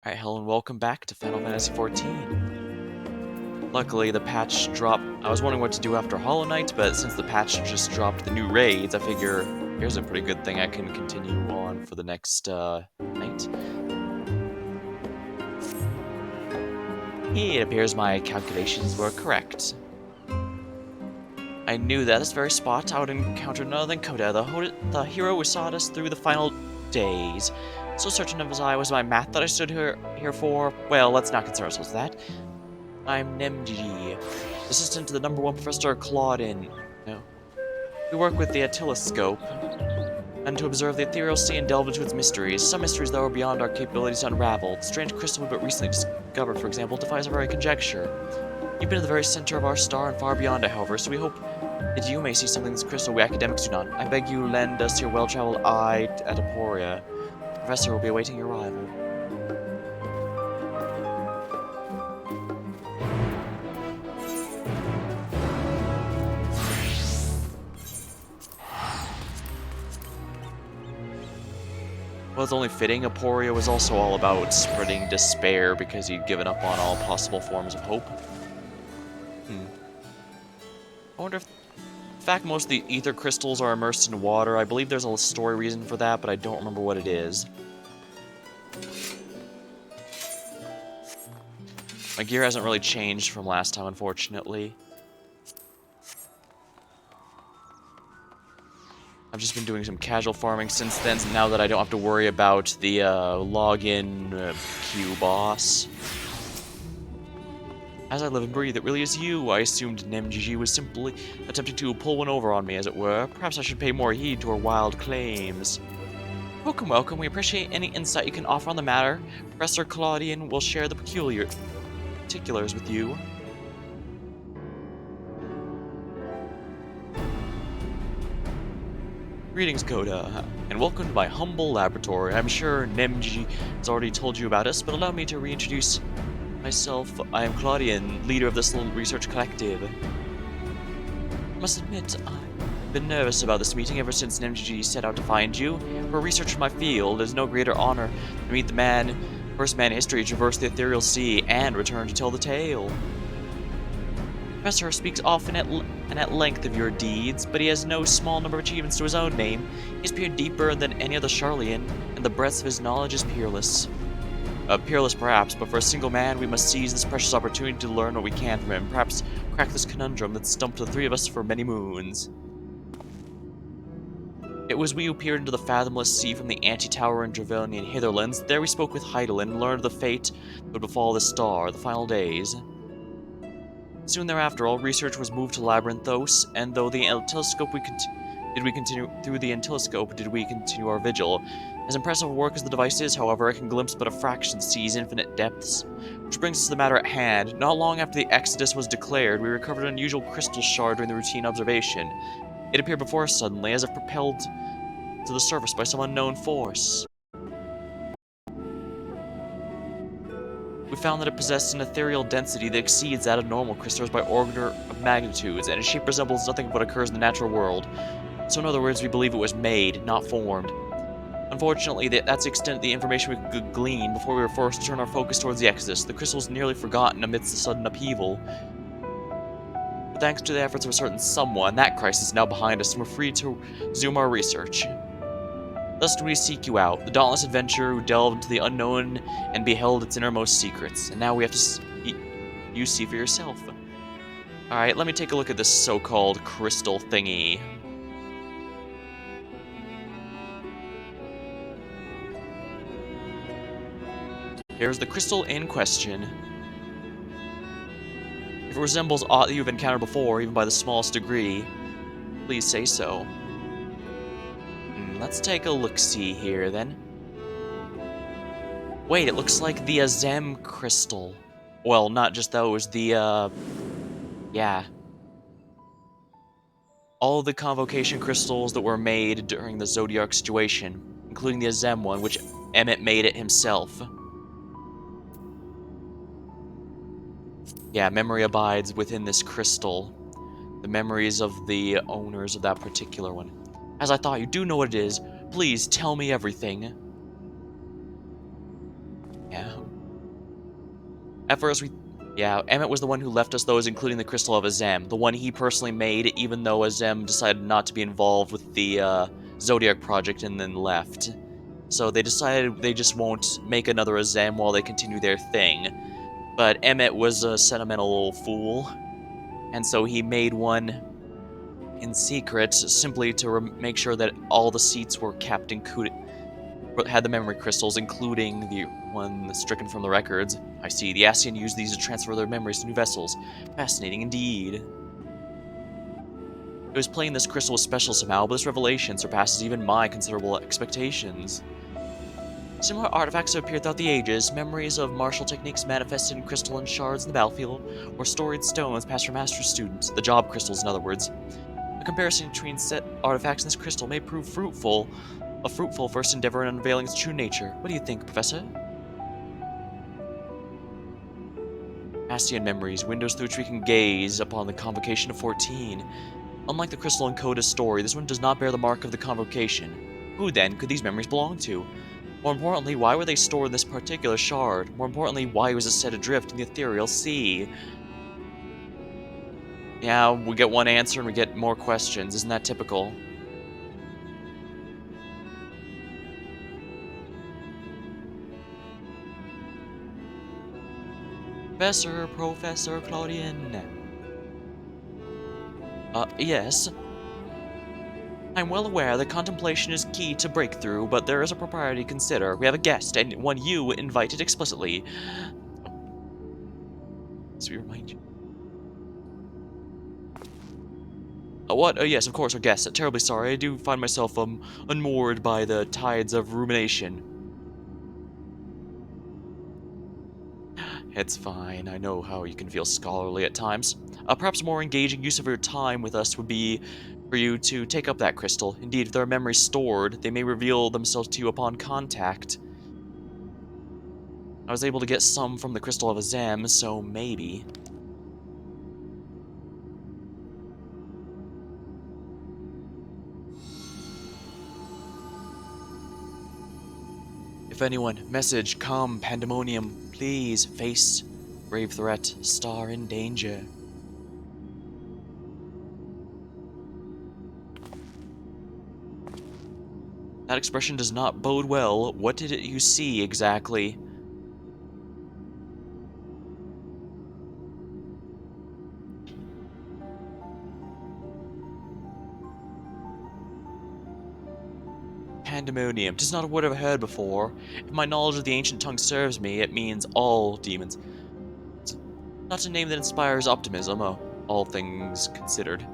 Alright, hello and welcome back to Final Fantasy XIV. Luckily, the patch dropped. I was wondering what to do after Hollow Knight, but since the patch just dropped the new raids, I figure here's a pretty good thing I can continue on for the next night. It appears my calculations were correct. I knew that at this very spot I would encounter none other than Coda, the hero who sought us through the final days. So certain of as I was my math that I stood here for, well, let's not concern ourselves with that. I'm Nemji, assistant to the #1 Professor Claudin. No. We work with the oscilloscope, and to observe the ethereal sea and delve into its mysteries. Some mysteries, though, are beyond our capabilities to unravel. The strange crystal we but recently discovered, for example, defies our very conjecture. You've been at the very center of our star and far beyond it, however, so we hope that you may see something in this crystal we academics do not. I beg you lend us your well-traveled eye at Aporia. The professor will be awaiting your arrival. Well, it's only fitting. Aporia was also all about spreading despair because he'd given up on all possible forms of hope. I wonder if... In fact, most of the ether crystals are immersed in water. I believe there's a story reason for that, but I don't remember what it is. My gear hasn't really changed from last time, unfortunately. I've just been doing some casual farming since then, now that I don't have to worry about the login queue boss. As I live and breathe, it really is you. I assumed Nemgigi was simply attempting to pull one over on me, as it were. Perhaps I should pay more heed to her wild claims. Welcome, welcome. We appreciate any insight you can offer on the matter. Professor Claudian will share the particulars with you. Greetings, Coda, and welcome to my humble laboratory. I'm sure Nemji has already told you about us, but allow me to reintroduce myself. I am Claudian, leader of this little research collective. I must admit, I've been nervous about this meeting ever since Nemji set out to find you. For a researcher in my field, it is no greater honor to meet the first man in history to traverse the ethereal sea and return to tell the tale. The professor speaks often and at length of your deeds, but he has no small number of achievements to his own name. He has peered deeper than any other Charlian, and the breadth of his knowledge is peerless. Peerless perhaps, but for a single man, we must seize this precious opportunity to learn what we can from him, perhaps crack this conundrum that stumped the three of us for many moons. It was we who peered into the fathomless sea from the Anti-Tower in Dravonian Hitherlands. There we spoke with Heidelin and learned of the fate that would befall the star, the final days. Soon thereafter, all research was moved to Labyrinthos, and though the telescope did we continue our vigil. As impressive a work as the device is, however, it can glimpse but a fraction of the sea's infinite depths. Which brings us to the matter at hand. Not long after the Exodus was declared, we recovered an unusual crystal shard during the routine observation. It appeared before us suddenly, as if propelled to the surface by some unknown force. We found that it possessed an ethereal density that exceeds that of normal crystals by order of magnitudes, and its shape resembles nothing of what occurs in the natural world. So in other words, we believe it was made, not formed. Unfortunately, that's the extent of the information we could glean before we were forced to turn our focus towards the Exodus. The crystal was nearly forgotten amidst the sudden upheaval. But thanks to the efforts of a certain someone, that crisis is now behind us, and we're free to resume our research. Thus do we seek you out, the dauntless adventurer who delved into the unknown and beheld its innermost secrets. And now we have to see for yourself. Alright, let me take a look at this so-called crystal thingy. Here's the crystal in question. If it resembles aught that you've encountered before, even by the smallest degree, please say so. Let's take a look-see here, then. Wait, it looks like the Azem crystal. Well, not just those, yeah. All the convocation crystals that were made during the Zodiac situation, including the Azem one, which Emmett made it himself. Yeah, memory abides within this crystal. The memories of the owners of that particular one. As I thought, you do know what it is. Please, tell me everything. Yeah. At first, yeah, Emmett was the one who left us those, including the crystal of Azem, the one he personally made, even though Azem decided not to be involved with the Zodiac project and then left. So they decided they just won't make another Azem while they continue their thing. But Emmett was a sentimental fool, and so he made one in secret, simply to make sure that all the seats were kept, had the memory crystals, including the one stricken from the records. I see. The Ascian used these to transfer their memories to new vessels. Fascinating indeed. It was plain this crystal was special somehow, but this revelation surpasses even my considerable expectations. Similar artifacts have appeared throughout the ages, memories of martial techniques manifested in crystalline shards in the battlefield, or storied stones passed from master to student, the job crystals in other words. A comparison between set artifacts in this crystal may prove a fruitful first endeavor in unveiling its true nature. What do you think, Professor? Ascian memories, windows through which we can gaze upon the convocation of 14. Unlike the crystal in Coda's story, this one does not bear the mark of the convocation. Who, then, could these memories belong to? More importantly, why were they stored in this particular shard? More importantly, why was it set adrift in the ethereal sea? Yeah, we get one answer and we get more questions. Isn't that typical? Professor Claudian. Yes. I'm well aware that contemplation is key to breakthrough, but there is a propriety to consider. We have a guest, and one you invited explicitly. So we remind you. What? Yes, of course, our guest. Terribly sorry. I do find myself, unmoored by the tides of rumination. It's fine. I know how you can feel scholarly at times. Perhaps a more engaging use of your time with us would be for you to take up that crystal. Indeed, if there are memories stored, they may reveal themselves to you upon contact. I was able to get some from the Crystal of Azem, so maybe. If anyone, message, come, pandemonium, please, face, grave threat, star in danger. That expression does not bode well. What did you see exactly? Pandemonium. 'Tis not a word I've heard before. If my knowledge of the ancient tongue serves me, it means all demons. It's not a name that inspires optimism, all things considered.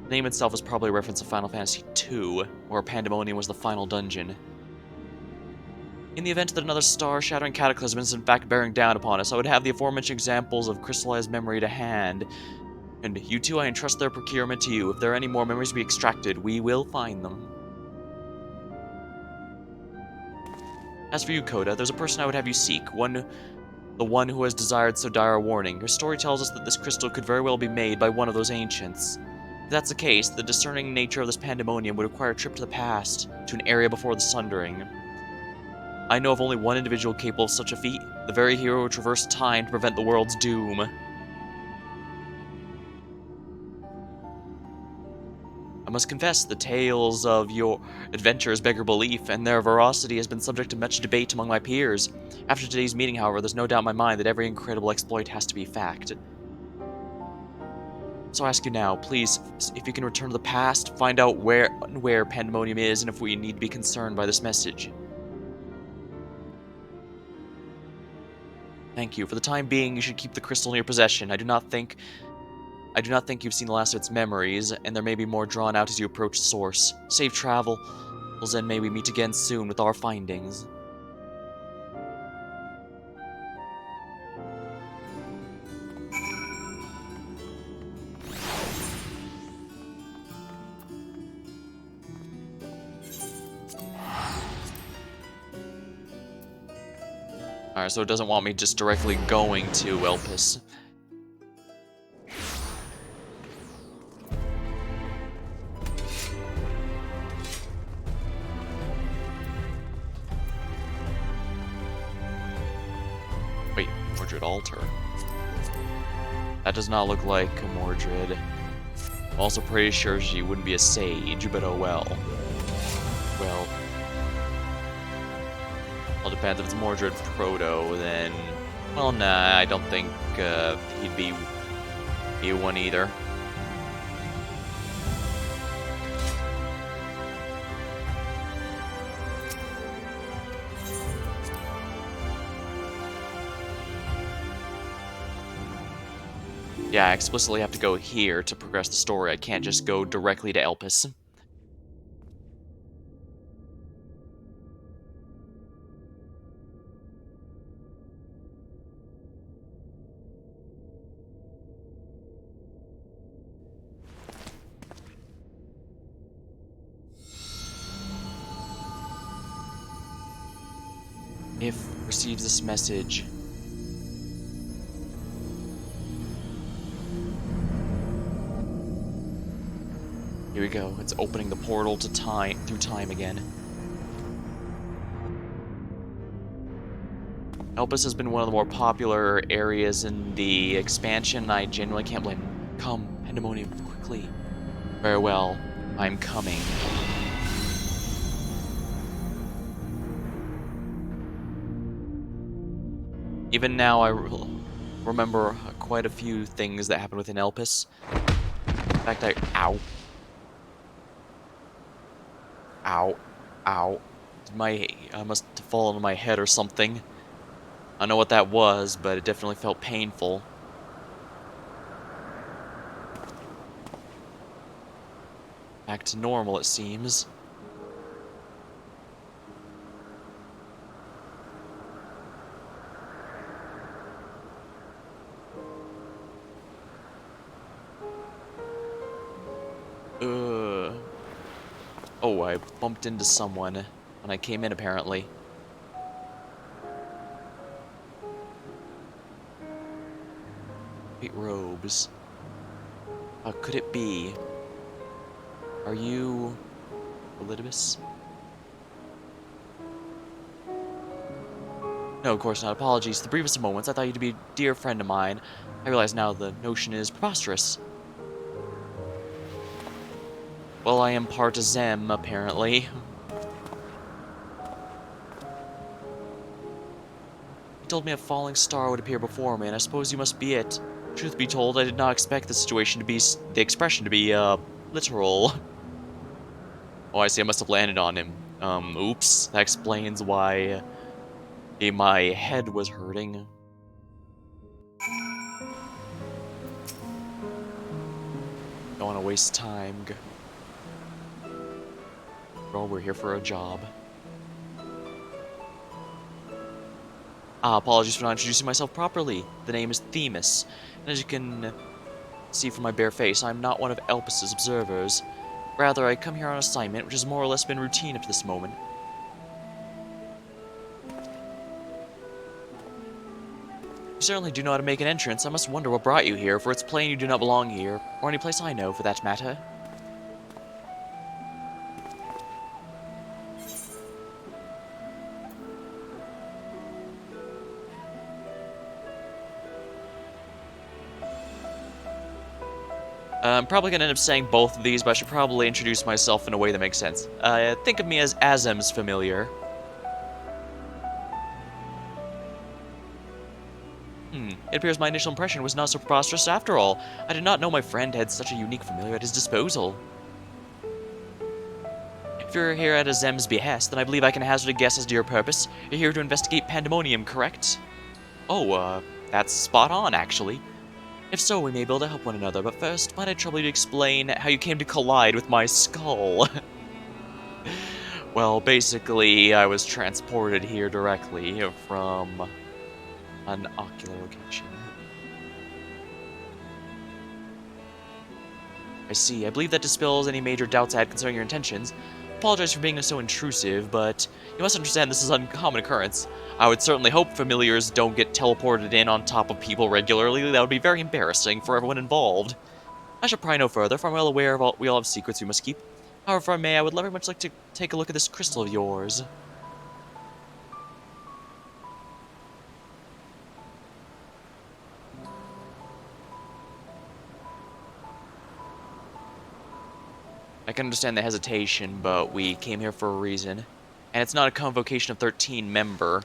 The name itself is probably a reference to Final Fantasy II, where Pandemonium was the final dungeon. In the event that another star-shattering cataclysm is in fact bearing down upon us, I would have the aforementioned examples of crystallized memory to hand. And you two, I entrust their procurement to you. If there are any more memories to be extracted, we will find them. As for you, Coda, there's a person I would have you seek, the one who has desired so dire a warning. Her story tells us that this crystal could very well be made by one of those ancients. If that's the case, the discerning nature of this pandemonium would require a trip to the past, to an area before the Sundering. I know of only one individual capable of such a feat, the very hero who traversed time to prevent the world's doom. I must confess, the tales of your adventures beggar belief, and their veracity has been subject to much debate among my peers. After today's meeting, however, there's no doubt in my mind that every incredible exploit has to be fact. So I ask you now, please, if you can return to the past, find out where Pandemonium is, and if we need to be concerned by this message. Thank you. For the time being, you should keep the crystal in your possession. I do not think you've seen the last of its memories, and there may be more drawn out as you approach the source. Safe travels, and may we meet again soon with our findings. Alright, so it doesn't want me just directly going to Elpis. Mordred altar. That does not look like a Mordred. I'm also pretty sure she wouldn't be a sage, but oh well. Well, all depends. If it's Mordred Proto, then... Well, nah, I don't think he'd be one either. Yeah, I explicitly have to go here to progress the story. I can't just go directly to Elpis. If receives this message. Here we go. It's opening the portal to time through time again. Elpis has been one of the more popular areas in the expansion. I genuinely can't blame him. Come, Pandemonium, quickly. Very well. I'm coming. Even now, I remember quite a few things that happened within Elpis. In fact, Ow. Ow. Ow. I must have fallen on my head or something. I don't know what that was, but it definitely felt painful. Back to normal, it seems. Oh, I bumped into someone when I came in, apparently. White robes. How could it be? Are you... Elidibus? No, of course not. Apologies. The briefest of moments. I thought you'd be a dear friend of mine. I realize now the notion is preposterous. Well, I am part Zem, apparently. He told me a falling star would appear before me, and I suppose you must be it. Truth be told, I did not expect the situation to be... the expression to be, literal. Oh, I see. I must have landed on him. Oops. That explains why my head was hurting. Don't want to waste time. Bro, we're here for a job. Apologies for not introducing myself properly. The name is Themis, and as you can see from my bare face, I'm not one of Elpis's observers. Rather, I come here on assignment, which has more or less been routine up to this moment. You certainly do know how to make an entrance. I must wonder what brought you here, for it's plain you do not belong here, or any place I know, for that matter. I'm probably going to end up saying both of these, but I should probably introduce myself in a way that makes sense. Think of me as Azem's familiar. It appears my initial impression was not so preposterous after all. I did not know my friend had such a unique familiar at his disposal. If you're here at Azem's behest, then I believe I can hazard a guess as to your purpose. You're here to investigate Pandemonium, correct? Oh, that's spot on, actually. If so, we may be able to help one another, but first, might I trouble you to explain how you came to collide with my skull? Well, basically, I was transported here directly from an ocular location. I see. I believe that dispels any major doubts I had concerning your intentions. Apologize for being so intrusive, but you must understand this is an uncommon occurrence. I would certainly hope familiars don't get teleported in on top of people regularly. That would be very embarrassing for everyone involved. I shall pry no further, for I'm well aware of we all have secrets we must keep. However, if I may, I would very much like to take a look at this crystal of yours. I can understand the hesitation, but we came here for a reason. And it's not a convocation of 13 member.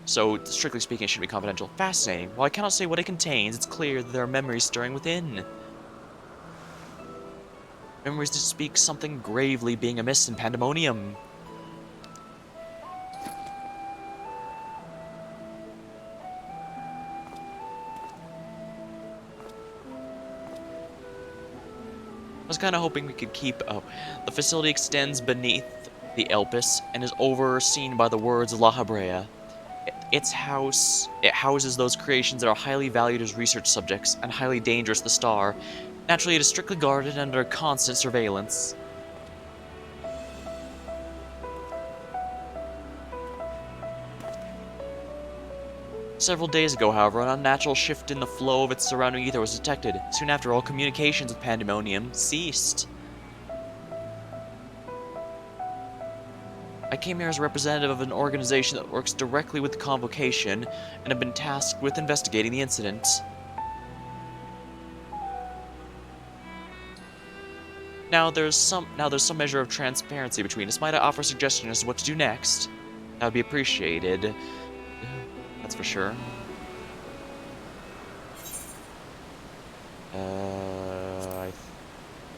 So, strictly speaking, it should be confidential. Fascinating. While I cannot say what it contains, it's clear that there are memories stirring within. Memories that speak something gravely being amiss in Pandemonium. I was kind of hoping we could keep... Oh, the facility extends beneath the Elpis and is overseen by the words La Habrea. It houses those creations that are highly valued as research subjects and highly dangerous to the star. Naturally, it is strictly guarded and under constant surveillance. Several days ago, however, an unnatural shift in the flow of its surrounding ether was detected. Soon after, all communications with Pandemonium ceased. I came here as a representative of an organization that works directly with the convocation and have been tasked with investigating the incident. Now there's some measure of transparency between us. Might I offer suggestions as to what to do next? That would be appreciated. That's for sure. I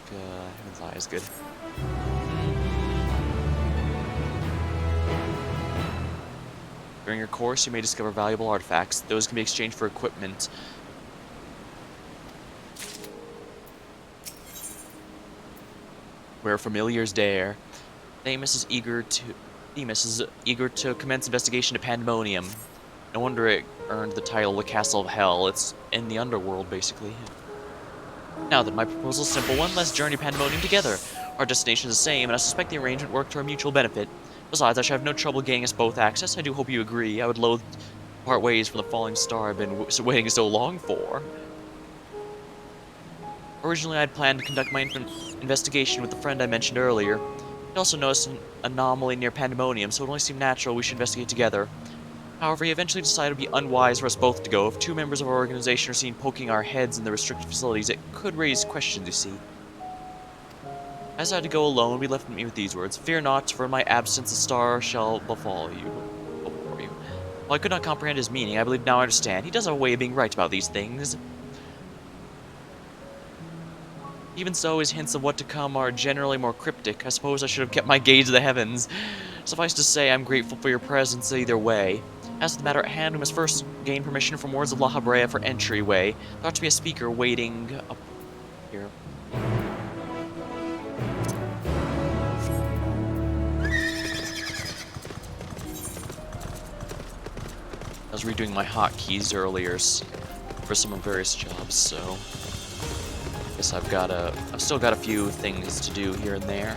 think Heaven's Eye is good. During your course, you may discover valuable artifacts. Those can be exchanged for equipment. Where familiars dare. Themis is eager to commence investigation of Pandemonium. No wonder it earned the title the Castle of Hell. It's in the underworld, basically. Now then, my proposal is a simple one. Let's journey Pandemonium together. Our destination is the same, and I suspect the arrangement worked to our mutual benefit. Besides, I should have no trouble gaining us both access. I do hope you agree. I would loathe to part ways from the falling star I've been waiting so long for. Originally, I'd planned to conduct my investigation with the friend I mentioned earlier. I also noticed an anomaly near Pandemonium, so it only seemed natural we should investigate together. However, he eventually decided it would be unwise for us both to go. If two members of our organization are seen poking our heads in the restricted facilities, it could raise questions, you see. As I had to go alone, we left me with these words: "Fear not, for in my absence a star shall befall you." While I could not comprehend his meaning, I believe now I understand. He does have a way of being right about these things. Even so, his hints of what to come are generally more cryptic. I suppose I should have kept my gaze to the heavens. Suffice to say, I'm grateful for your presence either way. As to the matter at hand, we must first gain permission from words of La Habrea for entryway. There ought to be a speaker waiting up here. I was redoing my hotkeys earlier for some various jobs, so I guess I've still got a few things to do here and there.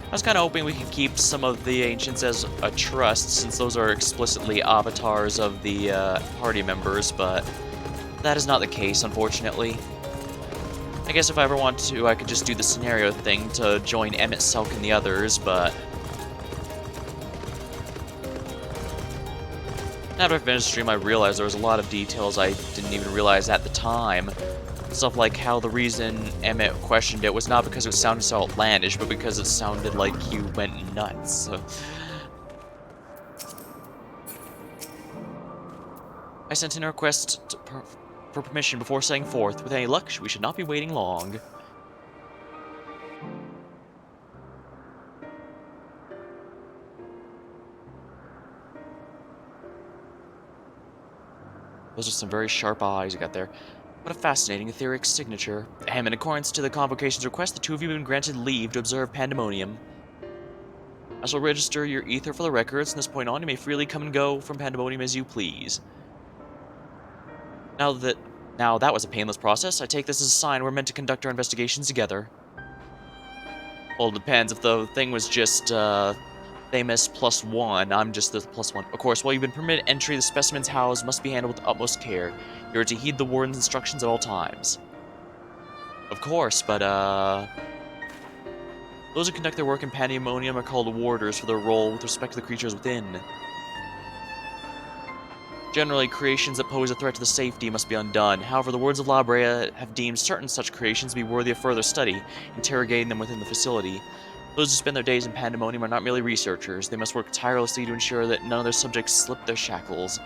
I was kind of hoping we could keep some of the ancients as a trust, since those are explicitly avatars of the party members, but that is not the case, unfortunately. I guess if I ever want to, I could just do the scenario thing to join Emmett, Selk, and the others, but after I finished the stream, I realized there was a lot of details I didn't even realize at the time. Stuff like how the reason Emmett questioned it was not because it sounded so outlandish, but because it sounded like he went nuts. I sent in a request for permission before setting forth. With any luck, we should not be waiting long. Those are some very sharp eyes you got there. What a fascinating etheric signature. In accordance to the convocation's request, the two of you have been granted leave to observe Pandemonium. I shall register your ether for the records. From this point on, you may freely come and go from Pandemonium as you please. Now that was a painless process. I take this as a sign we're meant to conduct our investigations together. Well, it depends. If the thing was just, Themis +1, I'm just the +1. Of course, while you've been permitted entry, the specimens housed must be handled with the utmost care. You are to heed the warden's instructions at all times. Of course, but, those who conduct their work in Pandemonium are called warders for their role with respect to the creatures within. Generally, creations that pose a threat to the safety must be undone. However, the words of La Brea have deemed certain such creations to be worthy of further study, interrogating them within the facility. Those who spend their days in Pandemonium are not merely researchers. They must work tirelessly to ensure that none of their subjects slip their shackles.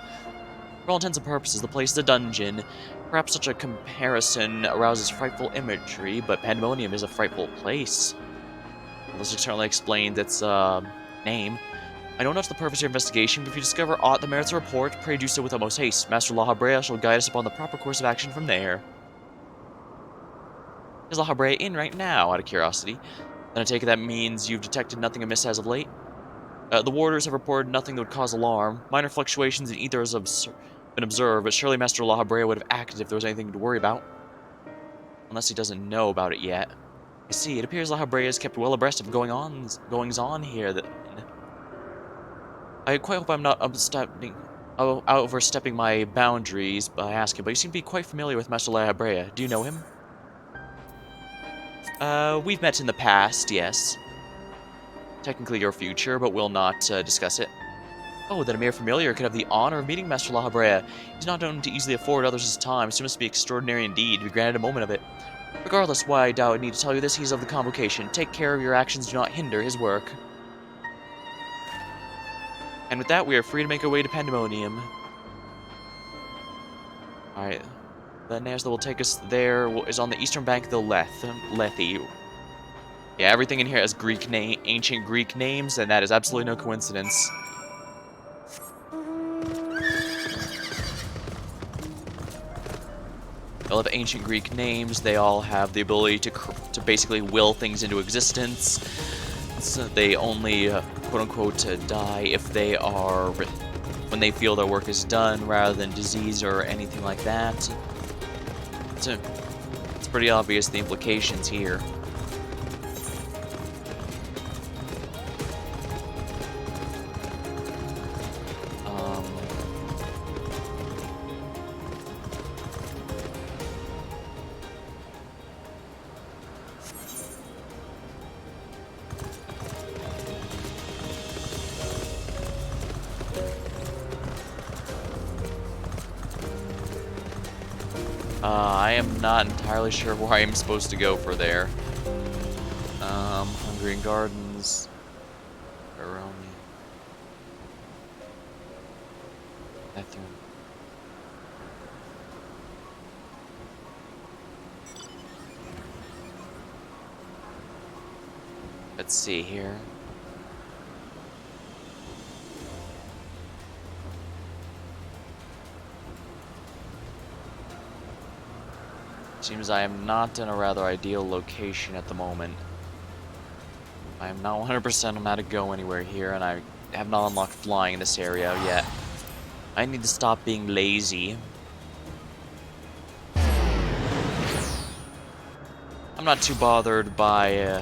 For all intents and purposes, the place is a dungeon. Perhaps such a comparison arouses frightful imagery, but Pandemonium is a frightful place. This certainly explains its name. I know not the purpose of your investigation, but if you discover aught that merits a report, pray do so with utmost haste. Master La Habrea shall guide us upon the proper course of action from there. Is La Habrea in right now, out of curiosity? Then I take it that means you've detected nothing amiss as of late? The warders have reported nothing that would cause alarm. Minor fluctuations in ether have been observed, but surely Master La Habrea would have acted if there was anything to worry about. Unless he doesn't know about it yet. I see, it appears La Habrea is kept well abreast of goings-on here. I quite hope I'm not overstepping my boundaries by asking, but you seem to be quite familiar with Master La Habrea. Do you know him? We've met in the past, yes. Technically your future, but we'll not discuss it. Oh, then a mere familiar could have the honor of meeting Master La Habrea. He's not known to easily afford others his time, so it must be extraordinary indeed to be granted a moment of it. Regardless why I doubt I need to tell you this, he's of the convocation. Take care of your actions, do not hinder his work. And with that, we are free to make our way to Pandemonium. Alright. The nearest that will take us there is on the eastern bank of the Lethe. Yeah, everything in here has ancient Greek names, and that is absolutely no coincidence. They all have ancient Greek names. They all have the ability to basically will things into existence. So they only, quote-unquote, die if they are... when they feel their work is done, rather than disease or anything like that. It's pretty obvious the implications here. I am not entirely sure where I am supposed to go for there. Hungry Gardens. Around me. Bathroom. Let's see here. Seems I am not in a rather ideal location at the moment. I am not 100% on how to go anywhere here, and I have not unlocked flying in this area yet. I need to stop being lazy. I'm not too bothered by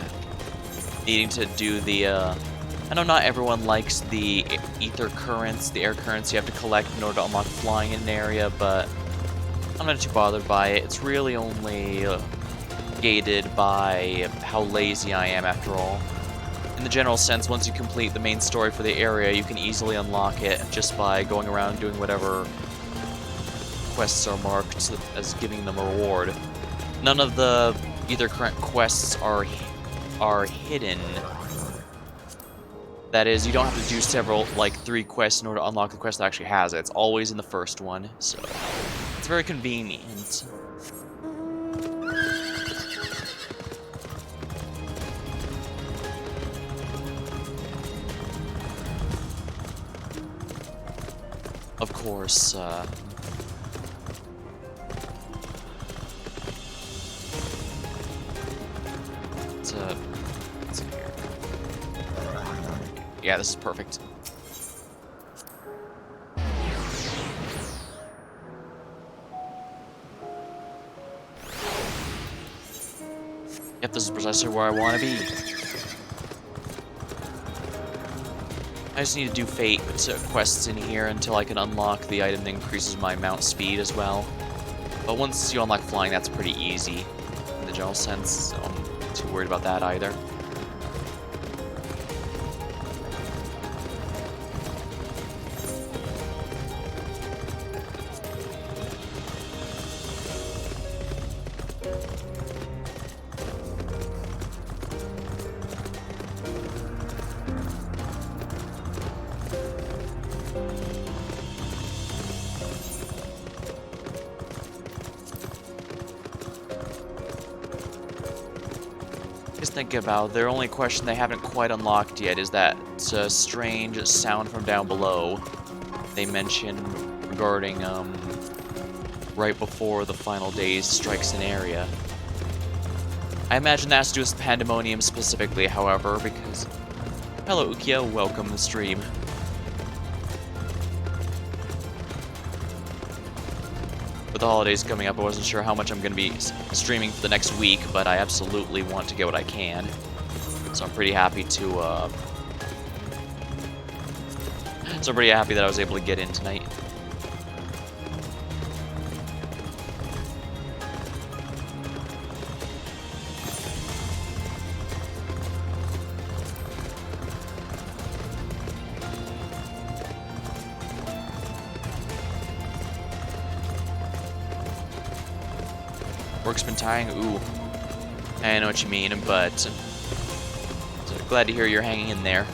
needing to do the... I know not everyone likes the ether currents, the air currents you have to collect in order to unlock flying in an area, but I'm not too bothered by it. It's really only gated by how lazy I am, after all. In the general sense, once you complete the main story for the area, you can easily unlock it just by going around doing whatever quests are marked as giving them a reward. None of the ether current quests are hidden. That is, you don't have to do several, like 3 quests in order to unlock the quest that actually has it. It's always in the first one, so it's very convenient. Of course, let's see here. Yeah, this is perfect. Yep, this is precisely where I want to be. I just need to do fate quests in here until I can unlock the item that increases my mount speed as well. But once you unlock flying, that's pretty easy in the general sense, so I'm not too worried about that either. thinking about, their only question they haven't quite unlocked yet is that strange sound from down below they mentioned regarding, right before the final day strikes an area. I imagine that has to do with Pandemonium specifically, however, because... Hello, Ukiyo, welcome to the stream. With the holidays coming up, I wasn't sure how much I'm going to be streaming for the next week, but I absolutely want to get what I can. So I'm pretty happy to, So I'm pretty happy that I was able to get in tonight. Work's been tiring? Ooh. I know what you mean, but... So glad to hear you're hanging in there.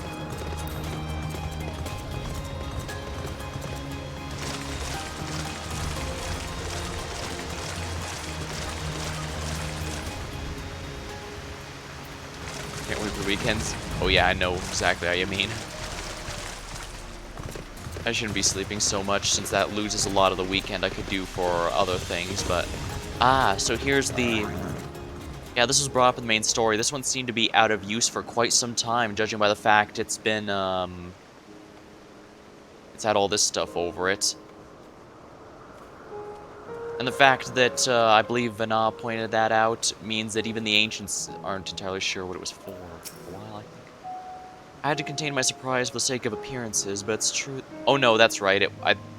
Can't wait for weekends. Oh yeah, I know exactly how you mean. I shouldn't be sleeping so much since that loses a lot of the weekend I could do for other things, but... Ah, so here's the... Yeah, this was brought up in the main story. This one seemed to be out of use for quite some time, judging by the fact it's been, it's had all this stuff over it. And the fact that, I believe Vana pointed that out means that even the Ancients aren't entirely sure what it was for a while, I think. I had to contain my surprise for the sake of appearances, but it's true... Oh no, that's right,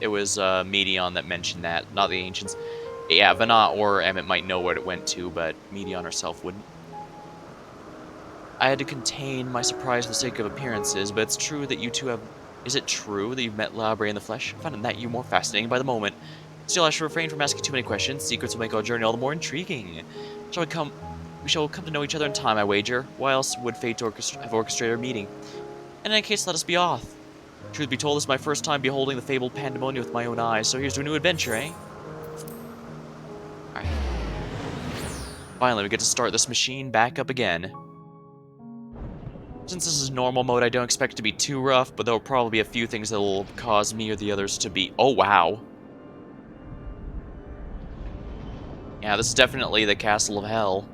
it was, Medion that mentioned that, not the Ancients. Yeah, Vana or Emmett might know where it went to, but Medion herself wouldn't. I had to contain my surprise for the sake of appearances, but it's true that you two have... Is it true that you've met Labre in the flesh? I find that you more fascinating by the moment. Still, I should refrain from asking too many questions. Secrets will make our journey all the more intriguing. We shall come to know each other in time, I wager. Why else would fate have orchestrated our meeting? In any case, let us be off. Truth be told, this is my first time beholding the fabled Pandemonium with my own eyes, so here's to a new adventure, eh? Alright. Finally, we get to start this machine back up again. Since this is normal mode, I don't expect it to be too rough, but there'll probably be a few things that will cause me or the others to be... Oh, wow. Yeah, this is definitely the Castle of Hell.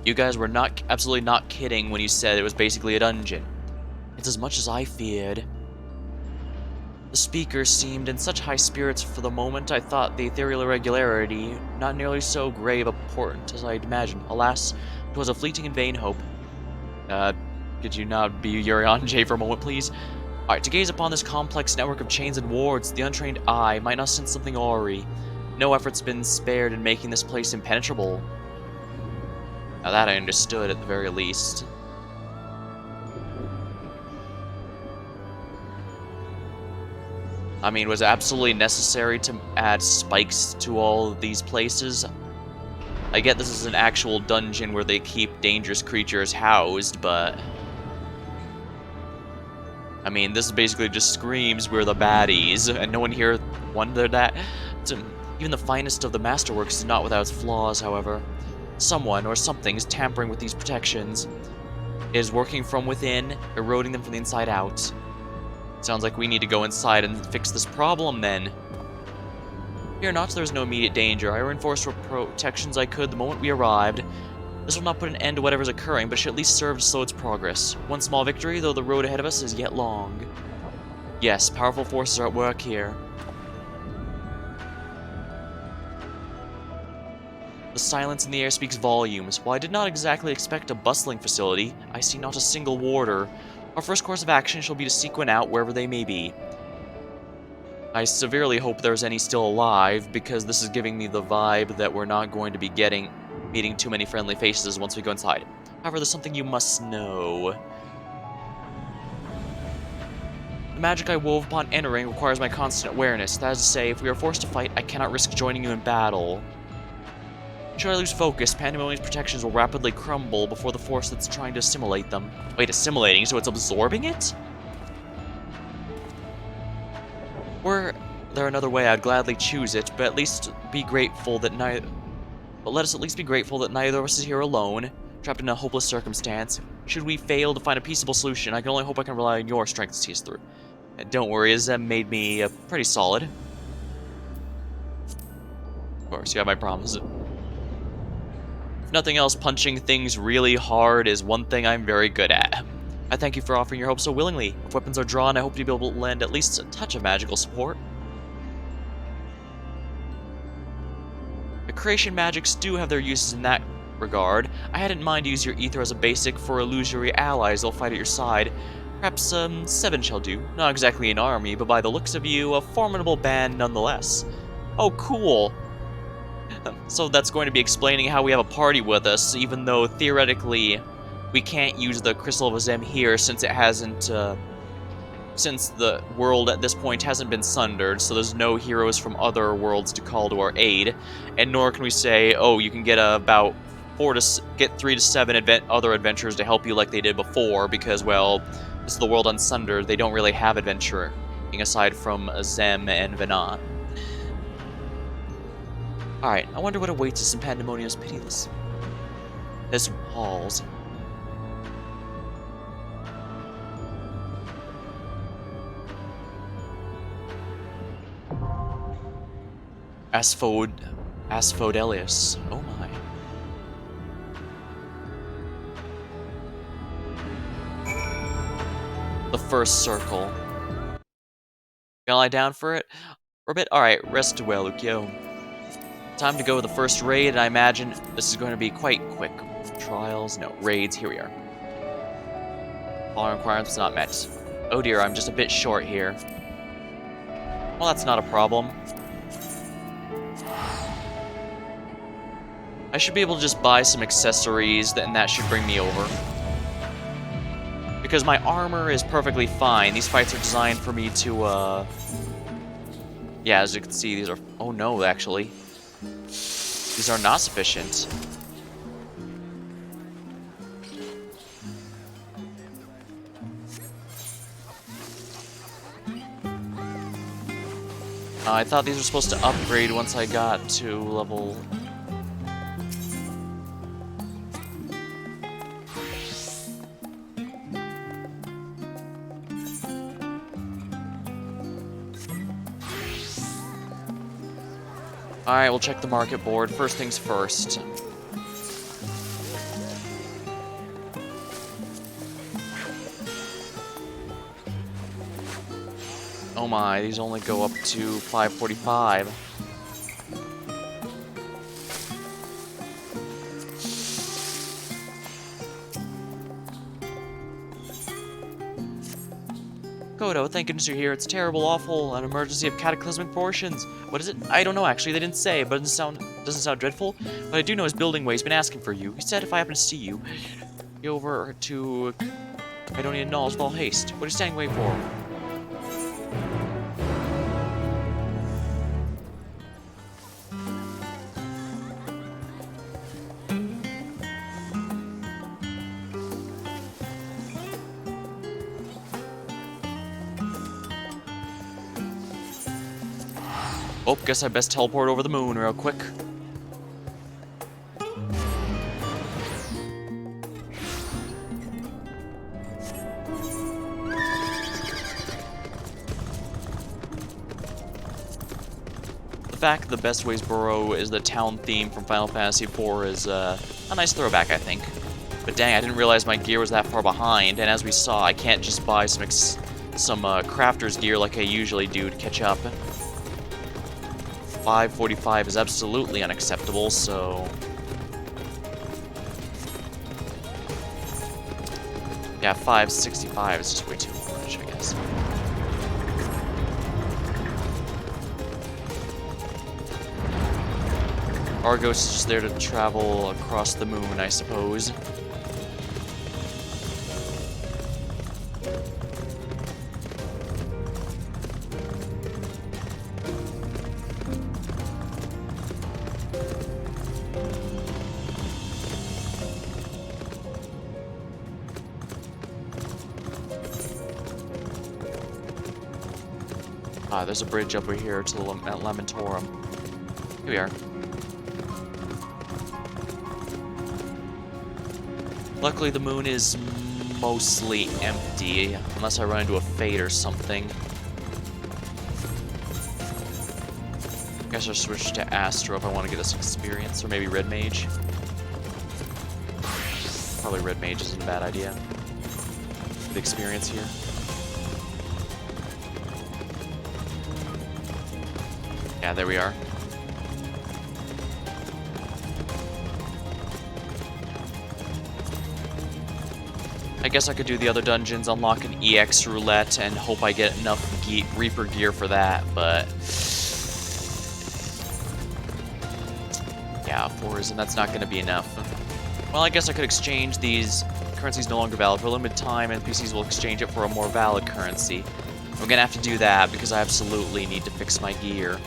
You guys were absolutely not kidding when you said it was basically a dungeon. It's as much as I feared. The speaker seemed in such high spirits for the moment, I thought the ethereal irregularity not nearly so grave a portent as I'd imagined. Alas, it was a fleeting and vain hope. Could you not be Urian J for a moment, please? Alright, to gaze upon this complex network of chains and wards, the untrained eye might not sense something awry. No effort's been spared in making this place impenetrable. Now that I understood at the very least. I mean, was it absolutely necessary to add spikes to all of these places? I get this is an actual dungeon where they keep dangerous creatures housed, but... I mean, this basically just screams we're the baddies, and no one here wondered that. Even the finest of the masterworks is not without its flaws, however. Someone or something is tampering with these protections. It is working from within, eroding them from the inside out. Sounds like we need to go inside and fix this problem, then. Fear not, there is no immediate danger. I reinforced what protections I could the moment we arrived. This will not put an end to whatever's occurring, but should at least serve to slow its progress. One small victory, though the road ahead of us is yet long. Yes, powerful forces are at work here. The silence in the air speaks volumes. While I did not exactly expect a bustling facility, I see not a single warder. Our first course of action shall be to seek one out wherever they may be. I severely hope there's any still alive, because this is giving me the vibe that we're not going to be meeting too many friendly faces once we go inside. However, there's something you must know. The magic I wove upon entering requires my constant awareness. That is to say, if we are forced to fight, I cannot risk joining you in battle. Should I lose focus, Pandemonium's protections will rapidly crumble before the force that's trying to assimilate them. Wait, assimilating? So it's absorbing it? there another way, I'd gladly choose it, but at least be grateful that neither. But let us at least be grateful that neither of us is here alone, trapped in a hopeless circumstance. Should we fail to find a peaceable solution, I can only hope I can rely on your strength to see us through. And don't worry, Zem made me pretty solid. Of course, you have my promise. If nothing else, punching things really hard is one thing I'm very good at. I thank you for offering your help so willingly. If weapons are drawn, I hope to be able to lend at least a touch of magical support. The creation magics do have their uses in that regard. I hadn't in mind to use your ether as a basic for illusory allies that'll fight at your side. Perhaps 7 shall do. Not exactly an army, but by the looks of you, a formidable band nonetheless. Oh, cool. So that's going to be explaining how we have a party with us, even though theoretically we can't use the Crystal of Azem here since it hasn't, since the world at this point hasn't been sundered, so there's no heroes from other worlds to call to our aid, and nor can we say, oh, you can get about 3 to 7 other adventurers to help you like they did before, because, well, this is the world unsundered, they don't really have adventuring aside from Azem and Venat. Alright, I wonder what awaits us in Pandemonium's Pitiless. There's some halls. Asphodelius. Oh my. The first circle. Gonna lie down for it? For a bit? Alright, rest well, Ukyo. Time to go with the first raid, and I imagine this is going to be quite quick. Trials? No, raids. Here we are. All requirements not met. Oh dear, I'm just a bit short here. Well, that's not a problem. I should be able to just buy some accessories, and that should bring me over. Because my armor is perfectly fine. These fights are designed for me to, yeah, as you can see, these are... Oh no, actually. These are not sufficient. I thought these were supposed to upgrade once I got to level... Alright, we'll check the market board. First things first. Oh my, these only go up to 545. Kodo, thank goodness you're here. It's terrible, awful, an emergency of cataclysmic proportions. What is it? I don't know, actually. They didn't say, but it doesn't sound dreadful. But I do know his building way's been asking for you. He said if I happen to see you, go over to Idonian Knolls with all haste. What are you standing waiting for? Oh, guess I best teleport over the moon real quick. The fact the Best Ways Borough is the town theme from Final Fantasy IV is a nice throwback, I think. But dang, I didn't realize my gear was that far behind, and as we saw, I can't just buy some crafter's gear like I usually do to catch up. 545 is absolutely unacceptable, so... Yeah, 565 is just way too much, I guess. Argos is just there to travel across the moon, I suppose. Ah, there's a bridge over here to Lamentorum. Here we are. Luckily, the moon is mostly empty, unless I run into a fade or something. Guess I'll switch to Astro if I want to get this experience, or maybe Red Mage. Probably Red Mage isn't a bad idea. The experience here. Yeah, there we are. I guess I could do the other dungeons, unlock an EX roulette, and hope I get enough Reaper gear for that, but... yeah, 4 and that's not going to be enough. Well, I guess I could exchange these. Currency's no longer valid. For a limited time, NPCs will exchange it for a more valid currency. I'm going to have to do that because I absolutely need to fix my gear.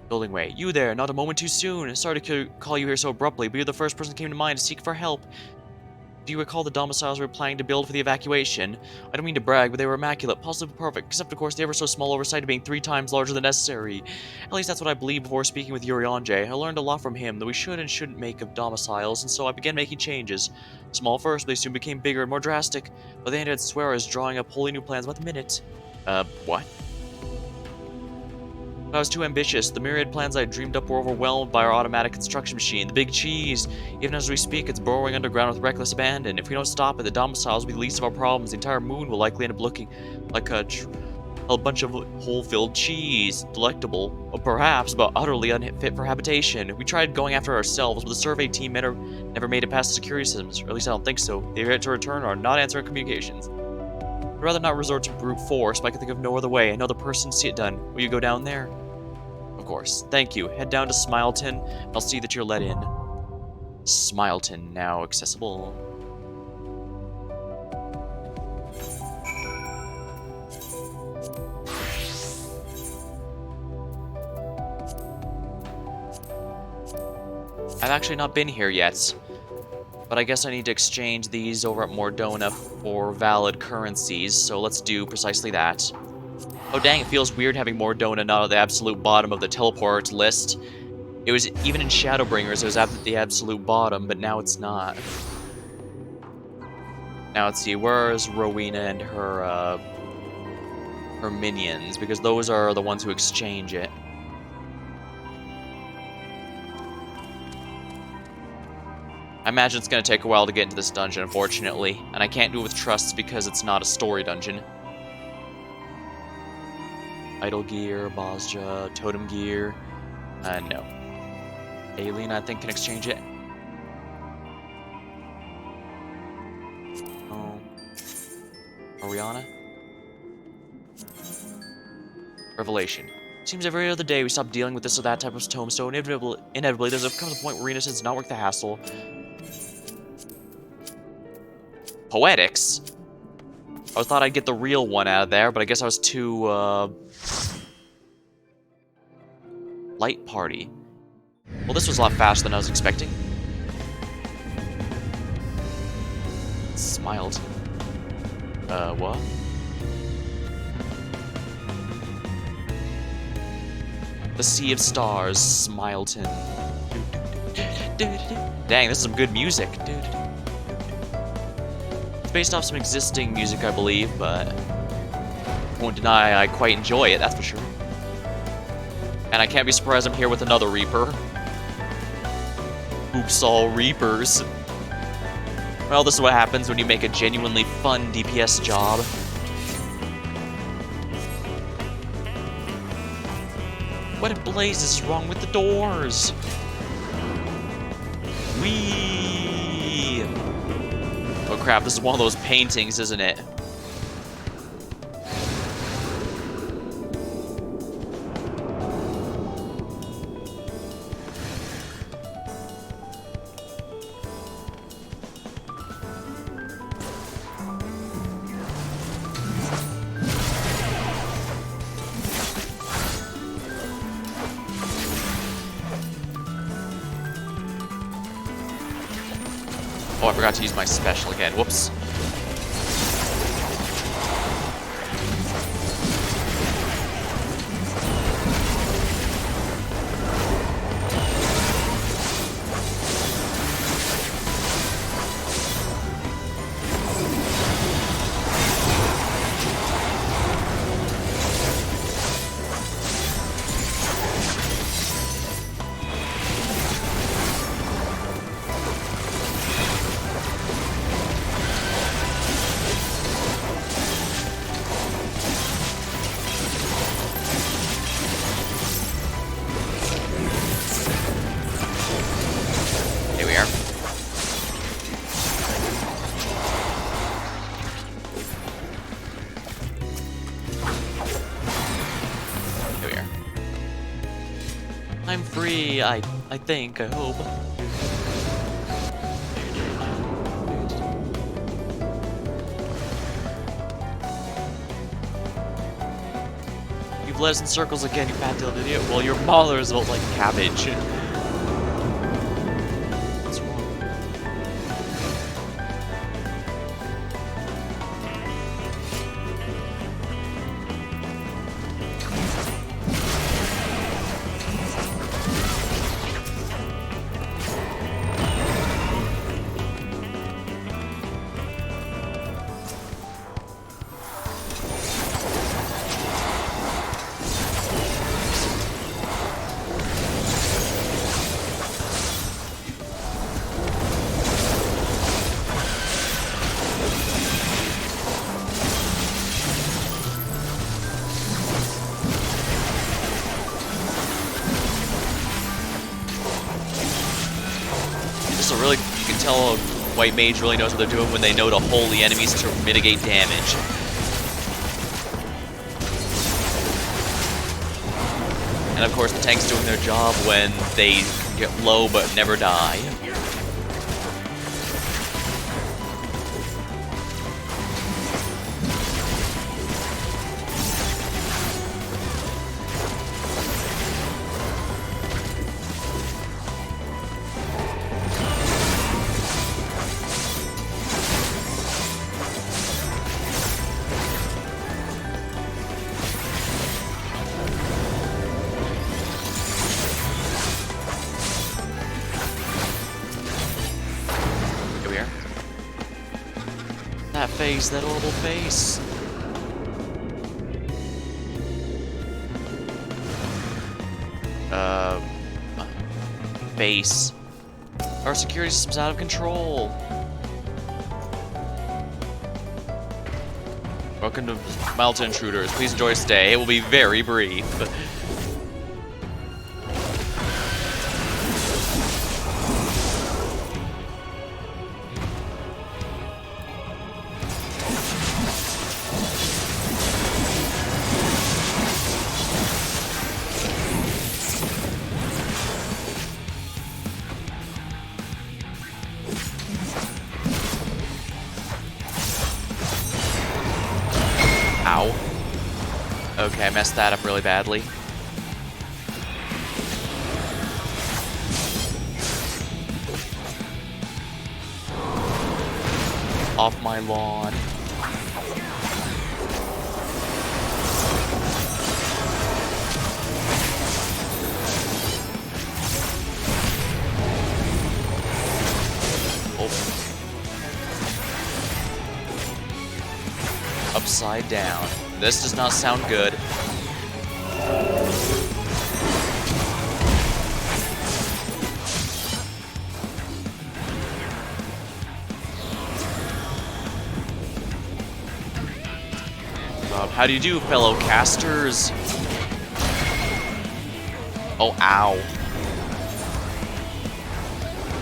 Building way. You there, not a moment too soon. Sorry to call you here so abruptly, but you're the first person who came to mind to seek for help. Do you recall the domiciles we were planning to build for the evacuation? I don't mean to brag, but they were immaculate, positively perfect, except of course the ever so small oversight of being 3 times larger than necessary. At least that's what I believed before speaking with Urianje. I learned a lot from him that we should and shouldn't make of domiciles, and so I began making changes. Small first, but they soon became bigger and more drastic. By the end, I'd swear I was drawing up wholly new plans by the minute. What? I was too ambitious. The myriad plans I dreamed up were overwhelmed by our automatic construction machine, the Big Cheese. Even as we speak, it's burrowing underground with reckless abandon. If we don't stop it, the domiciles will be the least of our problems. The entire moon will likely end up looking like a bunch of hole-filled cheese. Delectable, or perhaps, but utterly unfit for habitation. We tried going after ourselves, but the survey team never made it past the security systems, or at least I don't think so. They've yet to return or are not answering communications. I'd rather not resort to brute force, but I can think of no other way. Another person to see it done. Will you go down there? Of course. Thank you. Head down to Smileton. I'll see that you're let in. Smileton, now accessible. I've actually not been here yet, but I guess I need to exchange these over at Mordona for valid currencies, so let's do precisely that. Oh dang, it feels weird having Mordona not at the absolute bottom of the teleport list. It was, even in Shadowbringers, it was at the absolute bottom, but now it's not. Now let's see, where is Rowena and her minions? Because those are the ones who exchange it. I imagine it's going to take a while to get into this dungeon, unfortunately. And I can't do it with trusts because it's not a story dungeon. Idle gear, Bozja, totem gear. No. Alien, I think, can exchange it. Oh. Oriana? Revelation. Seems every other day we stop dealing with this or that type of tombstone. Inevitably, comes a point where Rena says it's not worth the hassle. Poetics? I thought I'd get the real one out of there, but I guess I was too, light party. Well, this was a lot faster than I was expecting. Smiled. What? The Sea of Stars, Smileton. Dang, this is some good music. It's based off some existing music, I believe, but I won't deny I quite enjoy it, that's for sure. And I can't be surprised I'm here with another Reaper. Oops, all Reapers. Well, this is what happens when you make a genuinely fun DPS job. What in blazes is wrong with the doors? Whee! Oh crap, this is one of those paintings, isn't it? Oh, I forgot to use my special again. Whoops. Here we are. Here we are. I'm free, I think, I hope. You've led us in circles again, you fat-tailed idiot. Well, your mauler is about like cabbage. What's wrong? So really, you can tell a white mage really knows what they're doing when they know to hold the enemies to mitigate damage. And of course, the tank's doing their job when they get low but never die. That face, that horrible face. Base. Our security system's out of control. Welcome to Malta Intruders. Please enjoy your stay. It will be very brief. Ow. Okay, I messed that up really badly. Off my lawn. Upside down. This does not sound good. How do you do, fellow casters? Oh, ow.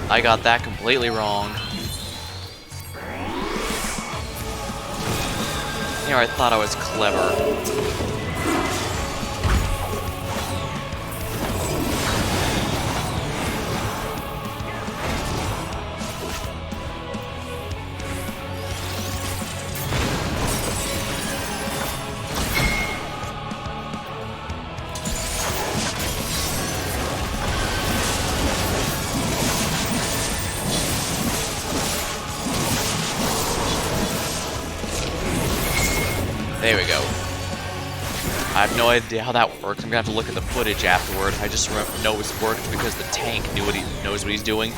I got that completely wrong. Here, I thought I was clever. There we go. I have no idea how that works. I'm gonna have to look at the footage afterward. I just know it's worked because the tank knows what he's doing.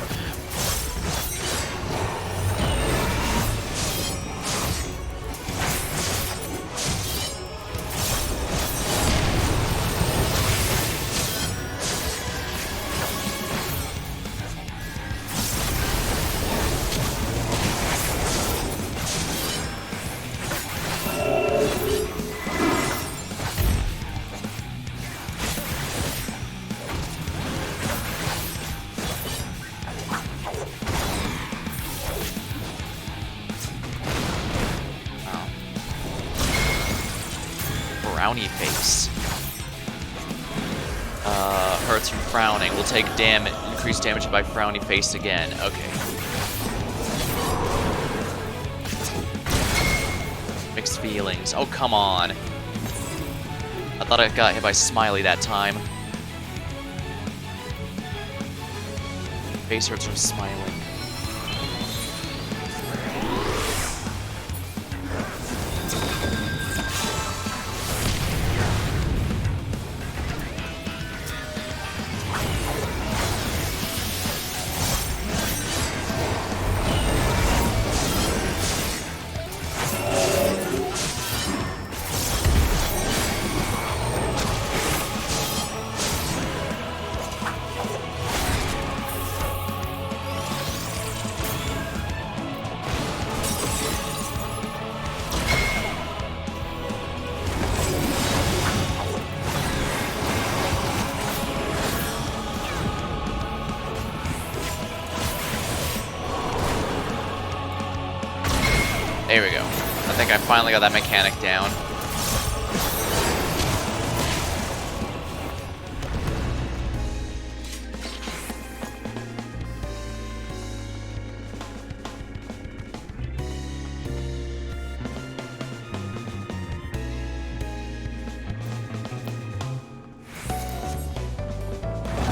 Frowny face. Hurts from frowning. Will take increased damage by frowny face again. Okay. Mixed feelings. Oh, come on. I thought I got hit by Smiley that time. Face hurts from smiling. There we go. I think I finally got that mechanic down.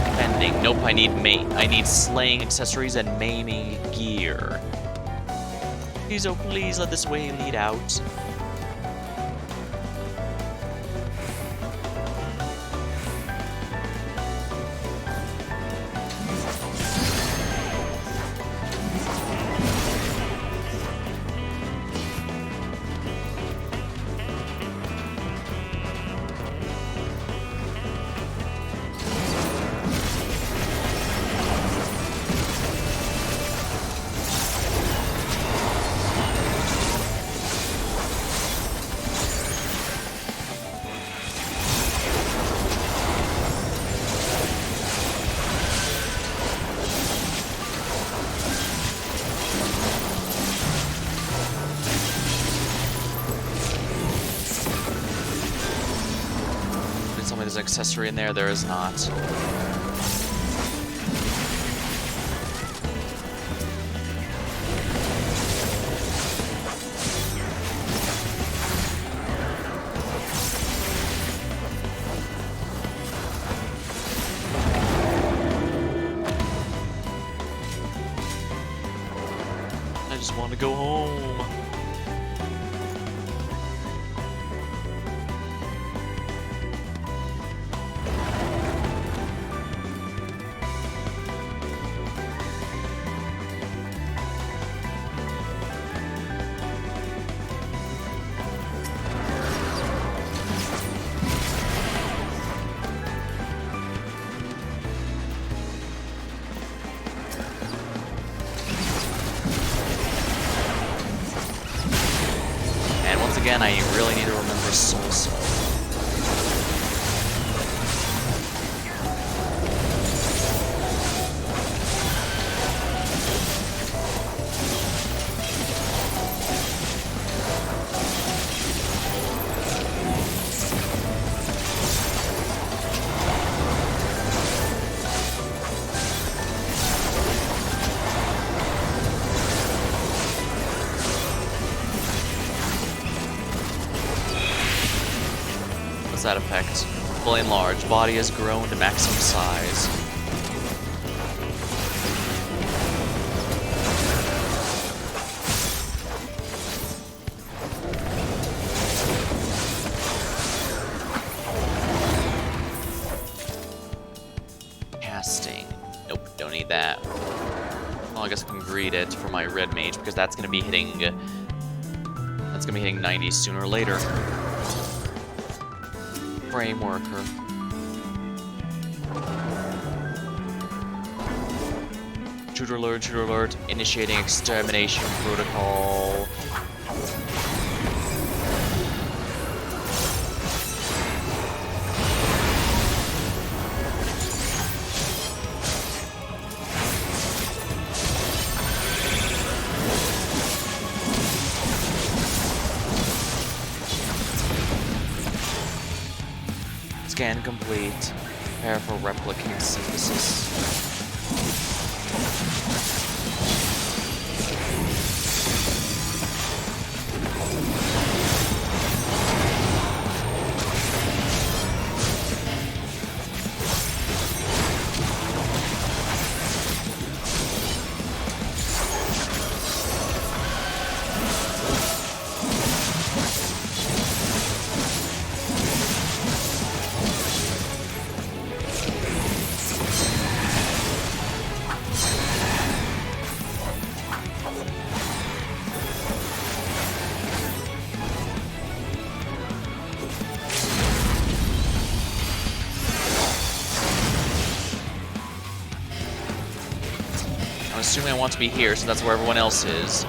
Defending. Nope, I need slaying accessories and maiming gear. Please, oh please, let this way lead out. There's an accessory in there. There is not. I just want to go home. Again, I really need to remember Soul Soul. That effect. Fully enlarged. Body has grown to maximum size. guess I can greet it for my red mage because that's gonna be hitting 90 sooner or later. Frame worker. Intruder alert, initiating extermination protocol. Scan complete. Prepare for replicant synthesis. I'm assuming I want to be here, so that's where everyone else is.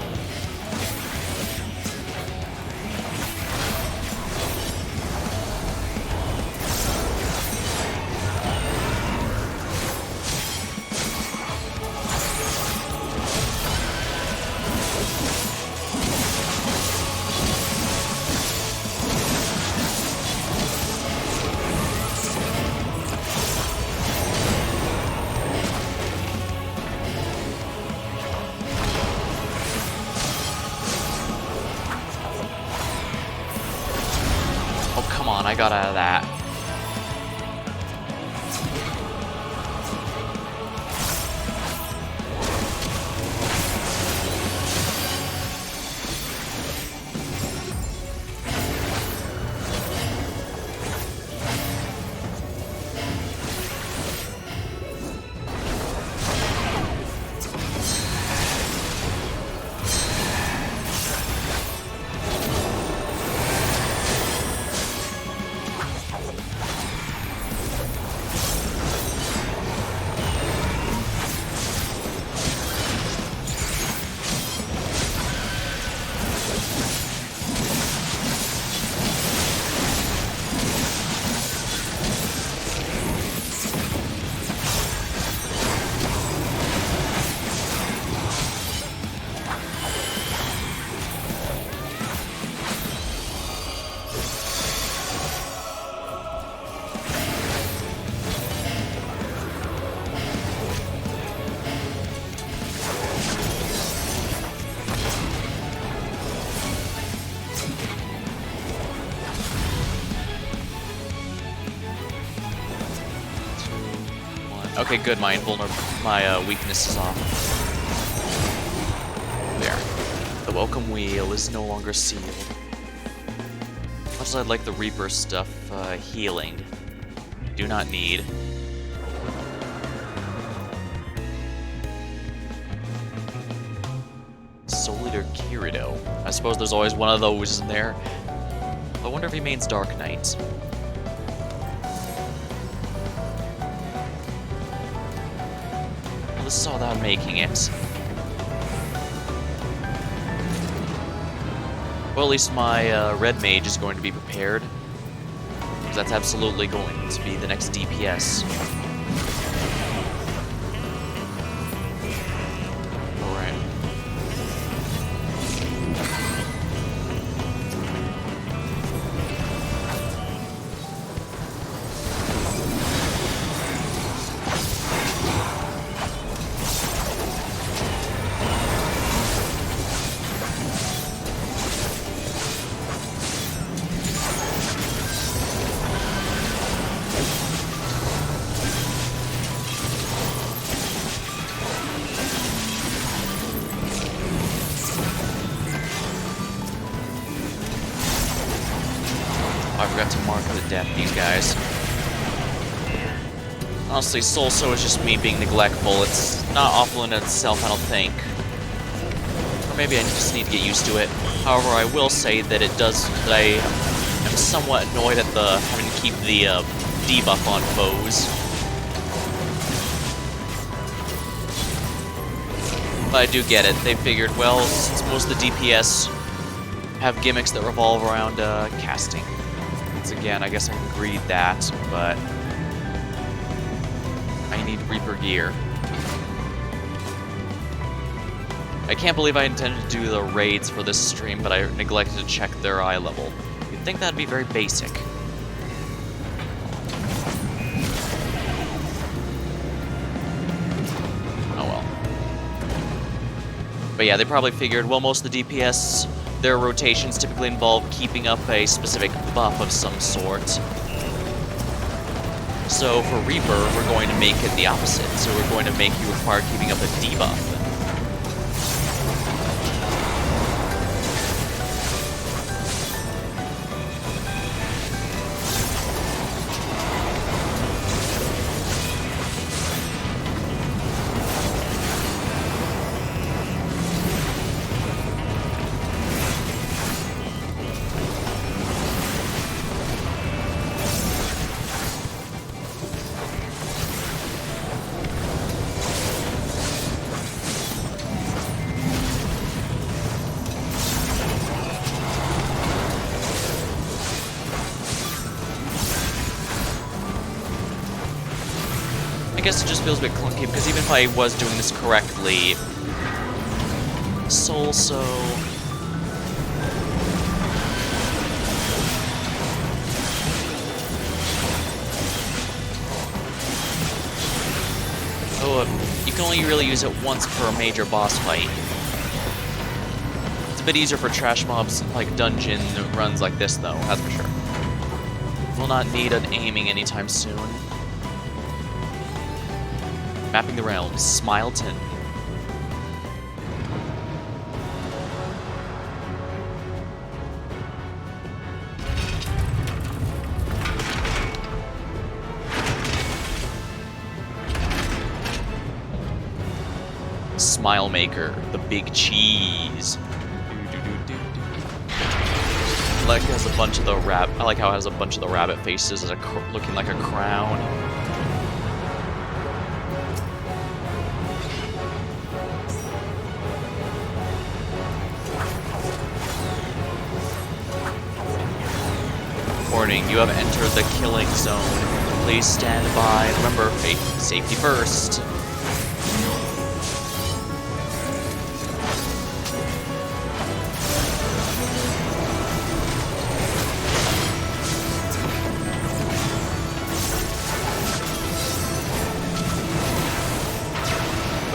I got out of that. Okay, good. My weakness is off. There. The welcome wheel is no longer sealed. Much as I'd like the Reaper stuff, healing. Do not need. Soul Eater Kirito. I suppose there's always one of those in there. I wonder if he means Dark Knight. This is all without making it. Well, at least my red mage is going to be prepared. Because that's absolutely going to be the next DPS. Alright. I forgot to mark the death these guys. Honestly, Soul-So is just me being neglectful. It's not awful in itself, I don't think. Or maybe I just need to get used to it. However, I will say that it does, that I am somewhat annoyed at the having to keep the debuff on foes. But I do get it. They figured, well, since most of the DPS have gimmicks that revolve around casting. Once again, I guess I can read that, but I need Reaper gear. I can't believe I intended to do the raids for this stream, but I neglected to check their eye level. You'd think that'd be very basic. Oh well. But yeah, they probably figured, well, most of the DPS, their rotations typically involve keeping up a specific buff of some sort. So for Reaper, we're going to make it the opposite. So we're going to make you require keeping up a debuff. I guess it just feels a bit clunky, because even if I was doing this correctly, Soul-So... Oh, you can only really use it once per major boss fight. It's a bit easier for trash mobs like dungeon runs like this, though, that's for sure. Will not need an aiming anytime soon. Mapping the realms, Smileton. Smile Maker, the big cheese. I like how it has a bunch of the I like how it has a bunch of the rabbit faces as looking like a crown. Warning, you have entered the killing zone. Please stand by. Remember, safety first.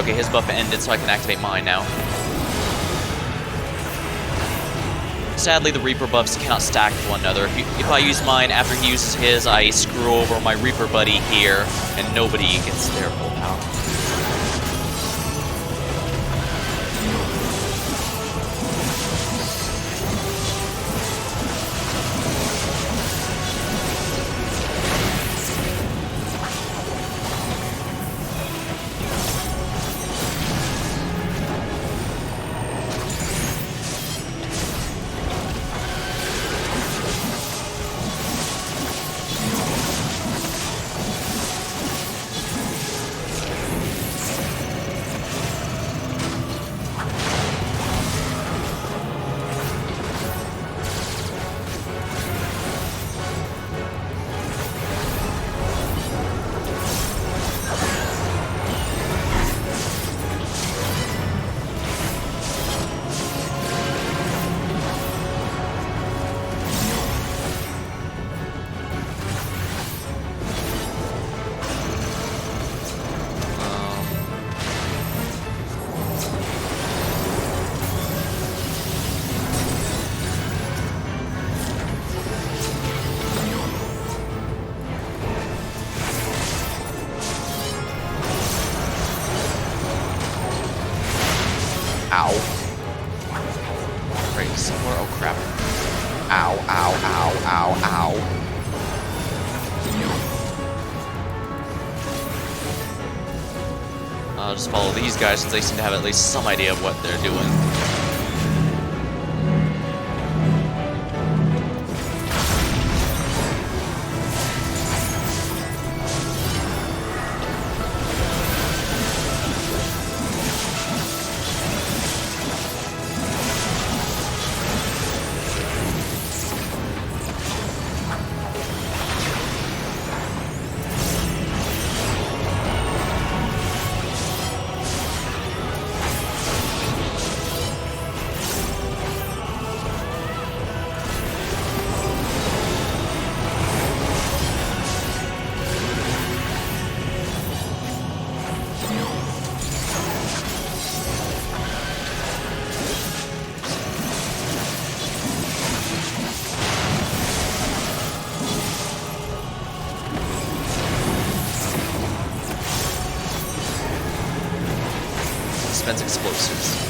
Okay, his buff ended, so I can activate mine now. Sadly, the Reaper buffs cannot stack with one another. If I use mine after he uses his, I screw over my Reaper buddy here, and nobody gets their full power. just follow these guys since they seem to have at least some idea of what they're doing. Dispense explosives.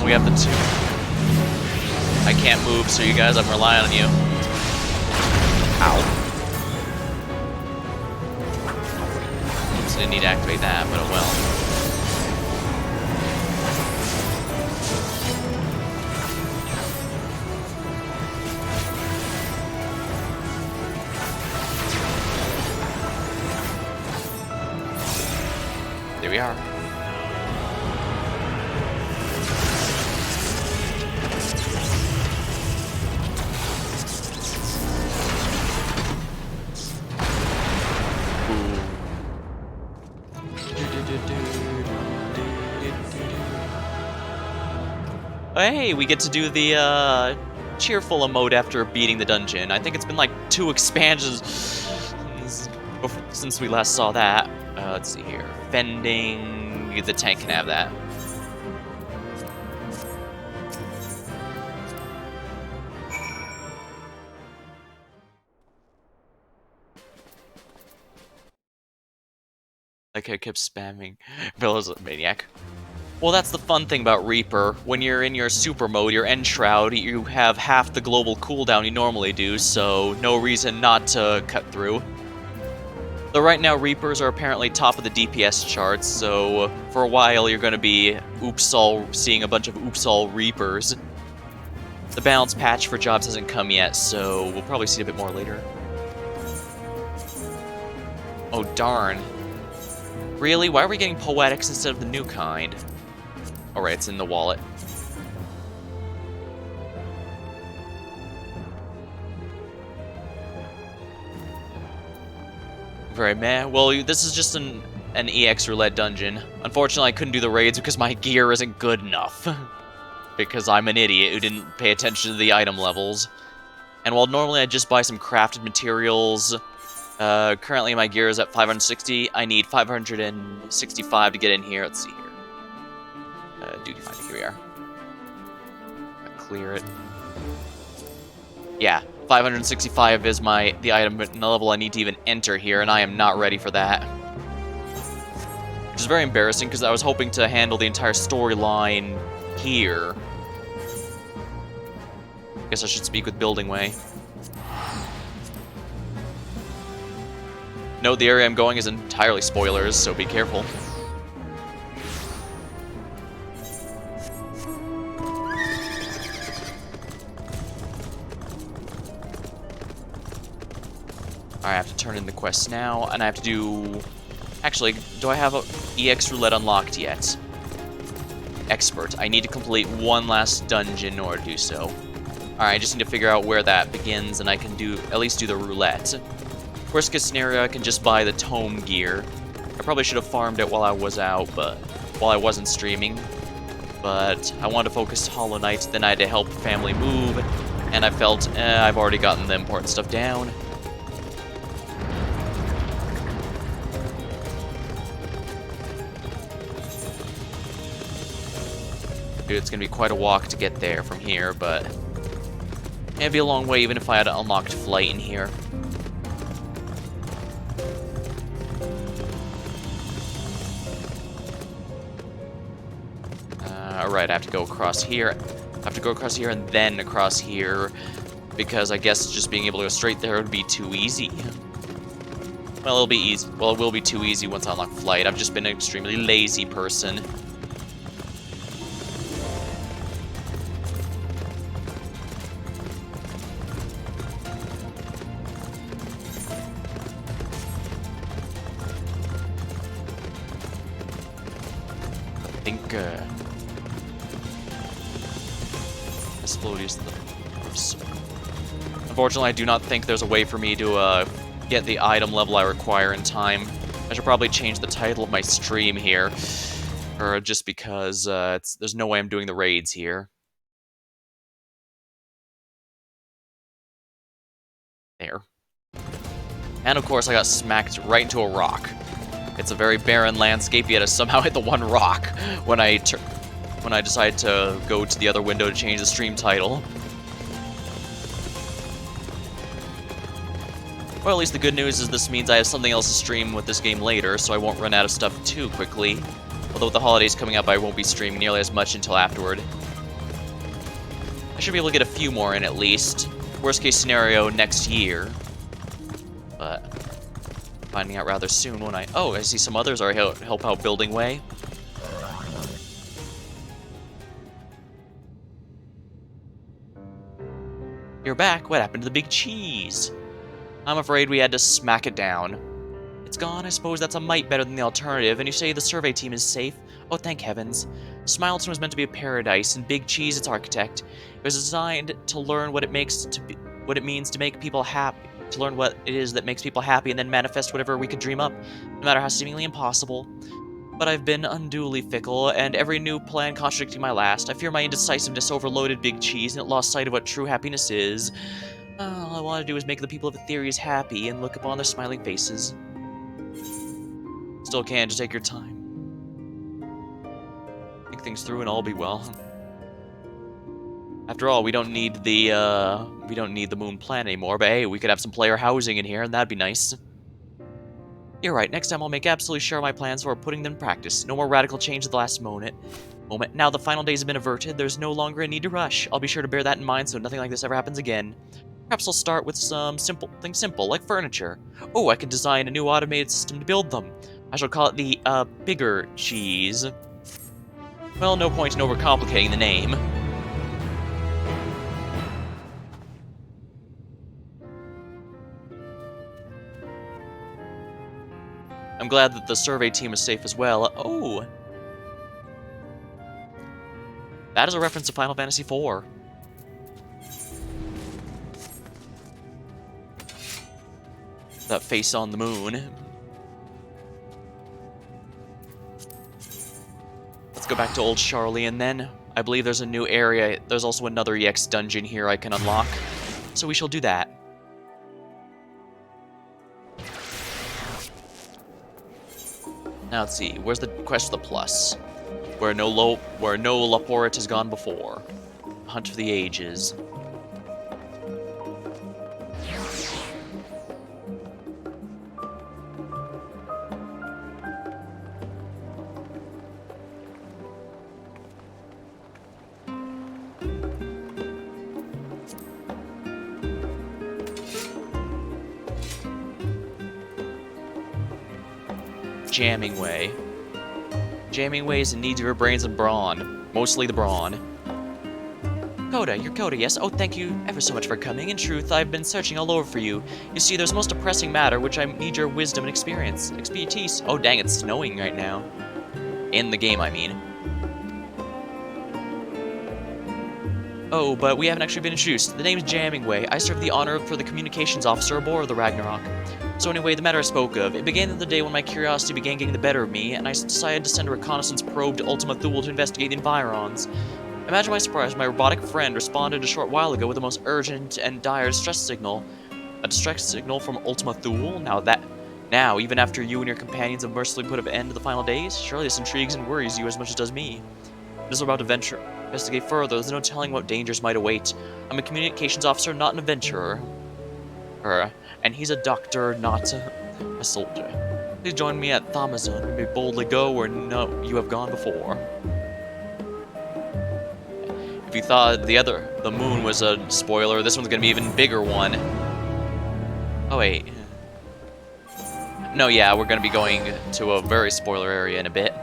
We have the two. I can't move, so you guys, I'm relying on you. Ow. Oops, didn't need to activate that, but oh well. There we are. Hey, we get to do the cheerful emote after beating the dungeon. I think it's been like 2 expansions since we last saw that. Let's see here. Fending. The tank can have that. Like I kept spamming. Bella's a maniac. Well, that's the fun thing about Reaper. When you're in your super mode, your End Shroud, you have half the global cooldown you normally do, so no reason not to cut through. Though right now, Reapers are apparently top of the DPS charts, so for a while you're going to be seeing a bunch of oops-all Reapers. The balance patch for jobs hasn't come yet, so we'll probably see a bit more later. Oh, darn. Really? Why are we getting Poetics instead of the new kind? Alright, it's in the wallet. Very meh. Well, this is just an EX roulette dungeon. Unfortunately, I couldn't do the raids because my gear isn't good enough. Because I'm an idiot who didn't pay attention to the item levels. And while normally I just buy some crafted materials, currently my gear is at 560. I need 565 to get in here. Let's see here. Duty finder, here we are. Clear it. Yeah, 565 is the item level I need to even enter here, and I am not ready for that. Which is very embarrassing, because I was hoping to handle the entire storyline here. Guess I should speak with Building Way. Note the area I'm going is entirely spoilers, so be careful. I have to turn in the quest now, and I have to do... Actually, do I have a EX Roulette unlocked yet? Expert. I need to complete one last dungeon in order to do so. Alright, I just need to figure out where that begins, and I can at least do the roulette. Worst case scenario, I can just buy the tome gear. I probably should have farmed it while I was out, but while I wasn't streaming. But I wanted to focus Hollow Knight, then I had to help family move, and I felt, I've already gotten the important stuff down. Dude, it's gonna be quite a walk to get there from here, but it'd be a long way even if I had an unlocked flight in here. Alright, I have to go across here. I have to go across here and then across here, because I guess just being able to go straight there would be too easy. Well, it'll be easy. Well, it will be too easy once I unlock flight. I've just been an extremely lazy person. I think, Explodius the Force. Unfortunately, I do not think there's a way for me to, get the item level I require in time. I should probably change the title of my stream here, or just because there's no way I'm doing the raids here. There. And of course, I got smacked right into a rock. It's a very barren landscape, yet I somehow hit the one rock when I decided to go to the other window to change the stream title. Well, at least the good news is this means I have something else to stream with this game later, so I won't run out of stuff too quickly. Although with the holidays coming up, I won't be streaming nearly as much until afterward. I should be able to get a few more in at least. Worst case scenario, next year. But finding out rather soon when I... Oh, I see some others are help out building way. You're back. What happened to the big cheese? I'm afraid we had to smack it down. It's gone. I suppose that's a mite better than the alternative. And you say the survey team is safe? Oh, thank heavens. Smileton was meant to be a paradise, and Big Cheese its architect. It was designed to learn what it means to make people happy. To learn what it is that makes people happy, and then manifest whatever we could dream up, no matter how seemingly impossible. But I've been unduly fickle, and every new plan contradicting my last. I fear my indecisiveness overloaded Big Cheese, and it lost sight of what true happiness is. All I want to do is make the people of Ethereus happy and look upon their smiling faces. Still can, just take your time. Think things through and all be well. After all, we don't need the moon planet anymore, but hey, we could have some player housing in here, and that'd be nice. You're right, next time I'll make absolutely sure my plans for putting them in practice. No more radical change at the last moment. Now the final days have been averted, there's no longer a need to rush. I'll be sure to bear that in mind so nothing like this ever happens again. Perhaps I'll start with some simple, like furniture. Oh, I can design a new automated system to build them. I shall call it the, Bigger Cheese. Well, no point in overcomplicating the name. I'm glad that the survey team is safe as well. Oh! That is a reference to Final Fantasy IV. That face on the moon. Let's go back to Old Charlian then. I believe there's a new area. There's also another EX dungeon here I can unlock. So we shall do that. Now let's see. Where's the quest for the plus? Where no Laporit has gone before. Hunt for the ages. Jamming Way. Jamming Way is in need of your brains and brawn. Mostly the brawn. Coda, you're Coda, yes? Oh, thank you ever so much for coming. In truth, I've been searching all over for you. You see, there's most pressing matter, which I need your wisdom and experience. Expertise. Oh, dang, it's snowing right now. In the game, I mean. Oh, but we haven't actually been introduced. The name's Jamming Way. I serve the honor for the communications officer aboard the Ragnarok. So anyway, the matter I spoke of, it began the day when my curiosity began getting the better of me, and I decided to send a reconnaissance probe to Ultima Thule to investigate the environs. Imagine my surprise when my robotic friend responded a short while ago with the most urgent and dire distress signal. A distress signal from Ultima Thule? Now, even after you and your companions have mercifully put an end to the final days, surely this intrigues and worries you as much as it does me. As we're about to investigate further, there's no telling what dangers might await. I'm a communications officer, not an adventurer. And he's a doctor, not a soldier. Please join me at Thamazon. You may boldly go where you have gone before. If you thought the moon was a spoiler, this one's gonna be an even bigger one. Oh wait. No, yeah, we're gonna be going to a very spoiler area in a bit.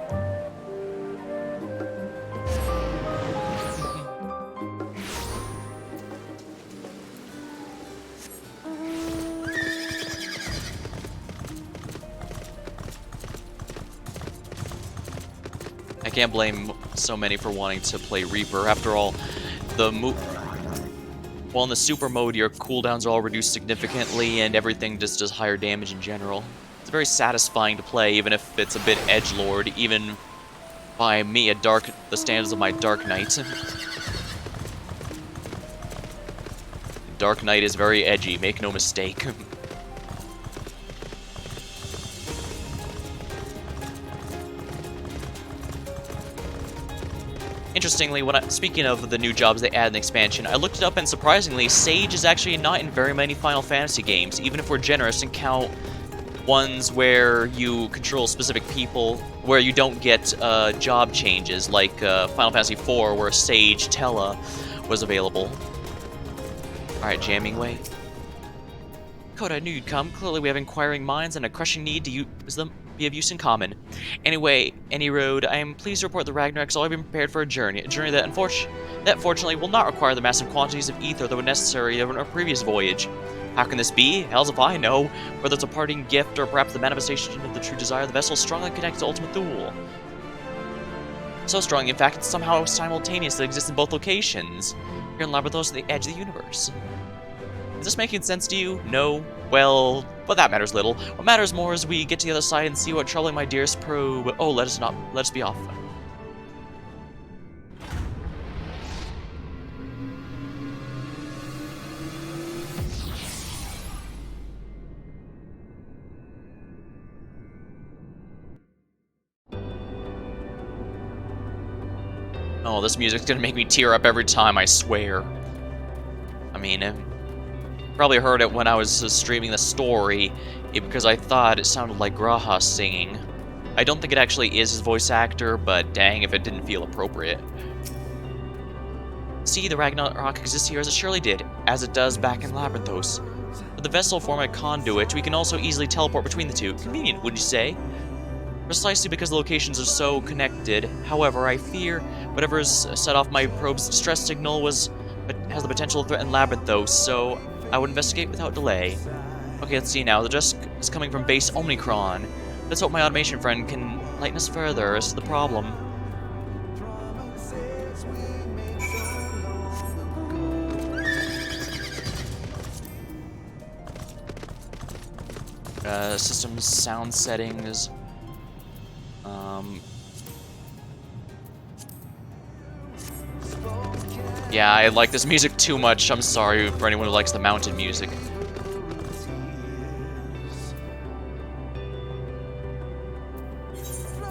I can't blame so many for wanting to play Reaper. After all, well, in the super mode, your cooldowns are all reduced significantly, and everything just does higher damage in general. It's very satisfying to play, even if it's a bit edgelord, even by me, the standards of my Dark Knight. Dark Knight is very edgy, make no mistake. Interestingly, speaking of the new jobs they add in the expansion, I looked it up and surprisingly, Sage is actually not in very many Final Fantasy games, even if we're generous and count ones where you control specific people, where you don't get job changes, like Final Fantasy IV, where Sage Tella was available. Alright, jamming way. Code, I knew you'd come. Clearly we have inquiring minds and a crushing need to use them. Be of use in common. Anyway, any road, I am pleased to report the Ragnarok's already been prepared for a journey that fortunately will not require the massive quantities of ether that were necessary in our previous voyage. How can this be? Hells if I know. Whether it's a parting gift or perhaps the manifestation of the true desire of the vessel strongly connected to Ultima Thule. So strong, in fact, it somehow simultaneously exists in both locations. Here in Labrathos at the edge of the universe. Is this making sense to you? No? Well, but that matters little. What matters more is we get to the other side and see what troubling my dearest probe. Oh, let us be off. Oh, this music's gonna make me tear up every time, I swear. I mean, probably heard it when I was streaming the story, because I thought it sounded like Graha singing. I don't think it actually is his voice actor, but dang if it didn't feel appropriate. See, the Ragnarok exists here as it surely did, as it does back in Labyrinthos. With the vessel form a conduit, we can also easily teleport between the two. Convenient, wouldn't you say? Precisely because the locations are so connected. However, I fear whatever's set off my probe's distress signal has the potential to threaten Labyrinthos, so I would investigate without delay. Okay, let's see now. The distress is coming from base Omicron. Let's hope my automation friend can lighten us further as to the problem. System sound settings. Yeah, I like this music too much. I'm sorry for anyone who likes the mounted music.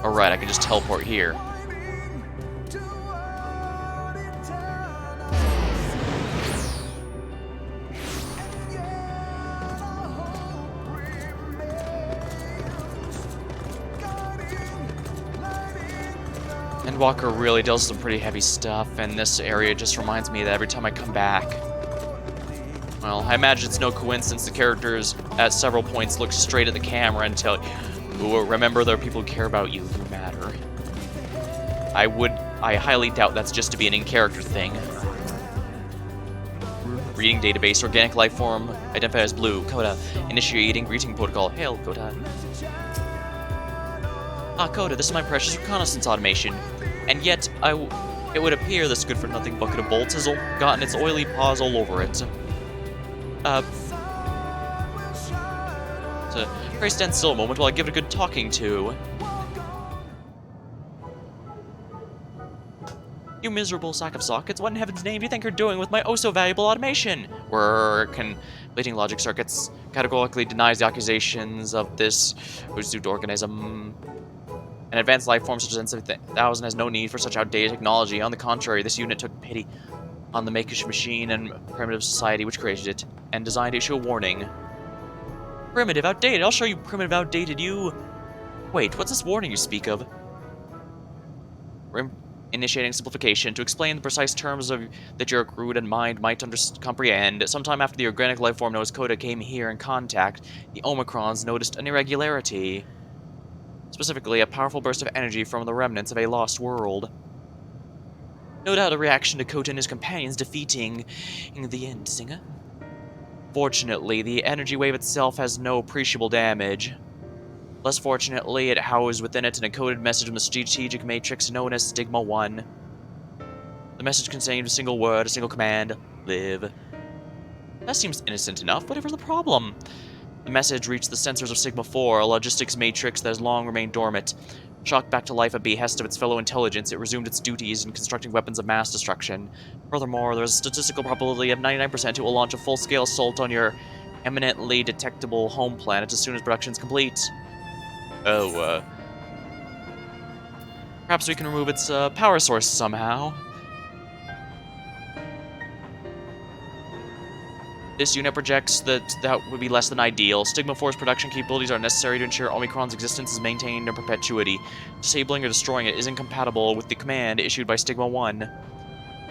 Alright, I can just teleport here. Endwalker really does some pretty heavy stuff, and this area just reminds me that every time I come back. Well, I imagine it's no coincidence the characters at several points look straight at the camera and tell you, remember there are people who care about you who matter. I highly doubt that's just to be an in-character thing. Reading database, organic life form, identified as blue, Coda. Initiating greeting protocol, hail, Coda. Ah, Coda, this is my precious reconnaissance automation. And yet, it would appear this good-for-nothing bucket of bolts has gotten its oily paws all over it. So Pray stand still a moment while I give it a good talking to. You miserable sack of sockets, what in heaven's name do you think you're doing with my oh-so-valuable automation? We're completing logic circuits, categorically denies the accusations of this pseudo-organism. An advanced life form such as N7000 has no need for such outdated technology. On the contrary, this unit took pity on the makish machine and primitive society which created it, and designed to issue a warning. Primitive, outdated, I'll show you primitive, outdated, you... Wait, what's this warning you speak of? Initiating simplification to explain the precise terms that your crude and mind might comprehend. Sometime after the organic life form known as Coda came here in contact, the Omicrons noticed an irregularity. Specifically, a powerful burst of energy from the remnants of a lost world. No doubt a reaction to Kota and his companions defeating the Endsinger. Fortunately, the energy wave itself has no appreciable damage. Less fortunately, it housed within it an encoded message from the strategic matrix known as Stigma 1. The message contained a single word, a single command: live. That seems innocent enough, whatever the problem. The message reached the sensors of Sigma 4, a logistics matrix that has long remained dormant. Shocked back to life at behest of its fellow intelligence, it resumed its duties in constructing weapons of mass destruction. Furthermore, there is a statistical probability of 99% it will launch a full-scale assault on your eminently detectable home planet as soon as production is complete. Oh, perhaps we can remove its power source somehow. This unit projects that would be less than ideal. Stigma 4's production capabilities are necessary to ensure Omicron's existence is maintained in perpetuity. Disabling or destroying it is incompatible with the command issued by Stigma 1.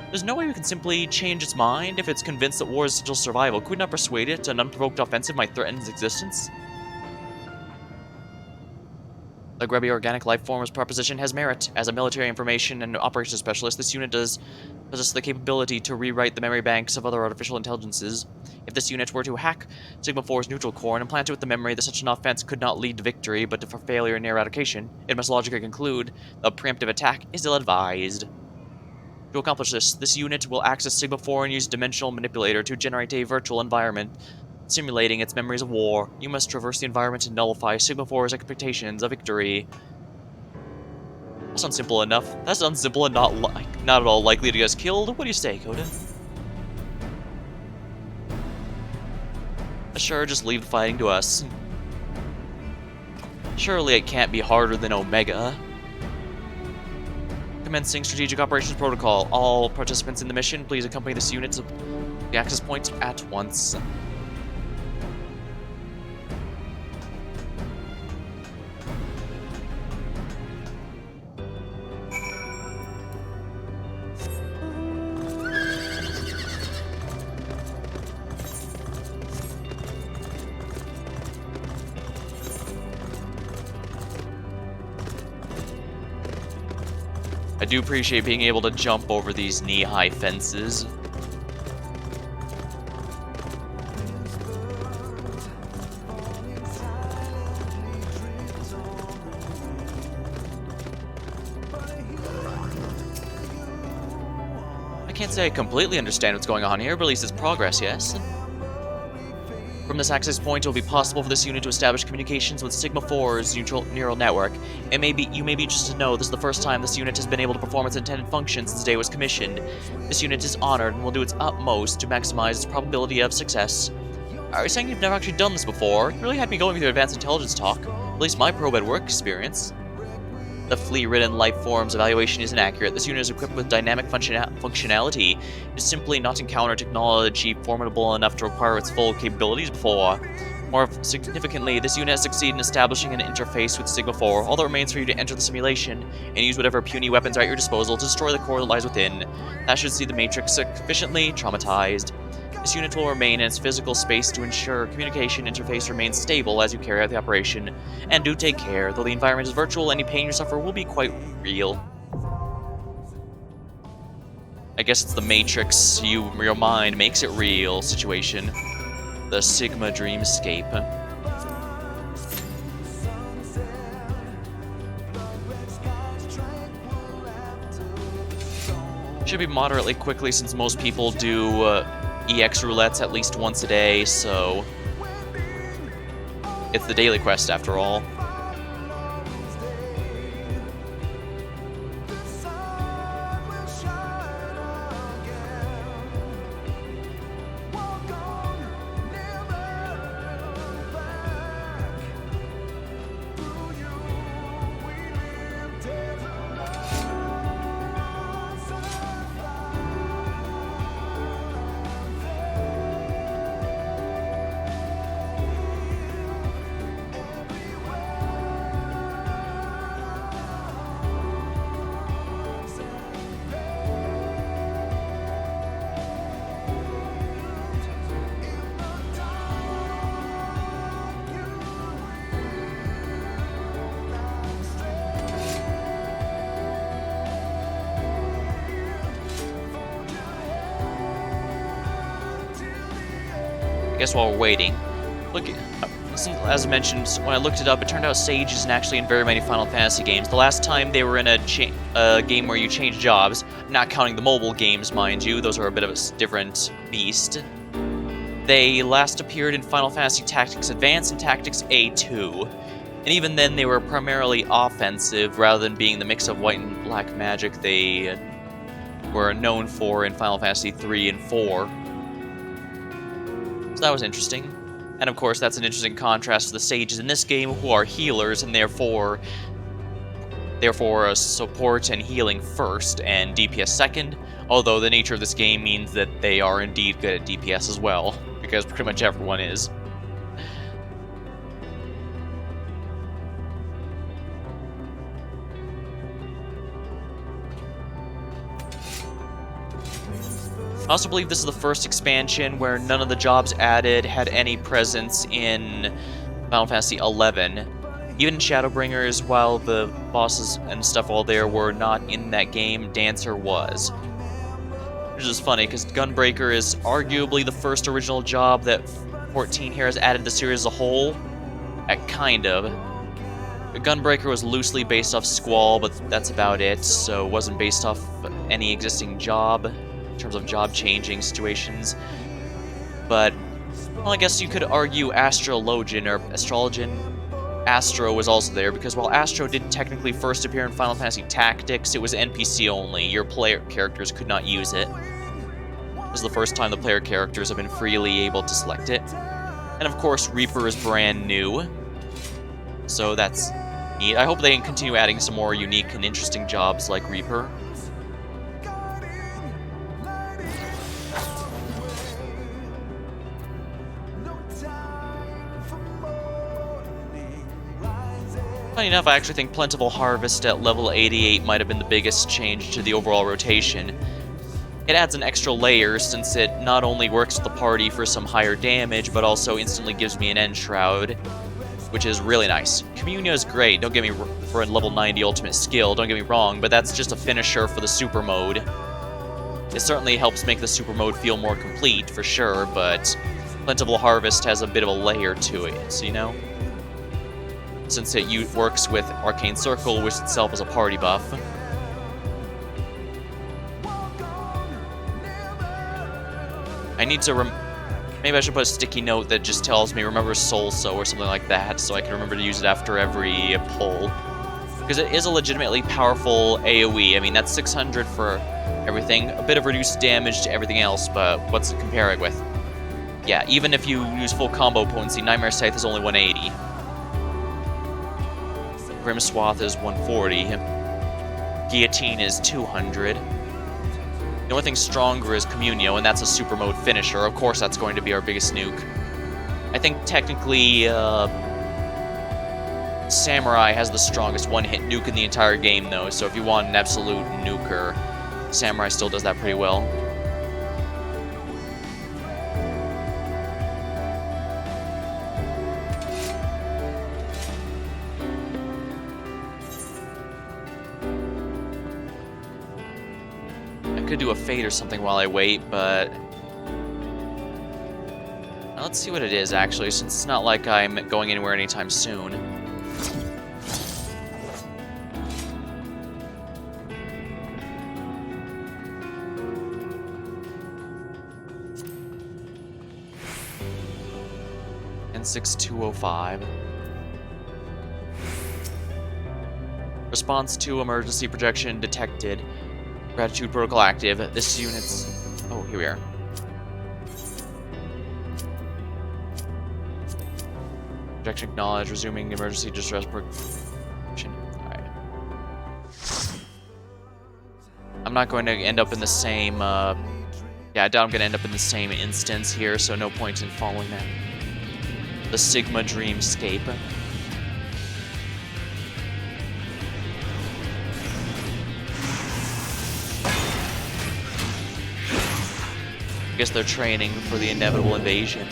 There's no way we can simply change its mind if it's convinced that war is still survival. Could we not persuade it an unprovoked offensive might threaten its existence? The grubby organic life form's proposition has merit. As a military information and operations specialist, this unit does possess the capability to rewrite the memory banks of other artificial intelligences. If this unit were to hack Sigma 4's neutral core and implant it with the memory that such an offense could not lead to victory, but to failure near eradication, it must logically conclude a preemptive attack is ill-advised. To accomplish this unit will access Sigma 4 and use Dimensional Manipulator to generate a virtual environment simulating its memories of war. You must traverse the environment and nullify Sigma 4's expectations of victory. That sounds simple enough. That sounds simple and not at all likely to get us killed. What do you say, Coda? Sure, just leave the fighting to us. Surely it can't be harder than Omega. Commencing Strategic Operations Protocol. All participants in the mission, please accompany this unit to the access point at once. I do appreciate being able to jump over these knee-high fences. I can't say I completely understand what's going on here, but at least it's progress, yes? From this access point, it will be possible for this unit to establish communications with Sigma 4's neural network. You may be interested to know this is the first time this unit has been able to perform its intended function since the day it was commissioned. This unit is honored and will do its utmost to maximize its probability of success. Are you saying you've never actually done this before? You really had me going with your advanced intelligence talk. At least my probe at work experience. The flea-ridden life form's evaluation is inaccurate. This unit is equipped with dynamic functionality. It has simply not encountered technology formidable enough to require its full capabilities before. More significantly, this unit has succeeded in establishing an interface with Sigma 4. All that remains for you to enter the simulation and use whatever puny weapons are at your disposal to destroy the core that lies within. That should see the Matrix sufficiently traumatized. This unit will remain in its physical space to ensure communication interface remains stable as you carry out the operation. And do take care, though the environment is virtual, any pain you suffer will be quite real. I guess it's the Matrix, your mind makes it real situation. The Sigma Dreamscape. Should be moderately quickly since most people do EX roulettes at least once a day, so It's the daily quest after all. I guess while we're waiting, look, as I mentioned, when I looked it up, it turned out Sage isn't actually in very many Final Fantasy games. The last time they were in a game where you change jobs, not counting the mobile games, mind you, those are a bit of a different beast. They last appeared in Final Fantasy Tactics Advance and Tactics A2, and even then they were primarily offensive rather than being the mix of white and black magic they were known for in Final Fantasy 3 and 4. So that was interesting. And of course, that's an interesting contrast to the sages in this game, who are healers and therefore support and healing first and DPS second, although the nature of this game means that they are indeed good at DPS as well, because pretty much everyone is. I also believe this is the first expansion where none of the jobs added had any presence in Final Fantasy XI. Even in Shadowbringers, while the bosses and stuff all there were not in that game, Dancer was. Which is funny, because Gunbreaker is arguably the first original job that 14 here has added to the series as a whole. Kind of. Gunbreaker was loosely based off Squall, but that's about it, so it wasn't based off any existing job in terms of job-changing situations. But, well, I guess you could argue Astrologian or Astrologian. Astro was also there, because while Astro did technically first appear in Final Fantasy Tactics, it was NPC only. Your player characters could not use it. This is the first time the player characters have been freely able to select it. And of course, Reaper is brand new, so that's neat. I hope they can continue adding some more unique and interesting jobs like Reaper. Funny enough, I actually think Plentiful Harvest at level 88 might have been the biggest change to the overall rotation. It adds an extra layer since it not only works with the party for some higher damage, but also instantly gives me an End Shroud, which is really nice. Communia is great, don't get me for a level 90 ultimate skill, don't get me wrong, but that's just a finisher for the super mode. It certainly helps make the super mode feel more complete, for sure, but Plentiful Harvest has a bit of a layer to it, you know? Since it works with Arcane Circle, which itself is a party buff. I need to maybe I should put a sticky note that just tells me remember Soul So or something like that, so I can remember to use it after every pull. Because it is a legitimately powerful AoE. I mean, that's 600 for everything. A bit of reduced damage to everything else, but what's it comparing with? Yeah, even if you use full combo potency, Nightmare Scythe is only 180. Grim Swath is 140. Guillotine is 200. The only thing stronger is Communio, and that's a super mode finisher. Of course, that's going to be our biggest nuke. I think technically, Samurai has the strongest one-hit nuke in the entire game, though. So if you want an absolute nuker, Samurai still does that pretty well. Could do a fade or something while I wait, but let's see what it is actually, since it's not like I'm going anywhere anytime soon. And 16205. Response to emergency projection detected. Gratitude protocol active. This unit's... Oh, here we are. Projection acknowledged. Resuming emergency distress protection. Alright. I'm not going to end up in the same... Yeah, I doubt I'm going to end up in the same instance here, so no point in following that. The Sigma Dreamscape. I guess they're training for the inevitable invasion.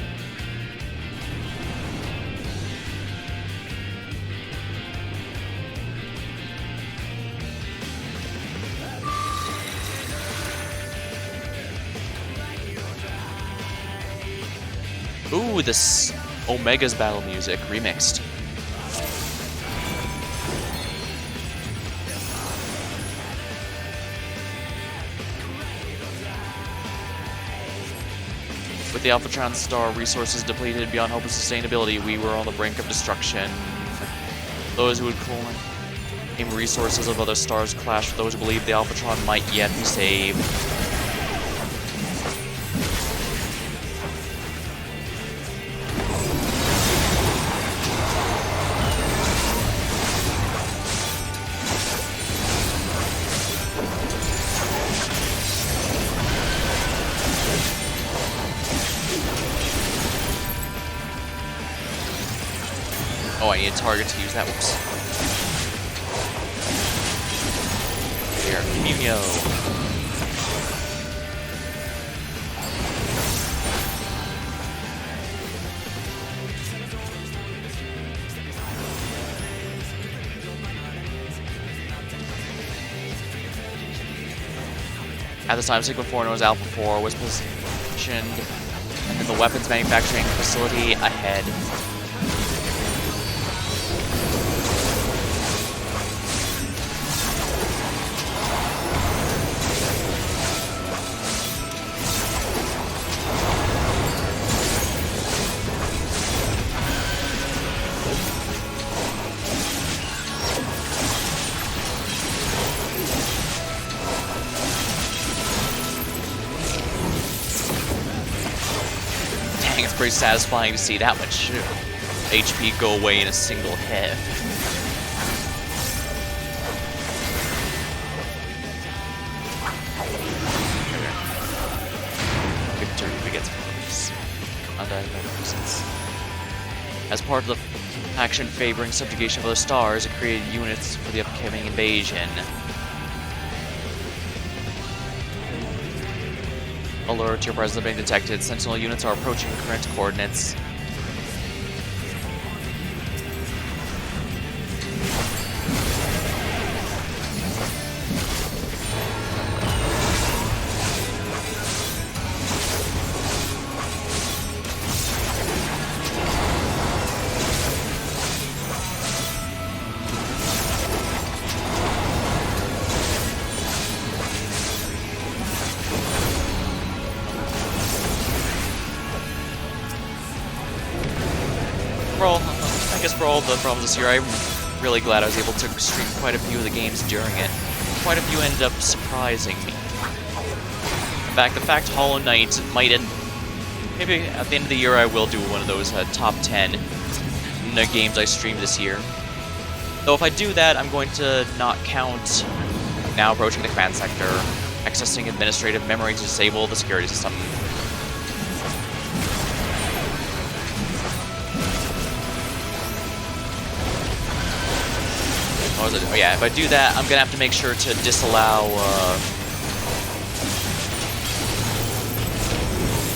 Ooh, this Omega's battle music remixed. With the Alphatron star resources depleted beyond hope of sustainability, we were on the brink of destruction. Those who would claim resources of other stars clashed with those who believed the Alphatron might yet be saved. Oh, I need a target to use that. Whoops. Here, Mimio. At the time, Sigma 4 known as Alpha 4 was positioned in the weapons manufacturing facility ahead. It's pretty satisfying to see that much HP go away in a single hit. Victory begets foes. Undiagnosed nuisance. As part of the action favoring subjugation of other stars, it created units for the upcoming invasion. Alert, your presence has been detected. Sentinel units are approaching current coordinates. I guess for all the problems this year, I'm really glad I was able to stream quite a few of the games during it. Quite a few ended up surprising me. In fact, the fact Hollow Knight might end... Maybe at the end of the year I will do one of those top 10 games I streamed this year. Though if I do that, I'm going to not count now approaching the command sector, accessing administrative memory to disable the security system. Oh yeah, if I do that, I'm gonna have to make sure to disallow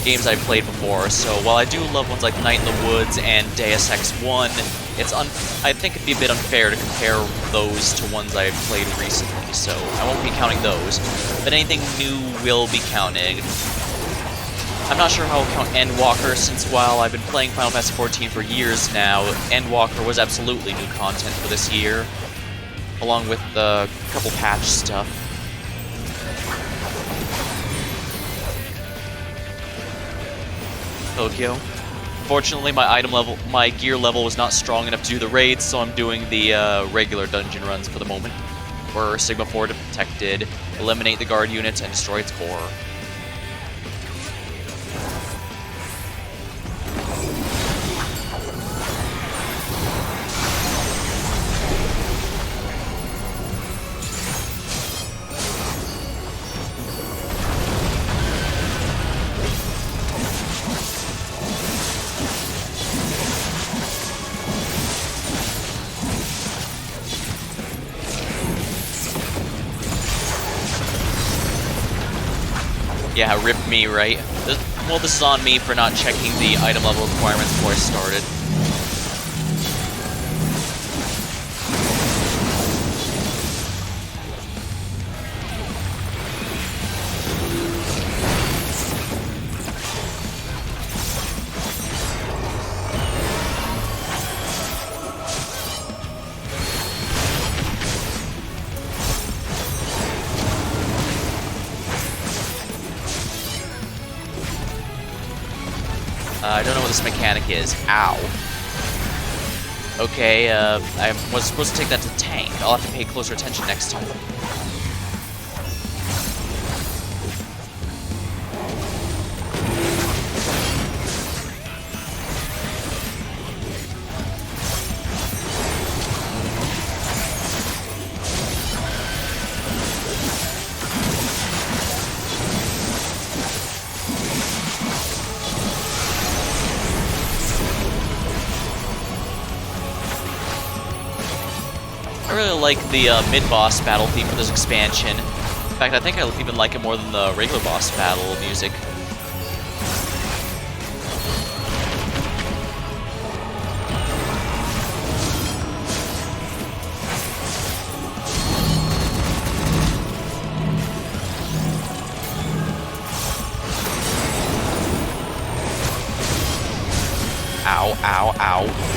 games I've played before. So while I do love ones like Night in the Woods and Deus Ex 1, I think it'd be a bit unfair to compare those to ones I've played recently, so I won't be counting those. But anything new will be counted. I'm not sure how I'll count Endwalker, since while I've been playing Final Fantasy XIV for years now, Endwalker was absolutely new content for this year, along with the couple patch stuff. Tokyo. Unfortunately, my gear level was not strong enough to do the raids, so I'm doing the regular dungeon runs for the moment. Where Sigma 4 detected, eliminate the guard unit, and destroy its core. Yeah, rip me, right? Well, this is on me for not checking the item level requirements before I started. I don't know what this mechanic is. Ow. Okay, I was supposed to take that to tank. I'll have to pay closer attention next time. I really like the mid-boss battle theme for this expansion. In fact, I think I even like it more than the regular boss battle music. Ow, ow, ow.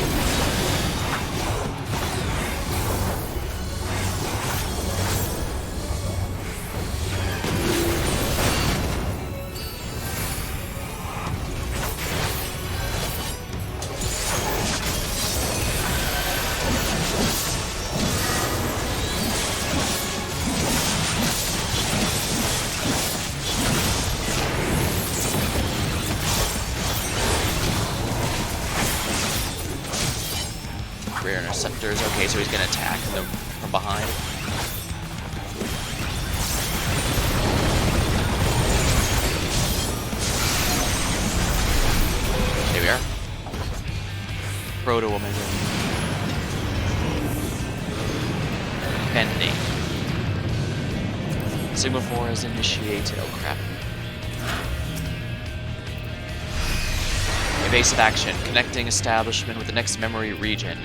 Rear interceptors. Okay, so he's gonna attack them from behind. There we are. Proto-Omega. Pending. Sigma 4 has initiated. Oh crap. Evasive action. Connecting establishment with the next memory region.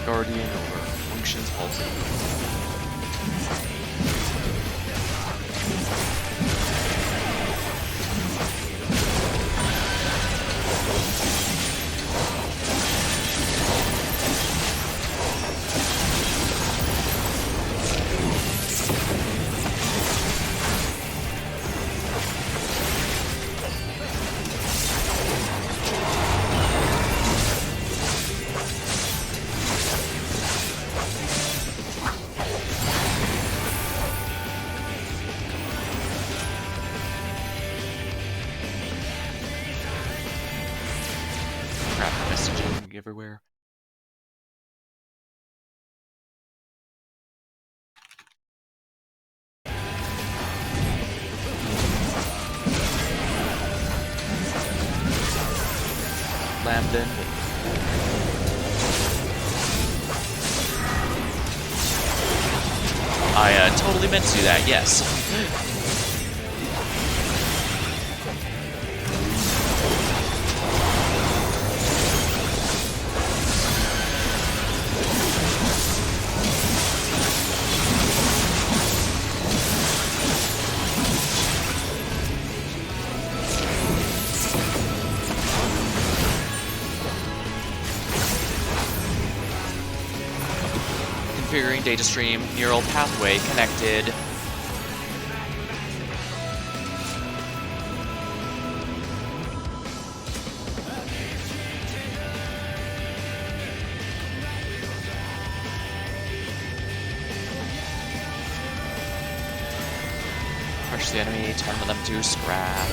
Guardian over. Functions halted. Messaging everywhere. Lambden. I totally meant to do that, yes. Configuring data stream, neural pathway connected. Crush the enemy, turn them to scrap.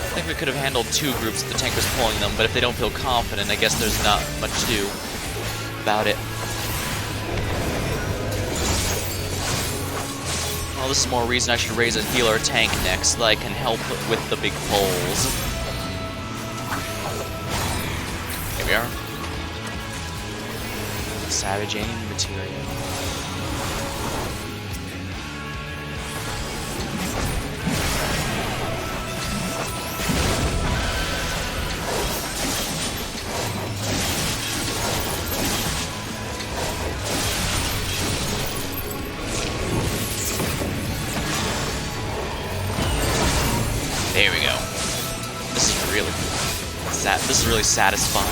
I think we could have handled 2 groups if the tank was pulling them, but if they don't feel confident, I guess there's not much to do about it. Well, this is more reason I should raise a healer tank next so that I can help with the big pulls. Here we are. Savage aim material. There we go. This is really satisfying.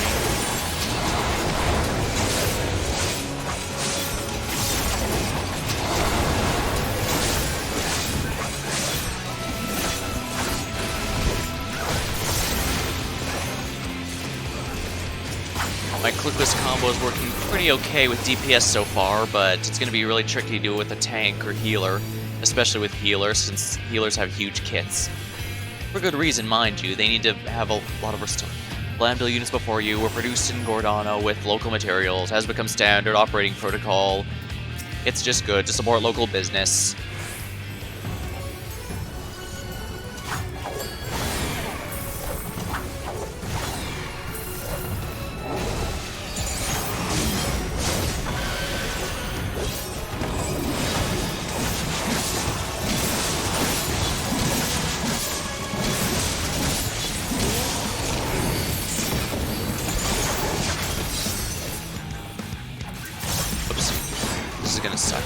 My clickless combo is working pretty okay with DPS so far, but it's going to be really tricky to do it with a tank or healer, especially with healers, since healers have huge kits. For good reason, mind you. They need to have a lot of land build units before you, were produced in Gordano with local materials, has become standard operating protocol. It's just good to support local business. This is gonna suck.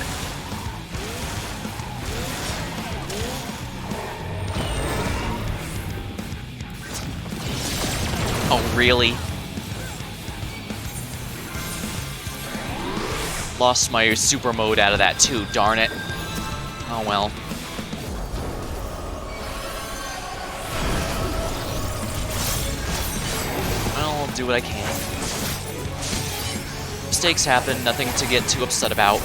Oh, really? Lost my super mode out of that too, darn it. Oh well. Well, I'll do what I can. Mistakes happen, nothing to get too upset about.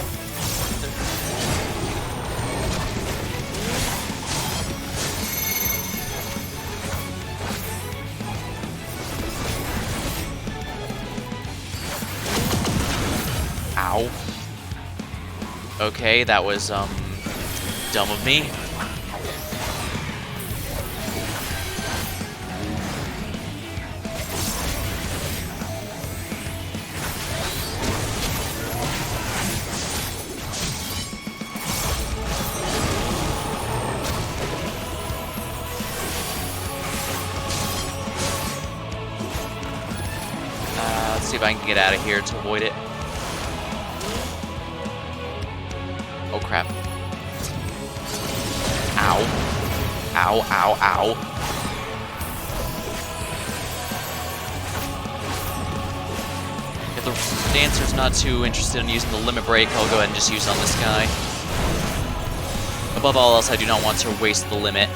Ow. Okay, that was, dumb of me. Let's see if I can get out of here to avoid it. Oh crap. Ow. Ow, ow, ow. If the dancer's not too interested in using the limit break, I'll go ahead and just use it on this guy. Above all else, I do not want to waste the limit.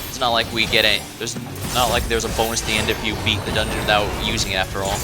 It's not like we get it. There's not like there's a bonus at the end if you beat the dungeon without using it after all.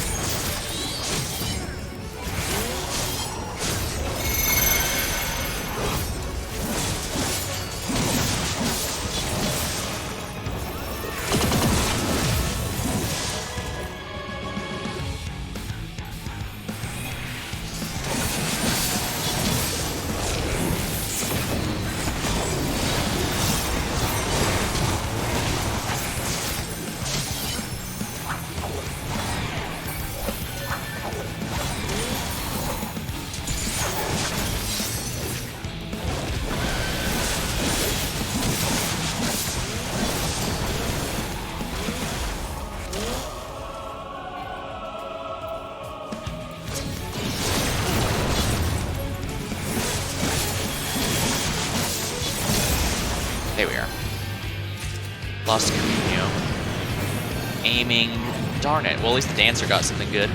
Lost Camino. Aiming. Darn it. Well, at least the dancer got something good.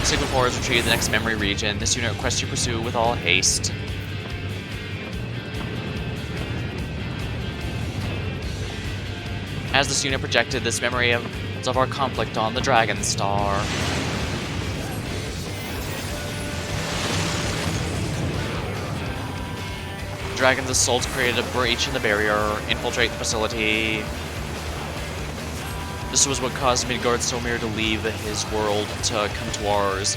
Sigma 4 has retrieved the next memory region. This unit requests you pursue with all haste. As this unit projected this memory of our conflict on the Dragon Star. Dragon's assault created a breach in the barrier. Infiltrate the facility. This was what caused Midgard Somir to leave his world to come to ours.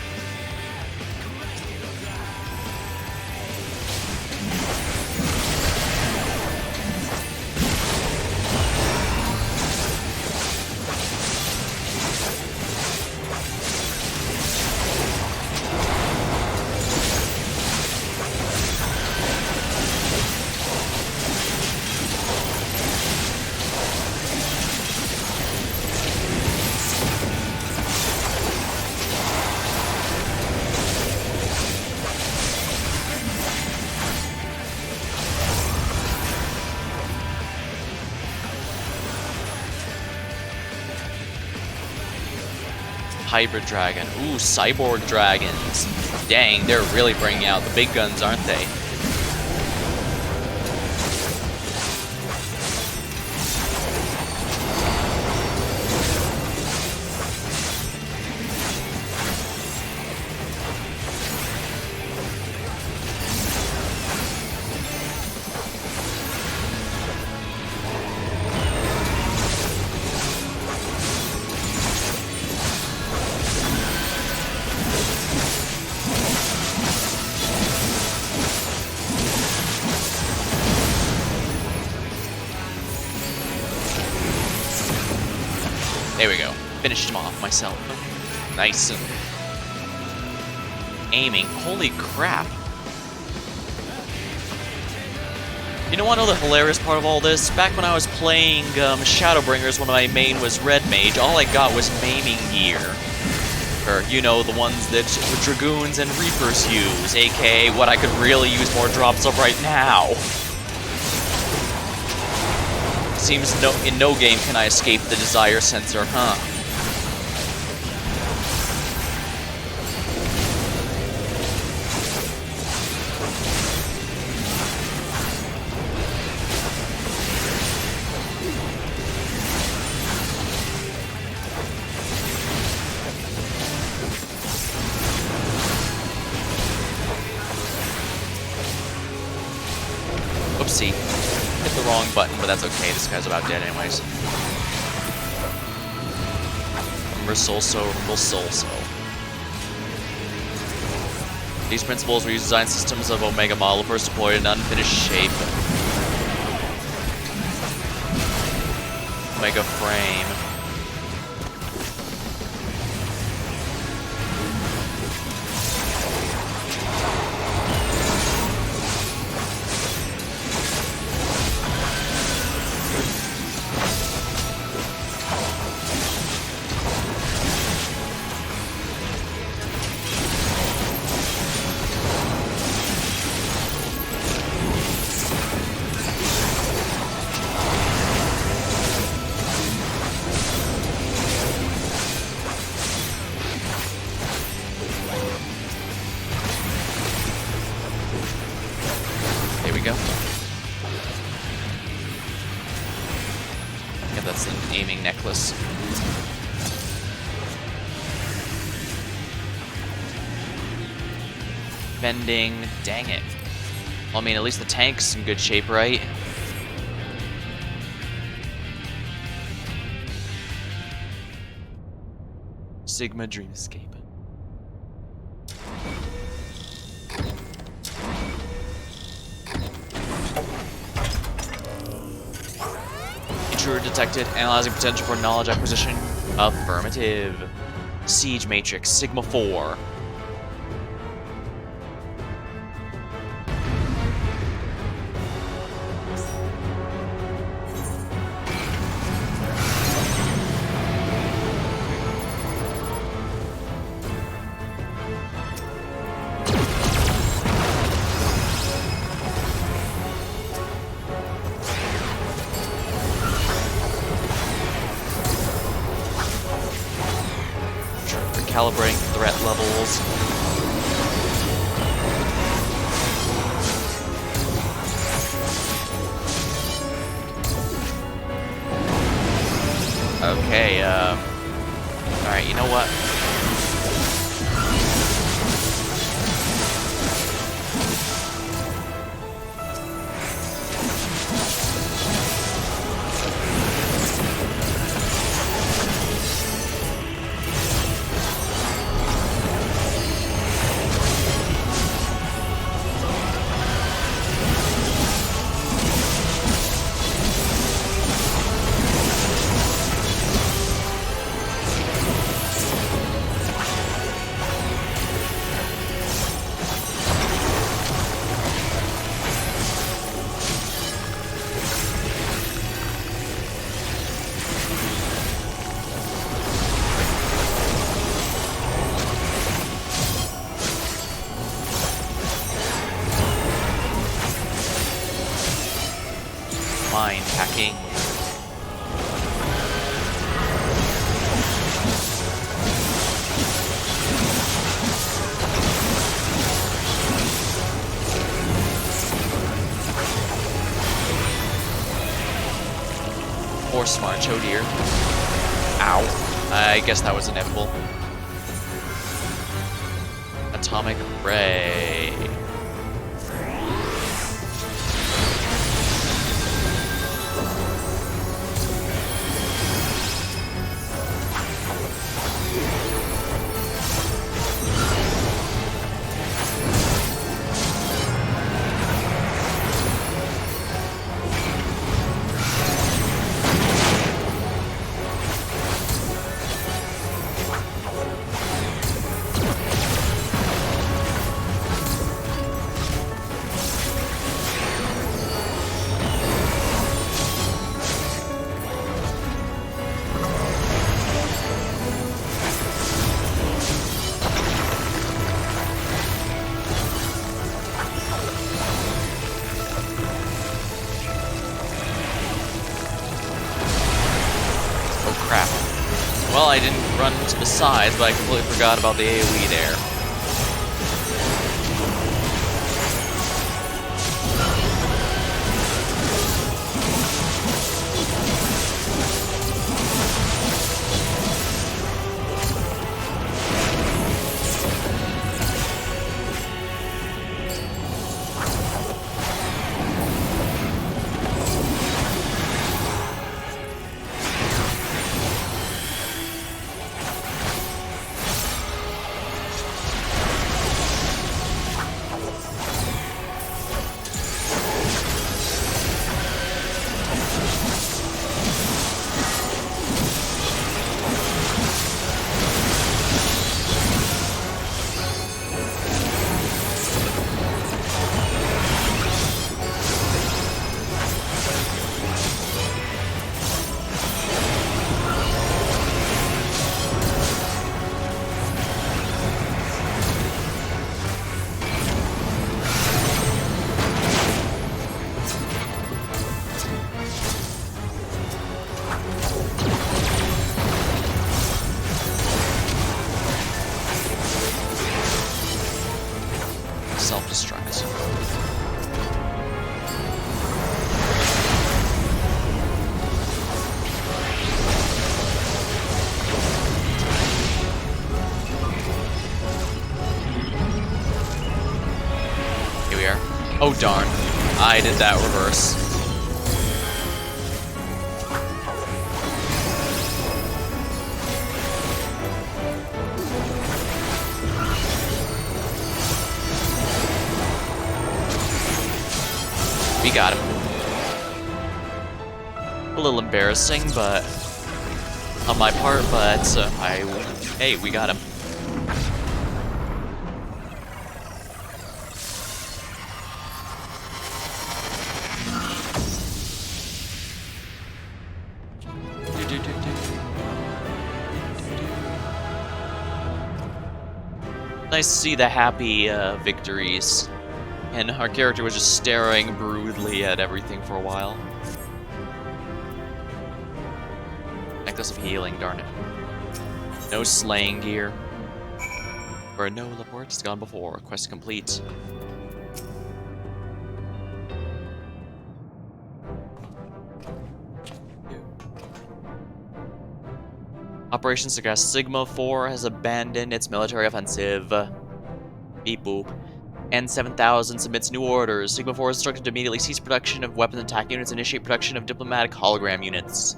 Hybrid dragon. Ooh, cyborg dragons. Dang, they're really bringing out the big guns, aren't they? There we go. Finished him off myself. Nice. Aiming. Holy crap. You know what? The hilarious part of all this? Back when I was playing Shadowbringers, when my main was Red Mage, all I got was maiming gear. Or, you know, the ones that Dragoons and Reapers use, aka what I could really use more drops of right now. Seems in no game can I escape the desire sensor, huh? Oopsie. Hit the wrong button, but that's okay. This guy's about dead anyways. Rumble Solso. These principles were used to design systems of Omega model first deployed in unfinished shape. Omega frame. Go. Yeah, that's an aiming necklace. Bending. Dang it. Well, I mean, at least the tank's in good shape, right? Sigma Dreamscape. Detected. Analyzing potential for knowledge acquisition. Affirmative. Siege Matrix. Sigma 4. calibrating threat levels. Okay, alright, you know what? Mind hacking. Or smart, oh dear. Ow. I guess that was inevitable. Atomic ray. Well, I didn't run to the sides, but I completely forgot about the AoE there. Self-destruct. Here we are. Oh darn. I did that reverse. We got him. A little embarrassing, but on my part, but hey, we got him. Nice to see the happy victories. And our character was just staring broodly at everything for a while. Necklace of healing, darn it. No slaying gear. Where no report has gone before. Quest complete. Operation suggests Sigma 4 has abandoned its military offensive. Beep boop. N7000 submits new orders. Sigma 4 is instructed to immediately cease production of weapons attack units and initiate production of diplomatic hologram units.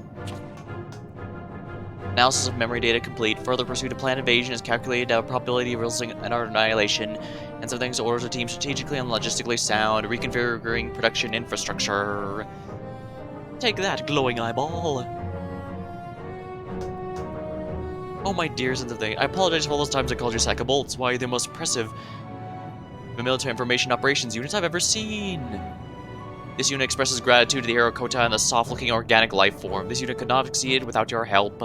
Analysis of memory data complete. Further pursuit of planned invasion is calculated to have a probability of resulting in our annihilation. And some things orders a team strategically and logistically sound, reconfiguring production infrastructure. Take that, glowing eyeball. Oh my dear sons of things. I apologize for all those times I called you sack of bolts. Why are you the most impressive military information operations units I've ever seen? This unit expresses gratitude to the hero Kota and the soft-looking organic life form. This unit could not have succeeded without your help.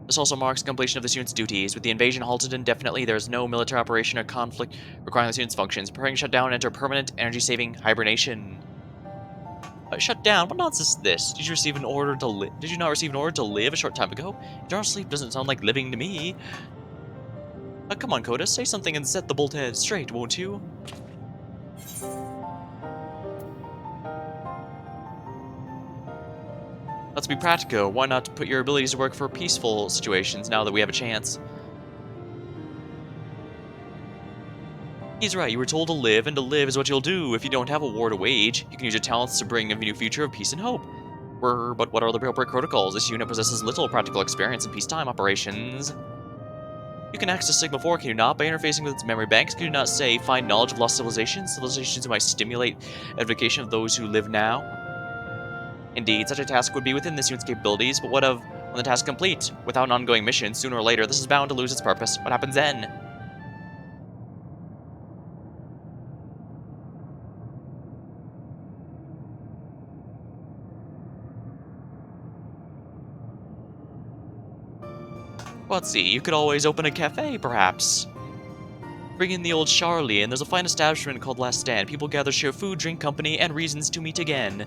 This also marks the completion of this unit's duties. With the invasion halted indefinitely, there is no military operation or conflict requiring this unit's functions. Preparing to shut down and enter permanent energy-saving hibernation. Shut down? What nonsense is this? Did you receive an order to live? Did you not receive an order to live a short time ago? Eternal sleep doesn't sound like living to me. Come on, Coda, say something and set the bolt head straight, won't you? Let's be practical. Why not put your abilities to work for peaceful situations now that we have a chance? He's right, you were told to live, and to live is what you'll do. If you don't have a war to wage, you can use your talents to bring a new future of peace and hope. But what are the appropriate protocols? This unit possesses little practical experience in peacetime operations. You can access Sigma 4, can you not? By interfacing with its memory banks, can you not say, find knowledge of lost civilizations? Civilizations who might stimulate edification of those who live now? Indeed, such a task would be within this unit's capabilities, but what of when the task is complete? Without an ongoing mission, sooner or later, this is bound to lose its purpose. What happens then? Well, let's see, you could always open a cafe, perhaps. Bring in the old Charlie, and there's a fine establishment called Last Stand. People gather, share food, drink, company, and reasons to meet again.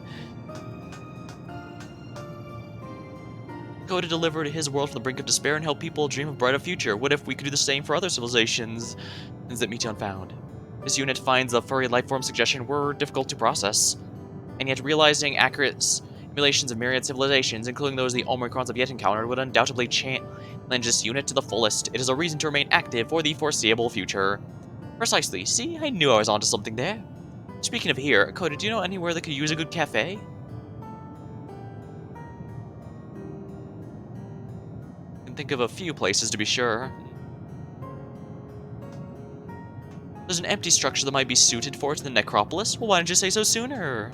Go to deliver to his world from the brink of despair and help people dream of a brighter future. What if we could do the same for other civilizations that meet unfound? This unit finds the furry lifeform suggestion were difficult to process, and yet realizing accurate simulations of myriad civilizations, including those the Omicrons have yet encountered, would undoubtedly challenge this unit to the fullest. It is a reason to remain active for the foreseeable future. Precisely. See, I knew I was onto something there. Speaking of here, Coda, do you know anywhere that could use a good cafe? I can think of a few places to be sure. There's an empty structure that might be suited for it in the necropolis. Well, why didn't you say so sooner?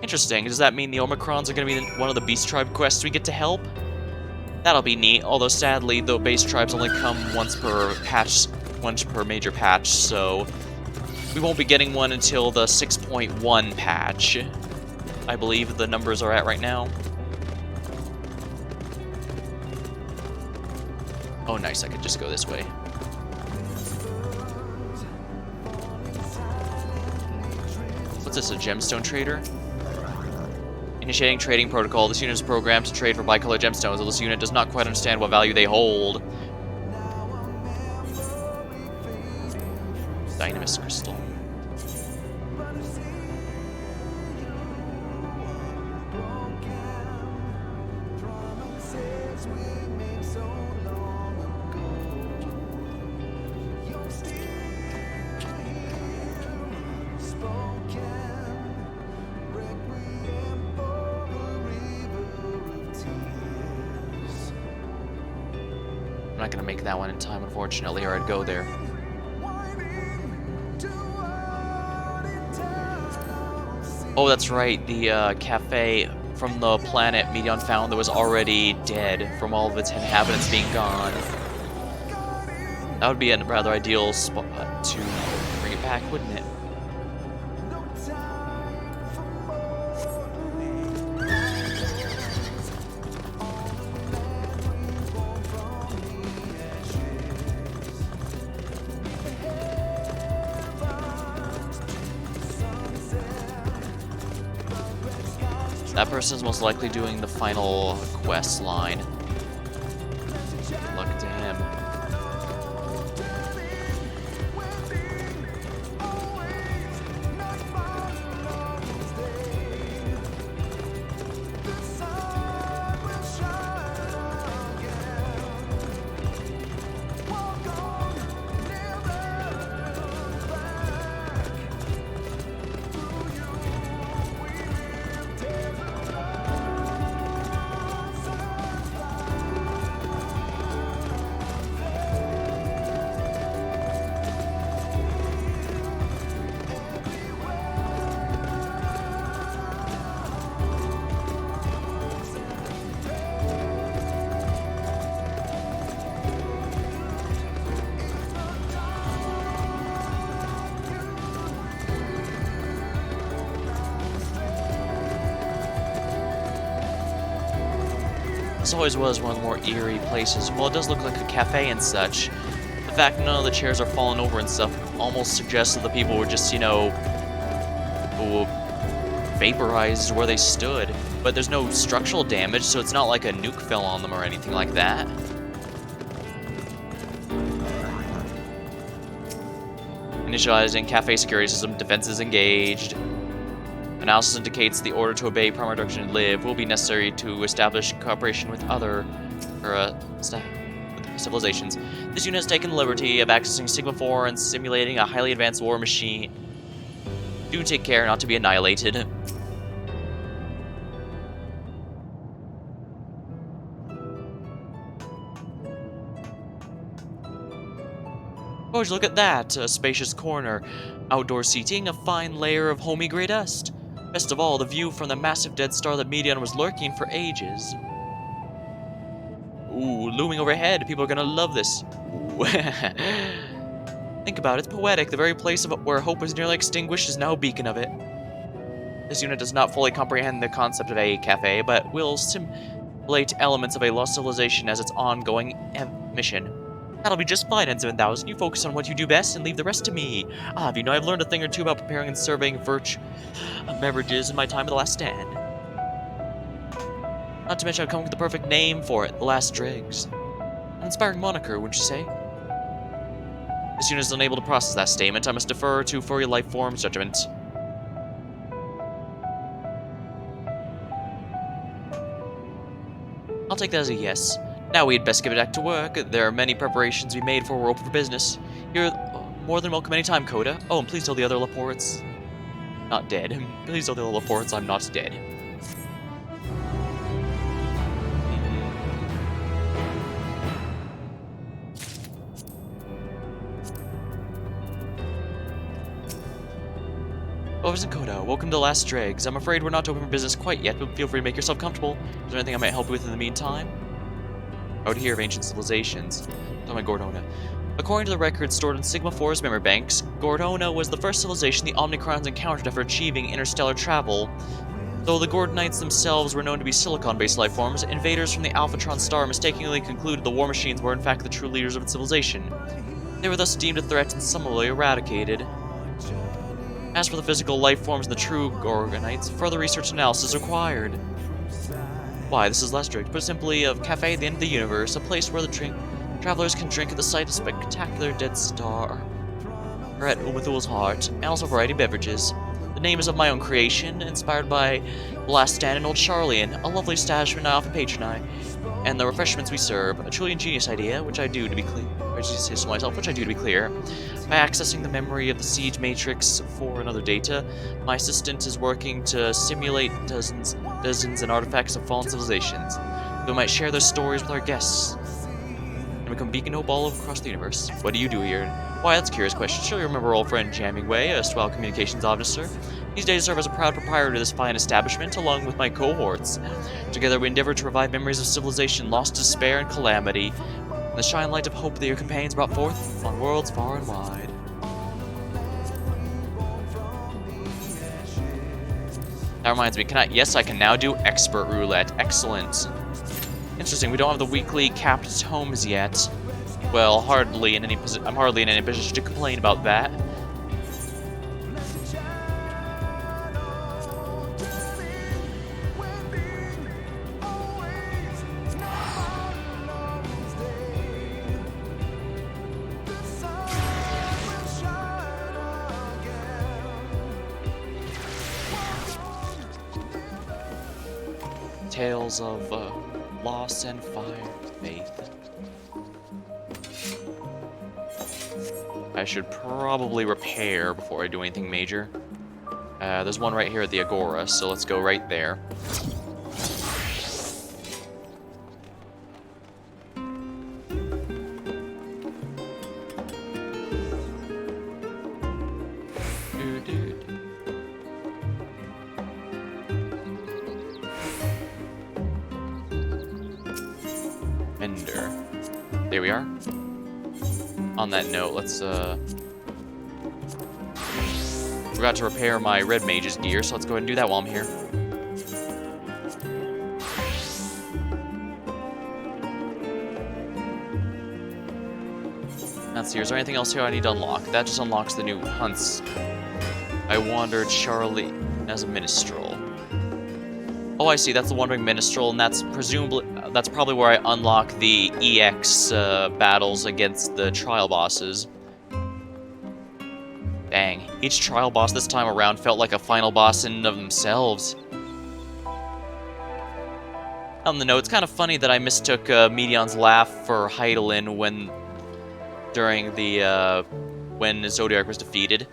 Interesting. Does that mean the Omicrons are going to be one of the Beast Tribe quests we get to help? That'll be neat, although sadly, the base tribes only come once per major patch, so we won't be getting one until the 6.1 patch. I believe the numbers are at right now. Oh, nice, I could just go this way. What's this, a gemstone trader? Initiating trading protocol. This unit is programmed to trade for bicolor gemstones, though this unit does not quite understand what value they hold. Dynamis crystal. I'm not gonna make that one in time, unfortunately, or I'd go there. Oh, that's right, the cafe from the planet Medion found that was already dead from all of its inhabitants being gone. That would be a rather ideal spot to bring it back, wouldn't it? That person's most likely doing the final quest line. Good luck to him. This always was one of the more eerie places. Well, it does look like a cafe and such. The fact none of the chairs are falling over and stuff almost suggests that the people were just, vaporized where they stood. But there's no structural damage, so it's not like a nuke fell on them or anything like that. Initializing cafe security system, defenses engaged. Analysis indicates the order to obey primary direction and live will be necessary to establish cooperation with other civilizations. This unit has taken the liberty of accessing Sigma-4 and simulating a highly advanced war machine. Do take care not to be annihilated. Oh, would you look at that? A spacious corner. Outdoor seating, a fine layer of homey gray dust. Best of all, the view from the massive dead star that Medion was lurking for ages. Ooh, looming overhead. People are gonna love this. Ooh. Think about it, it's poetic. The very place where hope was nearly extinguished is now a beacon of it. This unit does not fully comprehend the concept of a cafe, but will simulate elements of a lost civilization as its ongoing mission. That'll be just fine, N7000. You focus on what you do best and leave the rest to me. I've learned a thing or two about preparing and serving beverages in my time at the Last Stand. Not to mention I've come up with the perfect name for it, the Last Dregs. An inspiring moniker, wouldn't you say? This unit is unable to process that statement. I must defer to furry life form's judgment. I'll take that as a yes. Now we'd best get back to work. There are many preparations we made before we're open for business. You're more than welcome anytime, Coda. Oh, and please tell the other Laportes. Not dead. Please tell the other Laportes I'm not dead. Officer Coda, welcome to Last Dregs. I'm afraid we're not open for business quite yet, but feel free to make yourself comfortable. Is there anything I might help you with in the meantime? Out here of ancient civilizations. Talking about Gordona. According to the records stored in Sigma-4's memory banks, Gordona was the first civilization the Omnicrons encountered after achieving interstellar travel. Though the Gordonites themselves were known to be silicon-based life forms, invaders from the Alphatron star mistakenly concluded the war machines were in fact the true leaders of its civilization. They were thus deemed a threat and summarily eradicated. As for the physical life forms and the true Gorgonites, further research and analysis is required. Why, this is Last Dregs, put simply a cafe at the end of the universe, a place where the travelers can drink at the sight of a spectacular dead star. Or at Umethul's heart, and also a variety of beverages. The name is of my own creation, inspired by Last Stand and Old Charlian, a lovely establishment I often patronize, and the refreshments we serve, a truly ingenious idea, which I do to be clear. By accessing the memory of the siege matrix for another data, my assistant is working to simulate dozens and artifacts of fallen civilizations. We might share their stories with our guests and become beacon hope all across the universe. What do you do here? Why, that's a curious question. Sure, you remember old friend Jamming Way, a swell communications officer. These days I serve as a proud proprietor of this fine establishment, along with my cohorts. Together we endeavor to revive memories of civilization lost to despair and calamity, and the shine light of hope that your companions brought forth on worlds far and wide. That reminds me, yes, I can now do expert roulette. Excellent. Interesting, we don't have the weekly capped tomes yet. Well, I'm hardly in any position to complain about that. Tales of loss and fire, faith. I should probably repair before I do anything major. There's one right here at the Agora, so let's go right there. Mender. There we are. On that note, let's forgot to repair my red mage's gear, so let's go ahead and do that while I'm here. Let's see, is there anything else here I need to unlock? That just unlocks the new hunts. I wandered Charlie as a minstrel. Oh, I see, that's the wandering minstrel, and that's probably where I unlock the EX battles against the trial bosses. Dang, each trial boss this time around felt like a final boss in and of themselves. On the note, it's kind of funny that I mistook Medion's laugh for Hydaelyn when Zodiark was defeated.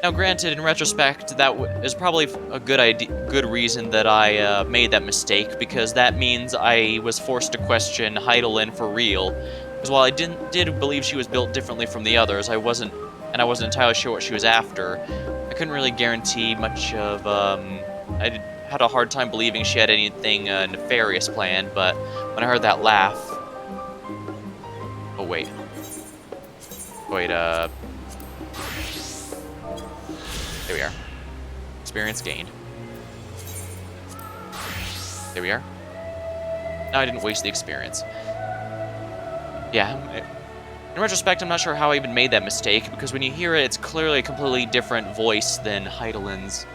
Now, granted, in retrospect, that is probably a good reason that I made that mistake, because that means I was forced to question Hydaelyn for real. Because while I did believe she was built differently from the others, I wasn't entirely sure what she was after. I couldn't really guarantee much of. I had a hard time believing she had anything nefarious planned, but when I heard that laugh. Oh wait. There we are. Experience gained. There we are. Now I didn't waste the experience. Yeah. In retrospect, I'm not sure how I even made that mistake, because when you hear it, it's clearly a completely different voice than Hydaelyn's.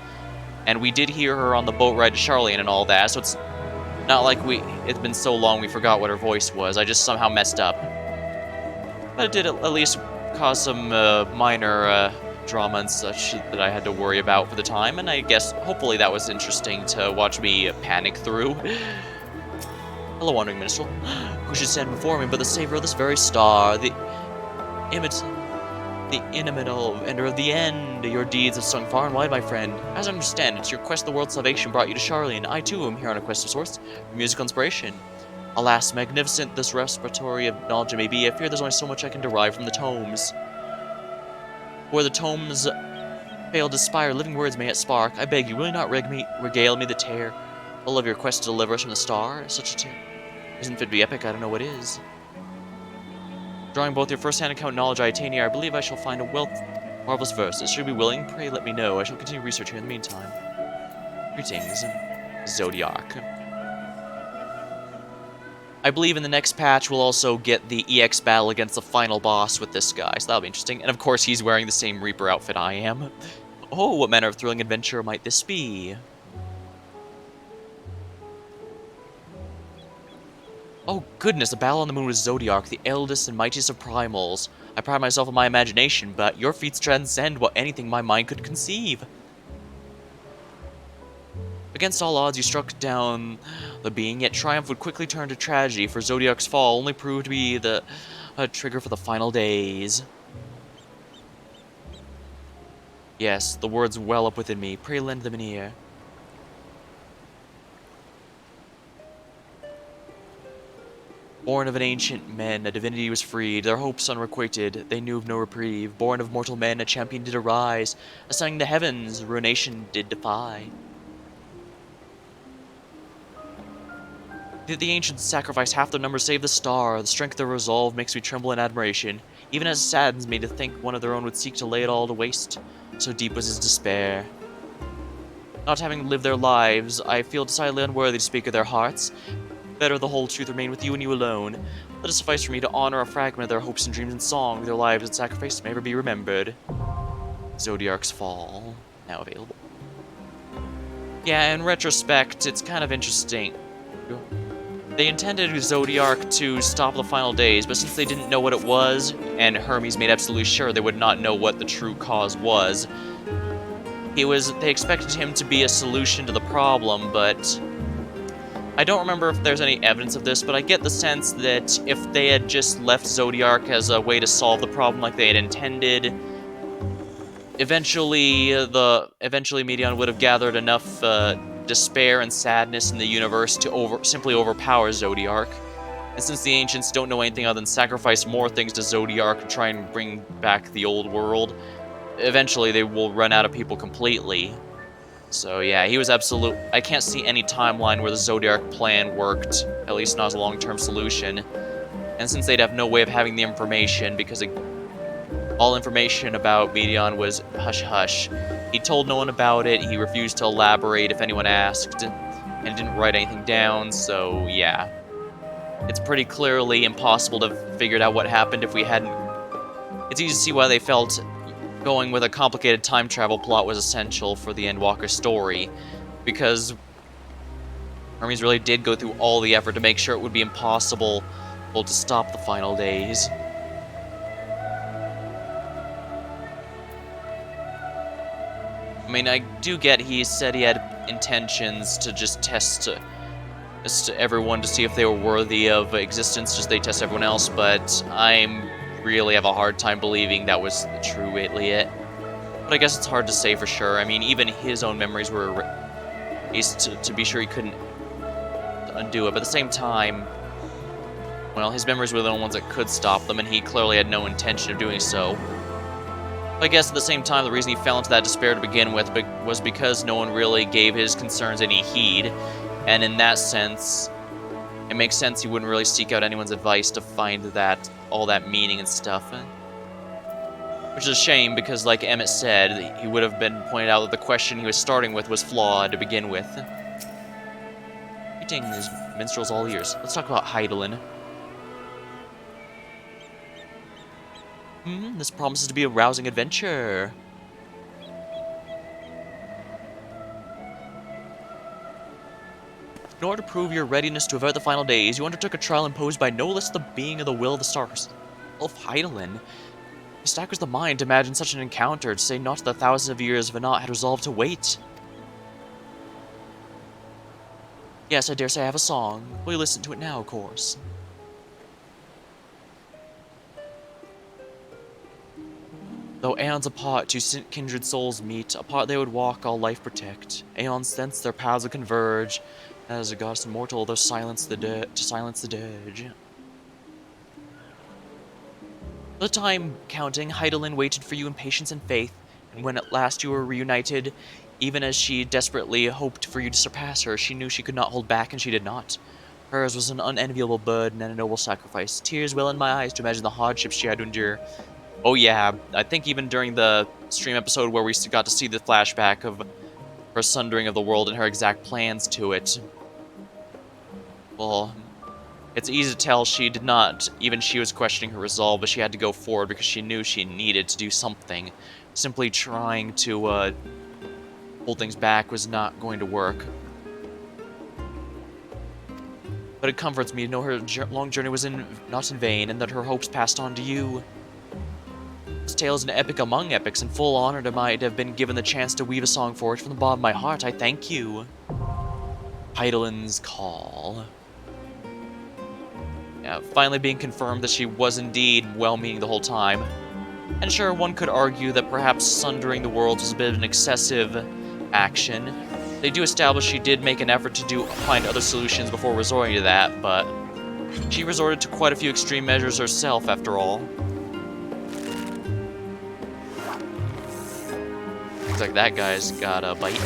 And we did hear her on the boat ride to Charlian and all that, so it's not like it's been so long we forgot what her voice was. I just somehow messed up. But it did at least cause some minor drama and such that I had to worry about for the time, and I guess hopefully that was interesting to watch me panic through. Hello, wandering minstrel. Who should stand before me but the savior of this very star, the inimitable ender of the end. Your deeds have sung far and wide, my friend. As I understand it, your quest of the world's salvation brought you to Charlian. I too am here on a quest of sorts, for musical inspiration. Alas, magnificent this repository of knowledge may be, I fear there's only so much I can derive from the tomes. Where the tomes fail to inspire, living words may yet spark. I beg you, will you not regale me the tale of your quest to deliver us from the star? Such a tale isn't fit to be epic, I don't know what is. Drawing both your first-hand account knowledge I attain here, I believe I shall find a wealth of marvelous verses. Should you be willing, pray let me know. I shall continue research here in the meantime. Greetings, Zodiark. I believe in the next patch we'll also get the EX battle against the final boss with this guy, so that'll be interesting. And of course he's wearing the same Reaper outfit I am. Oh, what manner of thrilling adventure might this be? Oh goodness, a battle on the moon with Zodiark, the eldest and mightiest of primals. I pride myself on my imagination, but your feats transcend what anything my mind could conceive. Against all odds, you struck down the being, yet triumph would quickly turn to tragedy, for Zodiark's fall only proved to be the trigger for the final days. Yes, the words well up within me. Pray lend them an ear. Born of an ancient men, a divinity was freed, their hopes unrequited, they knew of no reprieve. Born of mortal men, a champion did arise, ascending the heavens, ruination did defy. Did the ancients sacrifice half their number save the star? The strength of their resolve makes me tremble in admiration, even as it saddens me to think one of their own would seek to lay it all to waste. So deep was his despair. Not having lived their lives, I feel decidedly unworthy to speak of their hearts. Better the whole truth remain with you and you alone. Let it suffice for me to honor a fragment of their hopes and dreams in song. Their lives and sacrifice may ever be remembered. Zodiark's Fall, now available. Yeah, in retrospect, it's kind of interesting. They intended Zodiark to stop the final days, but since they didn't know what it was, and Hermes made absolutely sure they would not know what the true cause was, they expected him to be a solution to the problem, but I don't remember if there's any evidence of this, but I get the sense that if they had just left Zodiark as a way to solve the problem like they had intended, eventually Medion would have gathered enough despair and sadness in the universe to simply overpower Zodiark. And since the ancients don't know anything other than sacrifice more things to Zodiark and try and bring back the old world, eventually they will run out of people completely. So yeah, he was absolute. I can't see any timeline where the Zodiark plan worked, at least not as a long-term solution. And since they'd have no way of having the information, because all information about Medion was hush-hush, he told no one about it, he refused to elaborate if anyone asked, and didn't write anything down, so yeah. It's pretty clearly impossible to figure out what happened if we hadn't... It's easy to see why they felt going with a complicated time travel plot was essential for the Endwalker story, because Hermes really did go through all the effort to make sure it would be impossible to stop the final days. I mean, I do get he said he had intentions to just test everyone to see if they were worthy of existence, just they test everyone else, but I'm really have a hard time believing that was truly it. But I guess it's hard to say for sure. I mean, even his own memories were erased to be sure he couldn't undo it, but at the same time, well, his memories were the only ones that could stop them, and he clearly had no intention of doing so. I guess at the same time, the reason he fell into that despair to begin with was because no one really gave his concerns any heed, and in that sense, it makes sense he wouldn't really seek out anyone's advice to find all that meaning and stuff. Which is a shame, because like Emmett said, he would have been pointed out that the question he was starting with was flawed to begin with. Dang, these minstrels all ears. Let's talk about Heidelin. This promises to be a rousing adventure. In order to prove your readiness to avert the final days, you undertook a trial imposed by no less the being of the will of the stars, Elf Heidelin. It staggers the mind to imagine such an encounter, to say not the thousands of years Venat had resolved to wait. Yes, I dare say I have a song. Will you listen to it now, of course? Though aeons apart, two kindred souls meet, apart they would walk, all life protect. Aeons thence their paths would converge, as a goddess immortal, to silence the dirge. For the time counting, Heidelin waited for you in patience and faith, and when at last you were reunited, even as she desperately hoped for you to surpass her, she knew she could not hold back, and she did not. Hers was an unenviable burden and a noble sacrifice. Tears well in my eyes to imagine the hardships she had to endure. Oh yeah, I think even during the stream episode where we got to see the flashback of her sundering of the world and her exact plans to it, well, it's easy to tell she did not, even she was questioning her resolve, but she had to go forward because she knew she needed to do something. Simply trying to hold things back was not going to work. But it comforts me to know her long journey was not in vain, and that her hopes passed on to you. This tale is an epic among epics, and full honor to might have been given the chance to weave a song for it. From the bottom of my heart, I thank you. Heidelin's Call. Yeah, finally being confirmed that she was indeed well-meaning the whole time. And sure, one could argue that perhaps sundering the worlds was a bit of an excessive action. They do establish she did make an effort to find other solutions before resorting to that, but she resorted to quite a few extreme measures herself, after all. Looks like that guy's got a bite.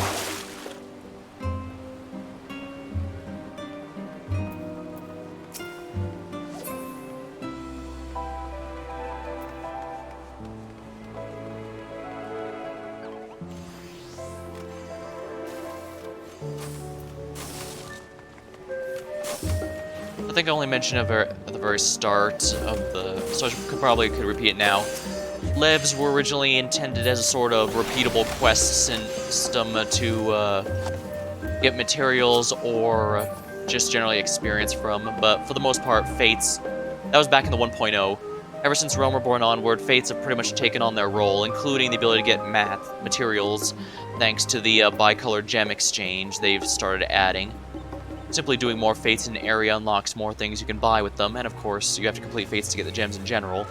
I think I only mentioned at the very start of the... so I could repeat it now. Levs were originally intended as a sort of repeatable quest system to get materials or just generally experience from, but for the most part, Fates... That was back in the 1.0. Ever since Realm Reborn onward, Fates have pretty much taken on their role, including the ability to get materials, thanks to the bicolored gem exchange they've started adding. simply doing more fates in an area unlocks more things you can buy with them, and of course, you have to complete fates to get the gems in general,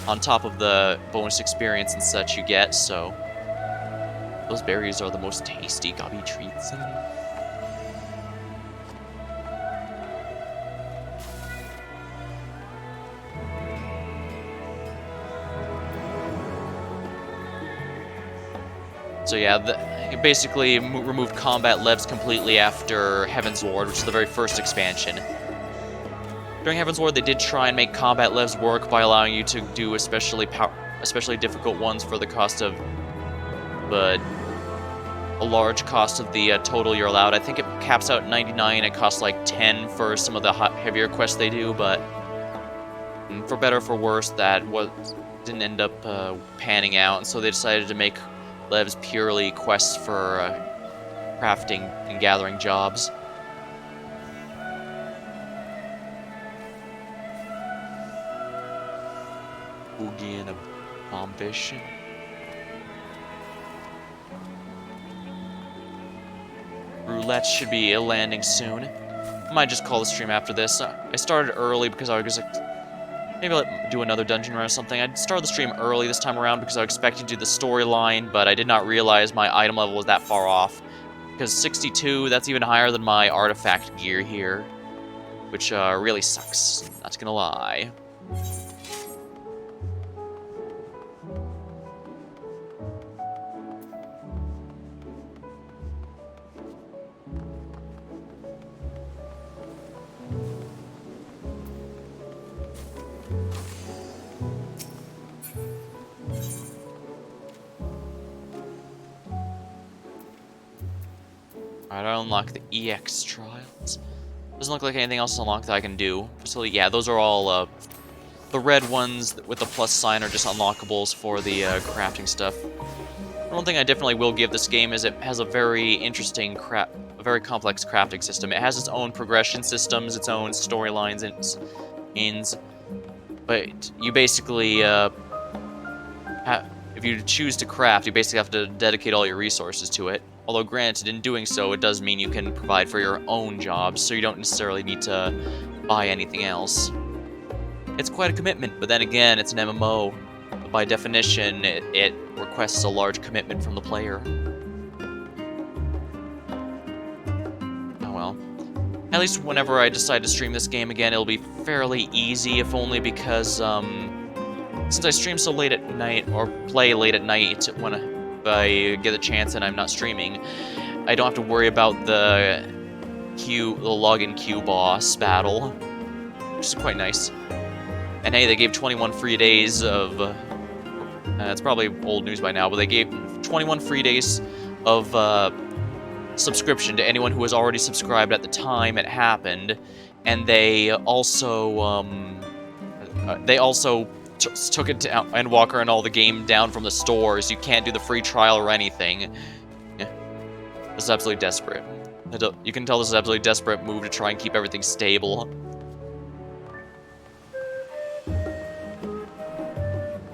on top of the bonus experience and such you get, so... Those berries are the most tasty gobby treats. So yeah, it basically removed combat levs completely after Heaven's Ward, which is the very first expansion. During Heaven's Ward, they did try and make combat levs work by allowing you to do especially difficult ones for the cost of... but a large cost of the total you're allowed. I think it caps out 99, it costs like 10 for some of the heavier quests they do, but for better or for worse, that didn't end up panning out, and so they decided to make levs purely quests for crafting and gathering jobs. Boogie and a bombfish. Roulette should be landing soon. I might just call the stream after this. I started early because I was like, maybe I'll do another dungeon run or something. I started the stream early this time around because I was expecting to do the storyline, but I did not realize my item level was that far off. Because 62, that's even higher than my artifact gear here, which really sucks, not gonna lie. Alright, I'll unlock the EX trials. Doesn't look like anything else to unlock that I can do. So yeah, those are all, the red ones with the plus sign are just unlockables for the crafting stuff. One thing I definitely will give this game is it has a very interesting a very complex crafting system. It has its own progression systems, its own storylines and ends, but you basically, if you choose to craft, you basically have to dedicate all your resources to it. Although granted, in doing so, it does mean you can provide for your own jobs, so you don't necessarily need to buy anything else. It's quite a commitment, but then again, it's an MMO. By definition, it requests a large commitment from the player. Oh well. At least whenever I decide to stream this game again, it'll be fairly easy, if only because, since I stream so late at night, or play late at night when I get a chance and I'm not streaming, I don't have to worry about the login queue boss battle, which is quite nice. And hey, they gave 21 free days of, it's probably old news by now, but they gave 21 free days of subscription to anyone who was already subscribed at the time it happened, and they also took it to Endwalker and all the game down from the stores. You can't do the free trial or anything. Yeah. This is absolutely desperate. You can tell this is an absolutely desperate move to try and keep everything stable.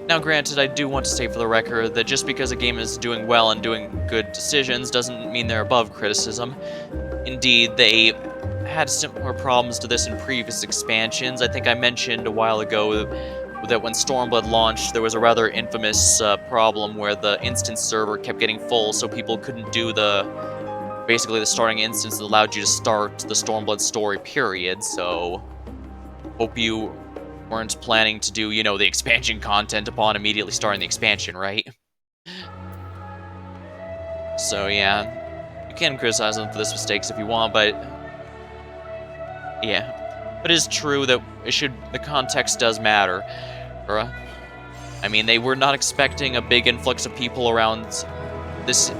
Now granted, I do want to state for the record that just because a game is doing well and doing good decisions doesn't mean they're above criticism. Indeed, they had similar problems to this in previous expansions. I think I mentioned a while ago that when Stormblood launched, there was a rather infamous problem where the instance server kept getting full, so people couldn't do basically the starting instance that allowed you to start the Stormblood story, period. So, hope you weren't planning to do, you know, the expansion content upon immediately starting the expansion, right? So yeah, you can criticize them for this mistakes if you want, but yeah. But it is true that the context does matter. I mean, they were not expecting a big influx of people around this,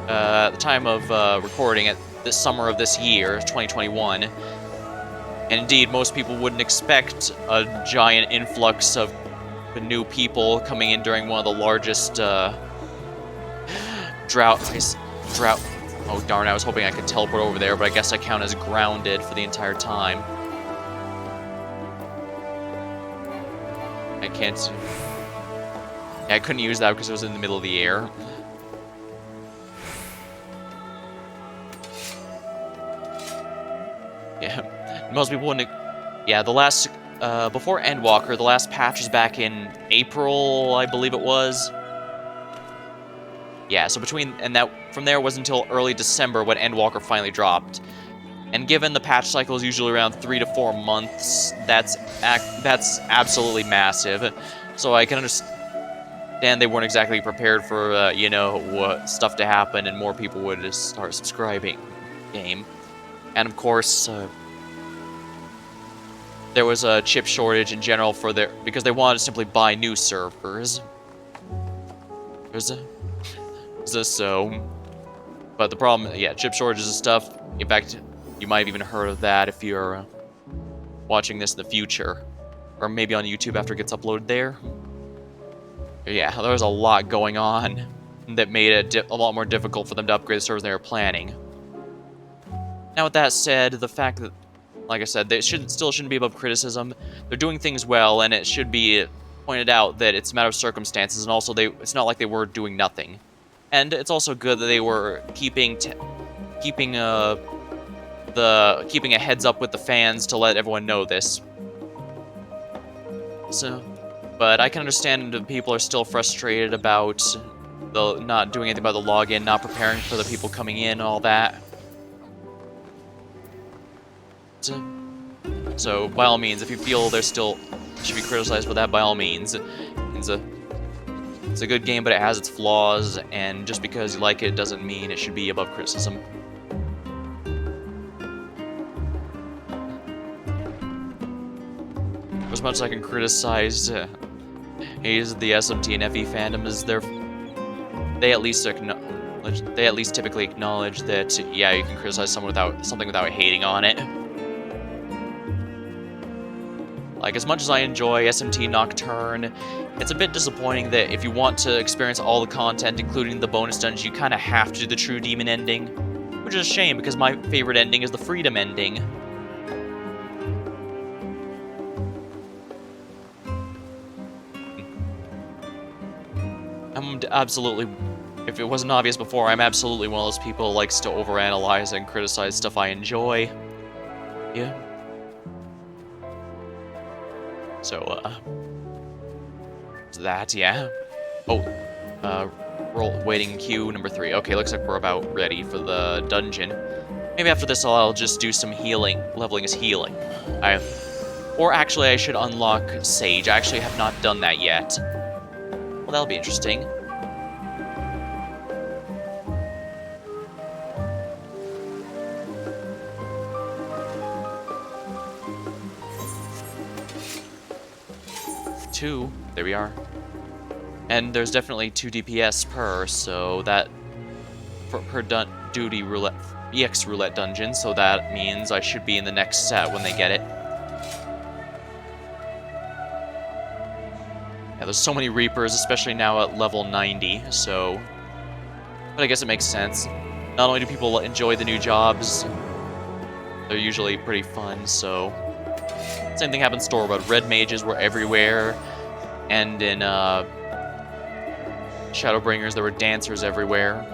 at the time of recording, at this summer of this year, 2021. And indeed, most people wouldn't expect a giant influx of new people coming in during one of the largest drought. Oh darn, I was hoping I could teleport over there, but I guess I count as grounded for the entire time. I can't... Yeah, I couldn't use that because it was in the middle of the air. Most people wouldn't. Yeah, the last before Endwalker, the last patch was back in April, I believe it was. Yeah, so from there was until early December when Endwalker finally dropped. And given the patch cycle is usually around 3 to 4 months, that's absolutely massive. So I can understand they weren't exactly prepared for you know, stuff to happen and more people would start subscribing game. And of course, there was a chip shortage in general because they wanted to simply buy new servers. So, but the problem, yeah, chip shortages and stuff. In fact, you might have even heard of that if you're watching this in the future, or maybe on YouTube after it gets uploaded there. Yeah, there was a lot going on that made it a lot more difficult for them to upgrade the servers they were planning. Now, with that said, the fact that, like I said, they still shouldn't be above criticism. They're doing things well, and it should be pointed out that it's a matter of circumstances, and also it's not like they were doing nothing. And it's also good that they were keeping a heads up with the fans to let everyone know this. So, but I can understand that people are still frustrated about the not doing anything about the login, not preparing for the people coming in, all that. So by all means, if you feel they're still should be criticized for that, by all means. It's a good game, but it has its flaws, and just because you like it doesn't mean it should be above criticism. As much as I can criticize the SMT and FE fandom, is they at least typically acknowledge that yeah, you can criticize something without hating on it. Like, as much as I enjoy SMT Nocturne, it's a bit disappointing that if you want to experience all the content, including the bonus dungeons, you kind of have to do the True Demon ending. Which is a shame, because my favorite ending is the Freedom ending. I'm absolutely... If it wasn't obvious before, I'm absolutely one of those people who likes to overanalyze and criticize stuff I enjoy. Yeah. So, that, yeah. Oh, waiting queue number 3. Okay, looks like we're about ready for the dungeon. Maybe after this I'll just do some healing. Leveling is healing. Or actually I should unlock Sage. I actually have not done that yet. Well, that'll be interesting. Two. There we are. And there's definitely 2 DPS per, so that per duty roulette EX roulette dungeon, so that means I should be in the next set when they get it. Yeah, there's so many Reapers, especially now at level 90, so... But I guess it makes sense. Not only do people enjoy the new jobs, they're usually pretty fun, so... Same thing happened in Storyboard. Red mages were everywhere, and in Shadowbringers there were dancers everywhere.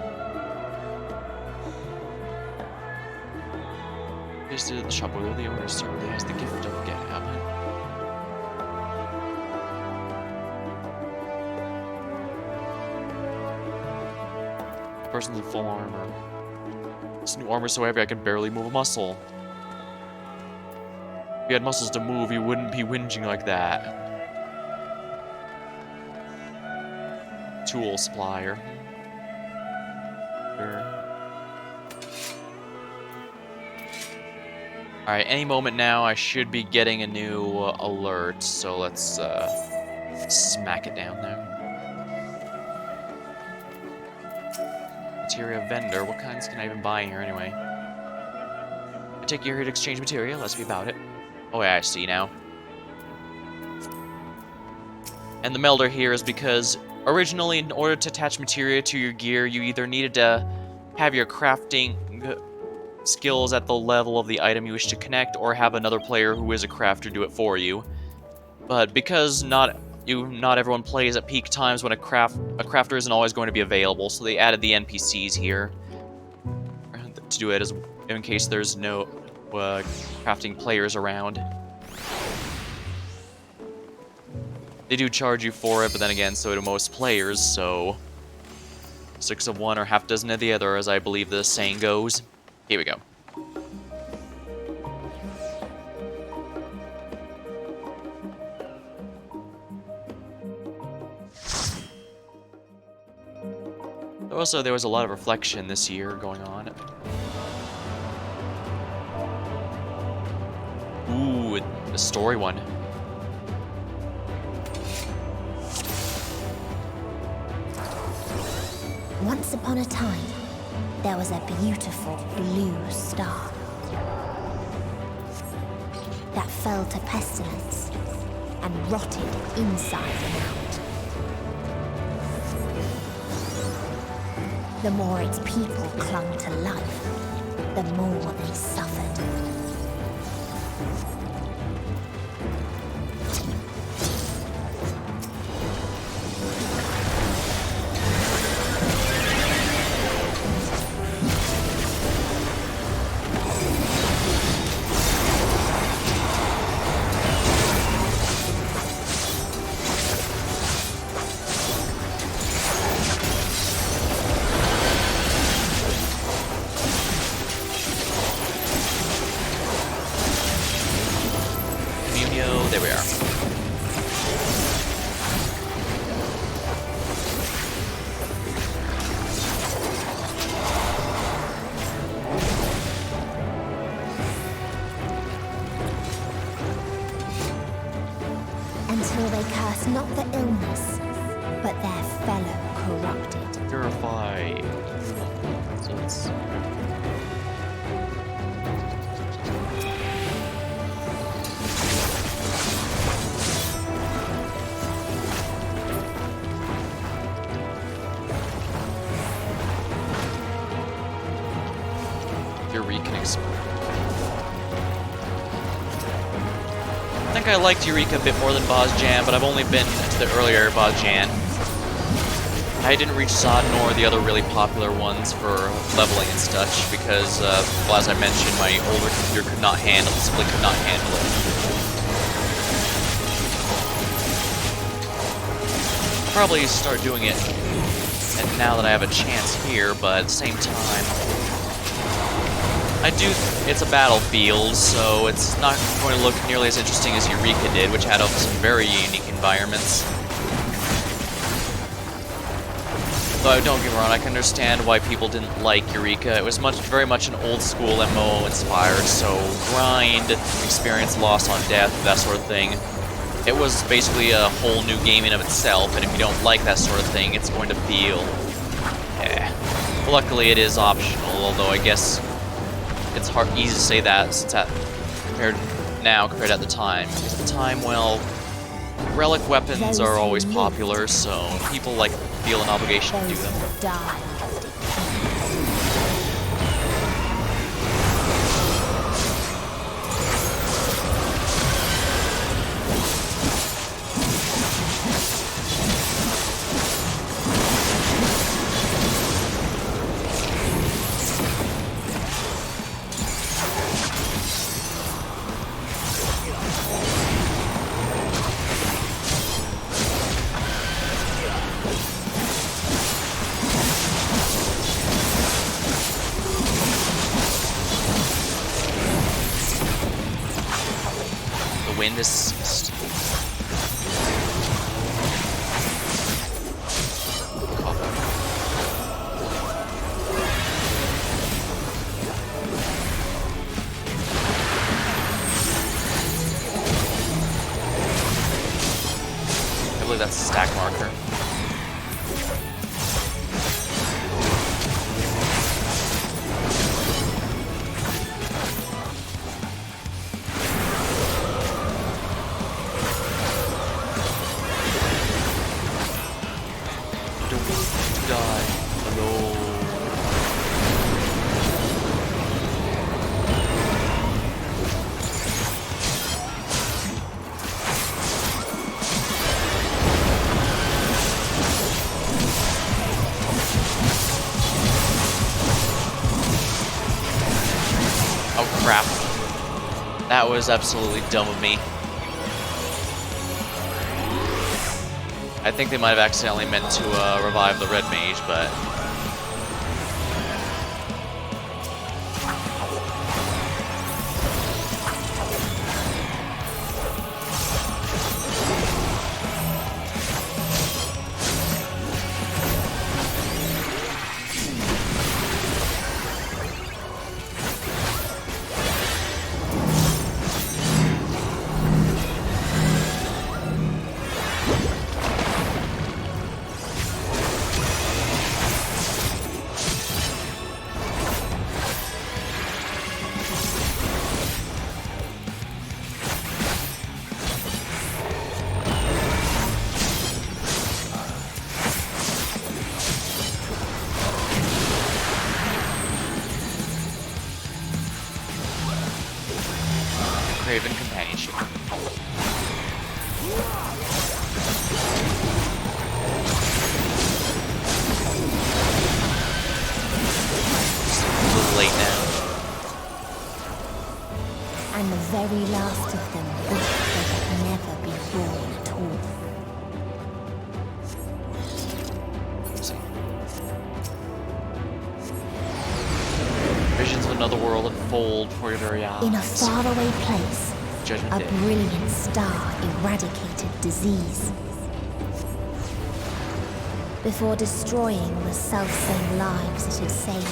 Visited the shop where the owner certainly has the gift of gab. Person's in full armor. This new armor is so heavy I can barely move a muscle. If you had muscles to move, you wouldn't be whinging like that. Tool supplier. Sure. Alright, any moment now I should be getting a new alert, so let's smack it down there. Materia vendor, what kinds can I even buy here anyway? I take you're here to exchange materia, let's be about it. Oh yeah, I see now. And the melder here is because originally, in order to attach materia to your gear, you either needed to have your crafting skills at the level of the item you wish to connect, or have another player who is a crafter do it for you. But because not everyone plays at peak times when a crafter isn't always going to be available, so they added the NPCs here to do it in case there's no crafting players around. They do charge you for it, but then again, so do most players, so 6 of one or half dozen of the other, as I believe the saying goes. Here we go. Also, there was a lot of reflection this year going on. Ooh, the story one. Once upon a time, there was a beautiful blue star that fell to pestilence and rotted inside and out. The more its people clung to life, the more they suffered. There we are. Until they curse not the illness, but their fellow corrupted. Purify. So it's... Eureka explode. I think I liked Eureka a bit more than Boz Jan, but I've only been to the earlier Boz Jan. I didn't reach Zod nor the other really popular ones for leveling and such because, well, as I mentioned, my older computer could not handle it, simply could not handle it. Probably start doing it and now that I have a chance here, but at the same time, it's a battlefield, so it's not going to look nearly as interesting as Eureka did, which had some very unique environments. Though don't get me wrong, I can understand why people didn't like Eureka. It was very much an old school MMO inspired, so grind, experience loss on death, that sort of thing. It was basically a whole new game in of itself, and if you don't like that sort of thing, it's going to feel... Luckily it is optional, although I guess it's easy to say that since compared at the time. Because at the time, well, relic weapons are always popular, so people feel an obligation to do them. Wind has ceased. I believe that's a stack marker. Oh crap. That was absolutely dumb of me. I think they might have accidentally meant to revive the red mage, but... Craven companionship. A little late now. And the very last of them wished they had never been born at all. Let's see. Visions of another world unfold before your very eyes. In a faraway place, Judgment a Day. brilliant star eradicated disease. Before destroying the selfsame lives it had saved.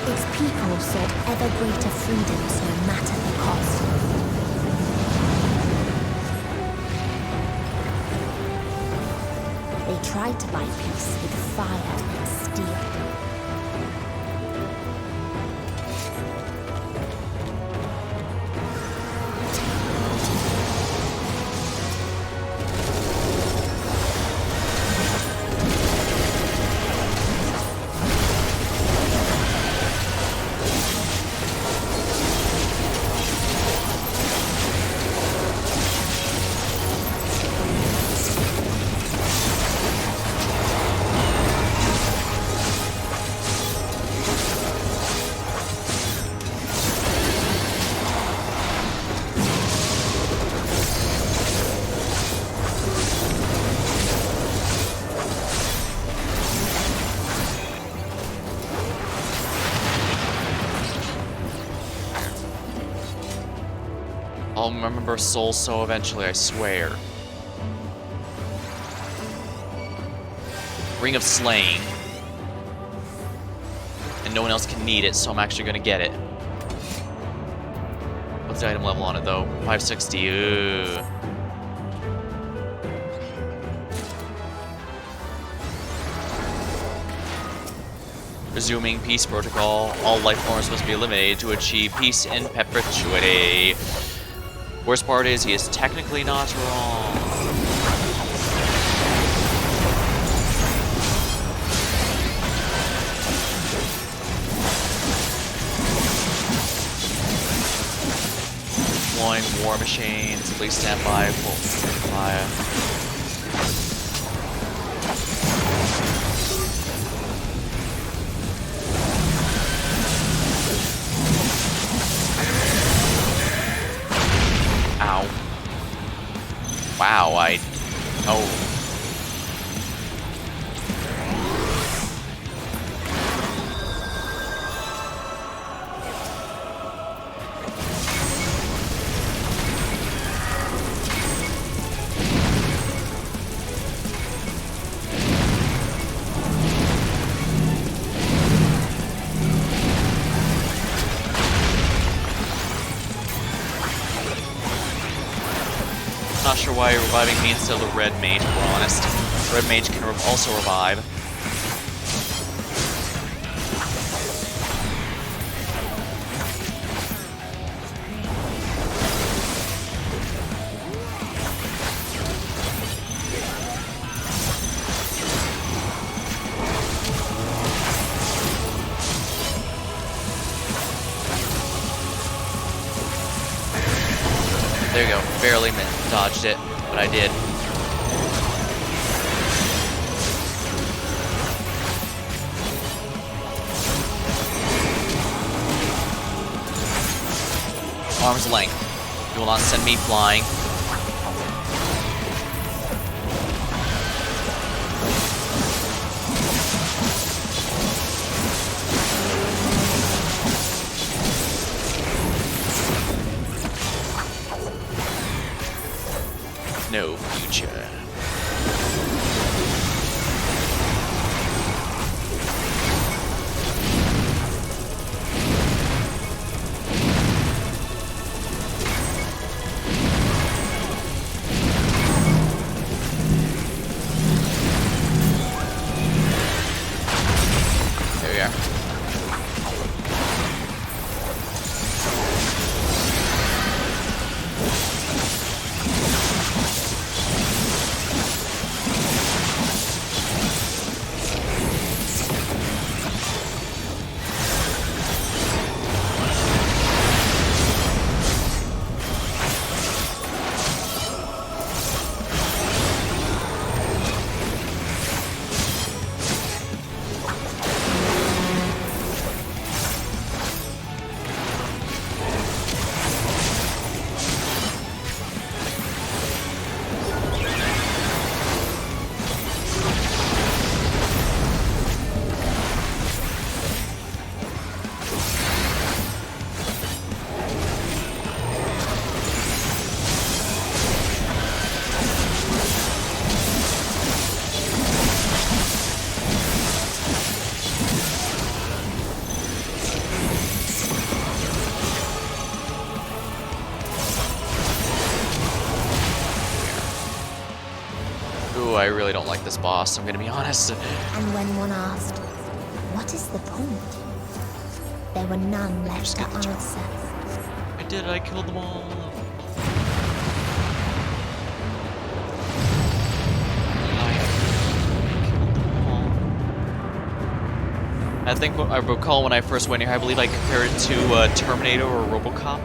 Its people sought ever greater freedoms no matter the cost. They tried to buy peace with fire and steel. I'll remember Soul So eventually, I swear. Ring of Slaying. And no one else can need it, so I'm actually gonna get it. What's the item level on it, though? 560. Ooh. Resuming peace protocol. All life forms must be eliminated to achieve peace in perpetuity. Worst part is, he is technically not wrong. Deploying war machines. Please stand by. Full fire. Ow. Wow, oh. Not sure why you're reviving me instead of the red mage, to be honest. Red mage can also revive. There you go. Barely dodged it, but I did. Arm's length. You will not send me flying. No future. There we are. Ooh, I really don't like this boss, I'm gonna be honest. And when one asked, what is the point? There were none left to answer. I did it, I killed them all. I think I recall when I first went here, I believe I compared it to Terminator or RoboCop.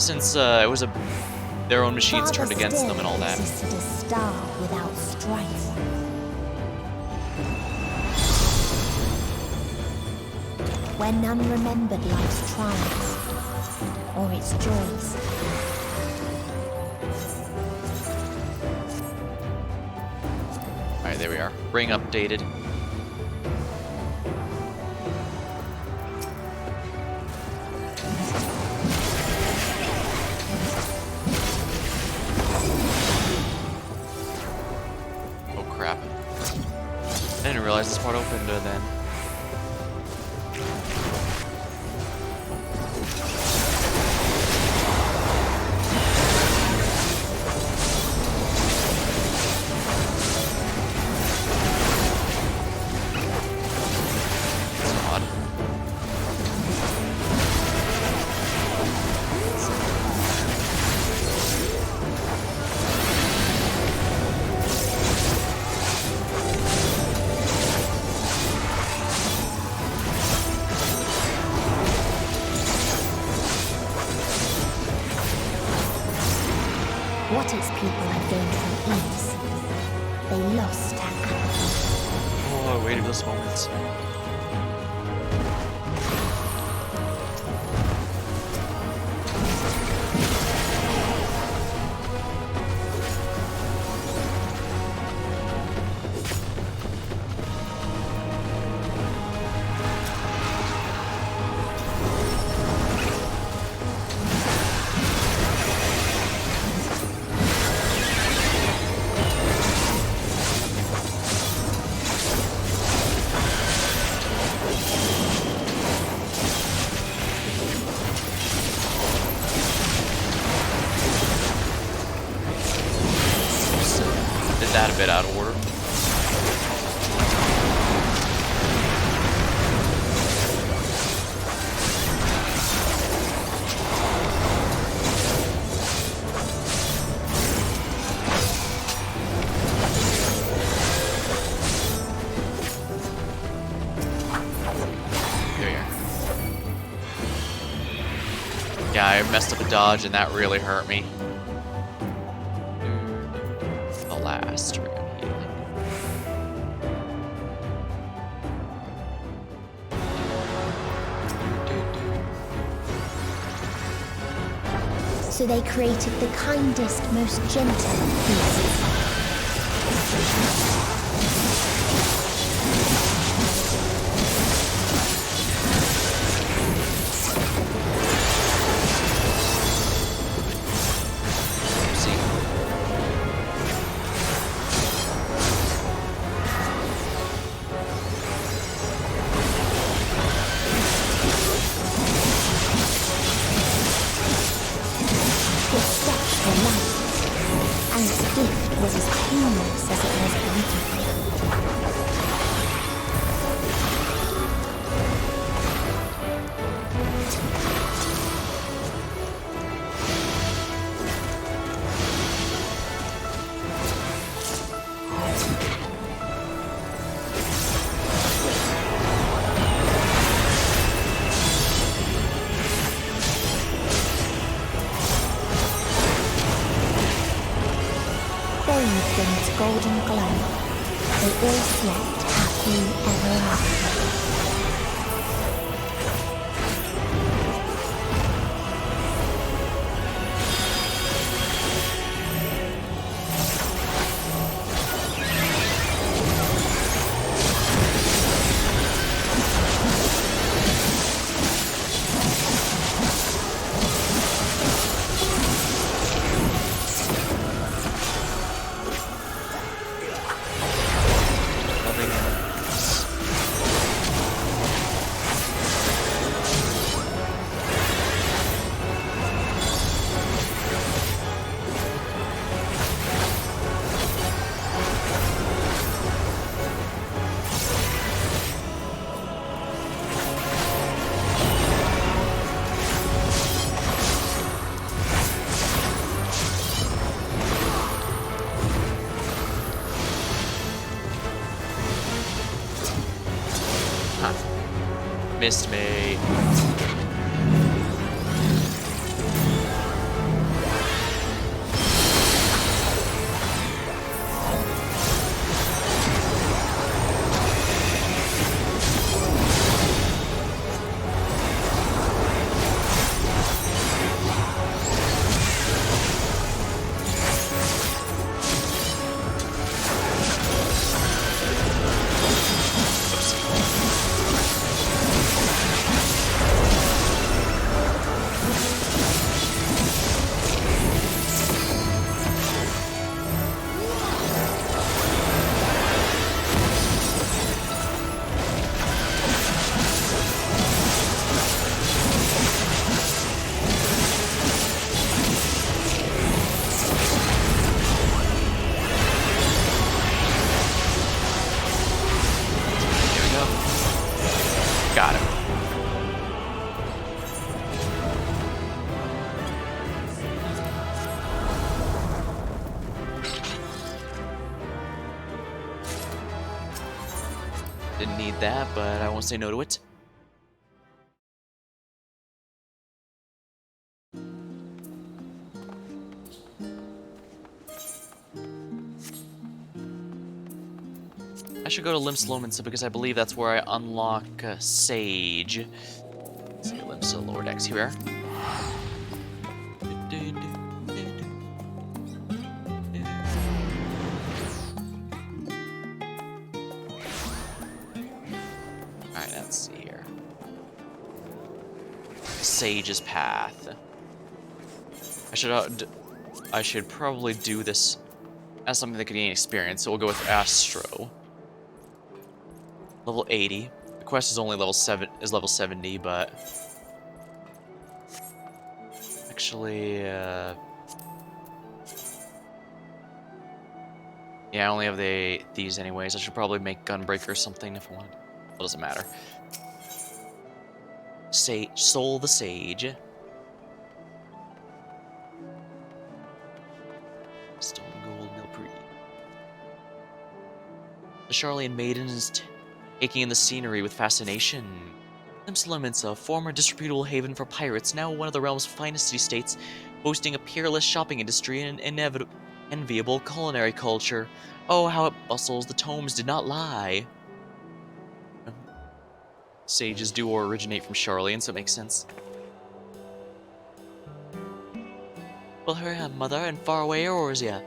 Since it was their own machines turned against them and all that. Existed a star without strife. Where none remembered life's triumphs or its joys. Alright, there we are. Ring updated. I didn't realize this part opened then. That's odd. What its people had gained from ease, they lost to apathy. Oh, I waited for this moment. that a bit out of order. Yeah, I messed up a dodge and that really hurt me. The last ring of healing. So they created the kindest, most gentle beasts. Was as painless as it was beautiful. Bathed in its golden glow, they all slept happily ever after. Missed me. Got him. Didn't need that, but I won't say no to it. I should go to Limslomansa because I believe that's where I unlock Sage. Let's see, Limsa Lower Decks. Here we are. Alright, let's see here. Sage's Path. I should probably do this as something that could gain experience, so we'll go with Astro. Level 80. The quest is only level 70, but actually, Yeah, I only have these anyways. I should probably make Gunbreaker or something if I wanted. It doesn't matter. Soul the Sage. Stone Gold Milpreed. The Charlian Maiden is taking in the scenery with fascination. Limits, a former disreputable haven for pirates, now one of the realm's finest city-states, boasting a peerless shopping industry and an enviable culinary culture. Oh, how it bustles, the tomes did not lie. Sages do originate from Charlian, so it makes sense. Well, here I am, mother, and far away Eorzea.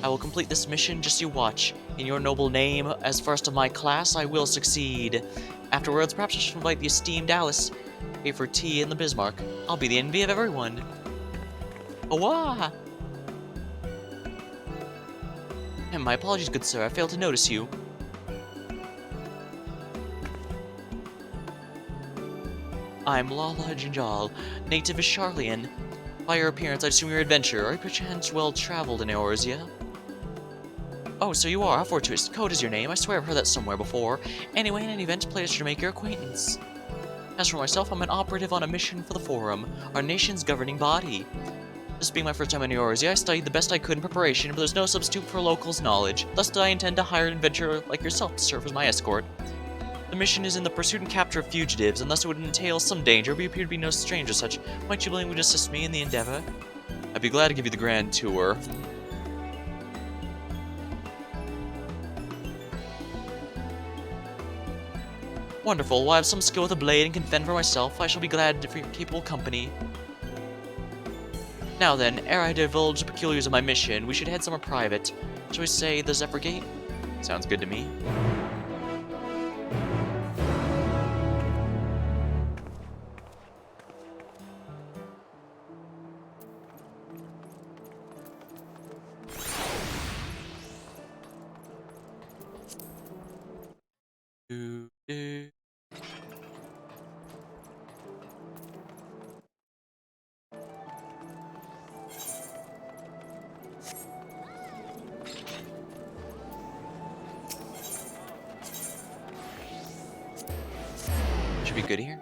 I will complete this mission, just you watch. In your noble name, as first of my class, I will succeed. Afterwards, perhaps I should invite the esteemed Alice. Pay for tea in the Bismarck. I'll be the envy of everyone. Awah! And my apologies, good sir, I failed to notice you. I'm Lala Jinjal, native of Charlian. By your appearance, I assume you're an adventurer. Are you perchance well-traveled in Eorzea? Oh, so you are. How fortuitous. Code is your name. I swear I've heard that somewhere before. Anyway, in any event, pleasure to make your acquaintance. As for myself, I'm an operative on a mission for the Forum, our nation's governing body. This being my first time in Eorzea, I studied the best I could in preparation, but there's no substitute for locals' knowledge. Thus, I intend to hire an adventurer like yourself to serve as my escort. The mission is in the pursuit and capture of fugitives, and thus it would entail some danger, but you appear to be no stranger to such. Might you willingly assist me in the endeavor? I'd be glad to give you the grand tour. Wonderful. While I have some skill with a blade and can fend for myself, I shall be glad for your capable company. Now then, ere I divulge the peculiars of my mission, we should head somewhere private. Shall we say the Zephyr Gate? Sounds good to me. Should be good here.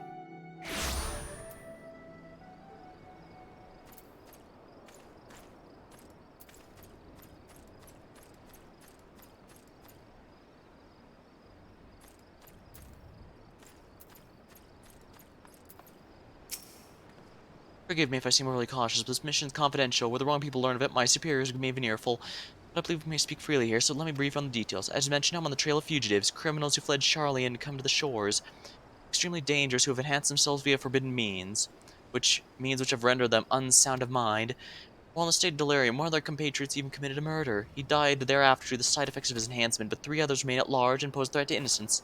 Forgive me if I seem overly cautious, but this mission's confidential. Where the wrong people learn of it, my superiors may be earful. But I believe we may speak freely here, so let me brief on the details. As mentioned, I'm on the trail of fugitives, criminals who fled Charlie and come to the shores. Extremely dangerous, who have enhanced themselves via forbidden means, which have rendered them unsound of mind. While in a state of delirium, one of their compatriots even committed a murder. He died thereafter due to the side effects of his enhancement, but 3 others remain at large and pose a threat to innocence.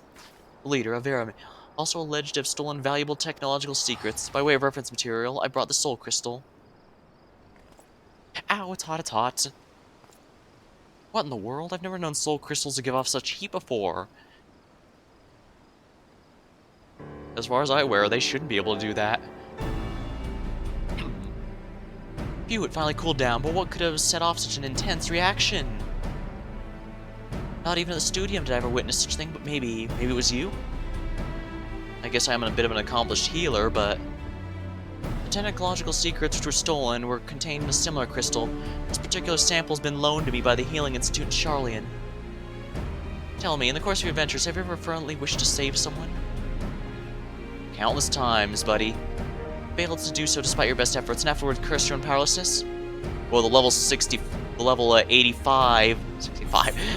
The leader, Avera, also alleged to have stolen valuable technological secrets. By way of reference material, I brought the soul crystal. Ow, it's hot, it's hot. What in the world? I've never known soul crystals to give off such heat before. As far as I'm aware, they shouldn't be able to do that. Phew, it finally cooled down, but what could have set off such an intense reaction? Not even at the studium did I ever witness such a thing, but maybe it was you? I guess I'm a bit of an accomplished healer, but... The technological secrets which were stolen were contained in a similar crystal. This particular sample has been loaned to me by the Healing Institute in Charlian. Tell me, in the course of your adventures, have you ever fervently wished to save someone? Countless times, buddy. Failed to do so despite your best efforts, and afterwards cursed your own powerlessness? Well, level 85,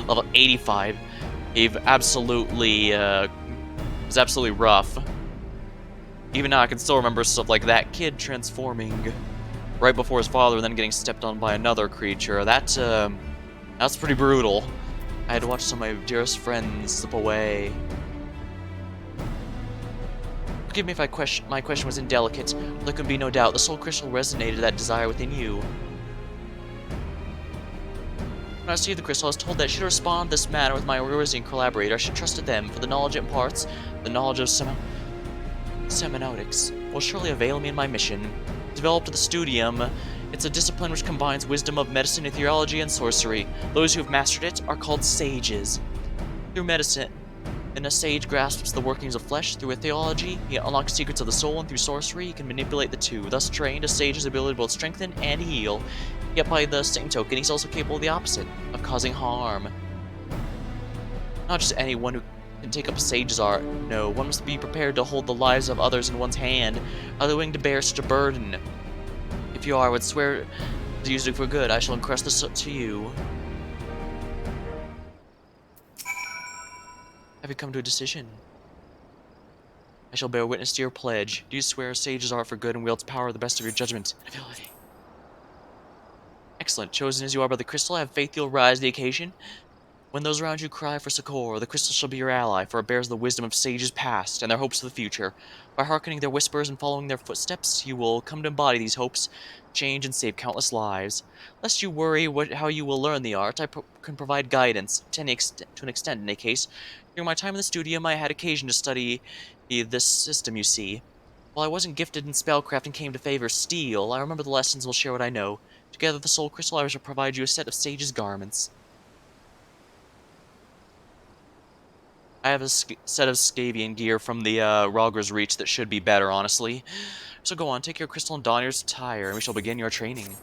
level 85, gave absolutely, was absolutely rough. Even now, I can still remember stuff like that kid transforming right before his father and then getting stepped on by another creature. That's pretty brutal. I had to watch some of my dearest friends slip away. Forgive me if my question was indelicate. There can be no doubt the soul crystal resonated that desire within you. When I received the crystal, I was told that I should respond this manner with my Eorzean collaborator. I should trust to them, for the knowledge it imparts, the knowledge of semiotics, will surely avail me in my mission. Developed at the studium It's a discipline which combines wisdom of medicine, theology, and sorcery. Those who have mastered it are called sages. Through medicine, a sage grasps the workings of flesh. Through a theology, he unlocks secrets of the soul, and through sorcery, he can manipulate the two. Thus trained, a sage has the ability to both strengthen and heal. Yet by the same token, he's also capable of the opposite, of causing harm. Not just anyone who can take up a sage's art. No, one must be prepared to hold the lives of others in one's hand. Are they willing to bear such a burden? If you are, I would swear to use it for good. I shall entrust this to you. Have you come to a decision? I shall bear witness to your pledge. Do you swear sages are for good and wields power to the best of your judgment and ability? Excellent. Chosen as you are by the crystal, I have faith you'll rise to the occasion. When those around you cry for succor, the crystal shall be your ally, for it bears the wisdom of sages past and their hopes of the future. By hearkening their whispers and following their footsteps, you will come to embody these hopes, change and save countless lives. Lest you worry how you will learn the art, I can provide guidance, to an extent in a case. During my time in the studium, I had occasion to study this system you see. While I wasn't gifted in spellcraft and came to favor steel, I remember the lessons and will share what I know. Together with the soul crystal, I shall provide you a set of sage's garments. I have a set of Scavian gear from the Rogger's Reach that should be better, honestly. So go on, take your crystal and don your attire, and we shall begin your training.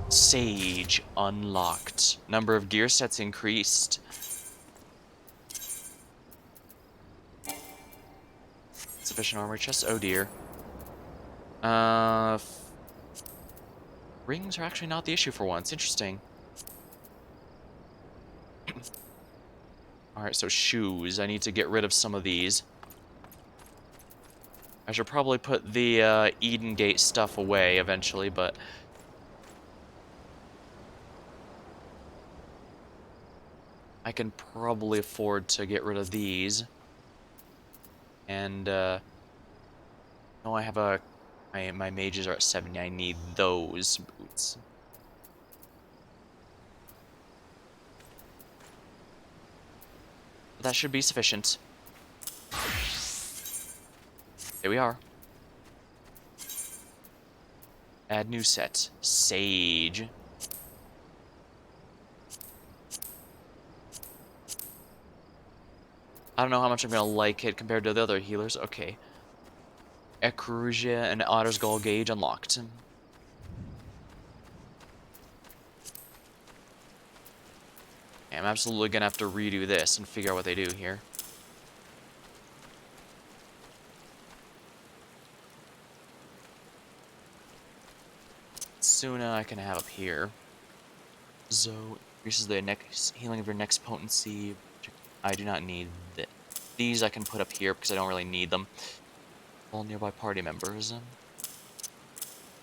Sage unlocked. Number of gear sets increased. Sufficient armor chest. Oh dear. Uh, rings are actually not the issue for once. Interesting. Alright, so shoes. I need to get rid of some of these. I should probably put the Eden Gate stuff away eventually, but I can probably afford to get rid of these. And, no, I have my mages are at 70. I need those boots. But that should be sufficient. There we are. Add new set. Sage. I don't know how much I'm gonna like it compared to the other healers. Okay. Ecrusia and Otter's Gall Gauge unlocked. I'm absolutely gonna have to redo this and figure out what they do here. Suna I can have up here. Zo increases the healing of your next potency. I do not need these. I can put up here because I don't really need them. All nearby party members.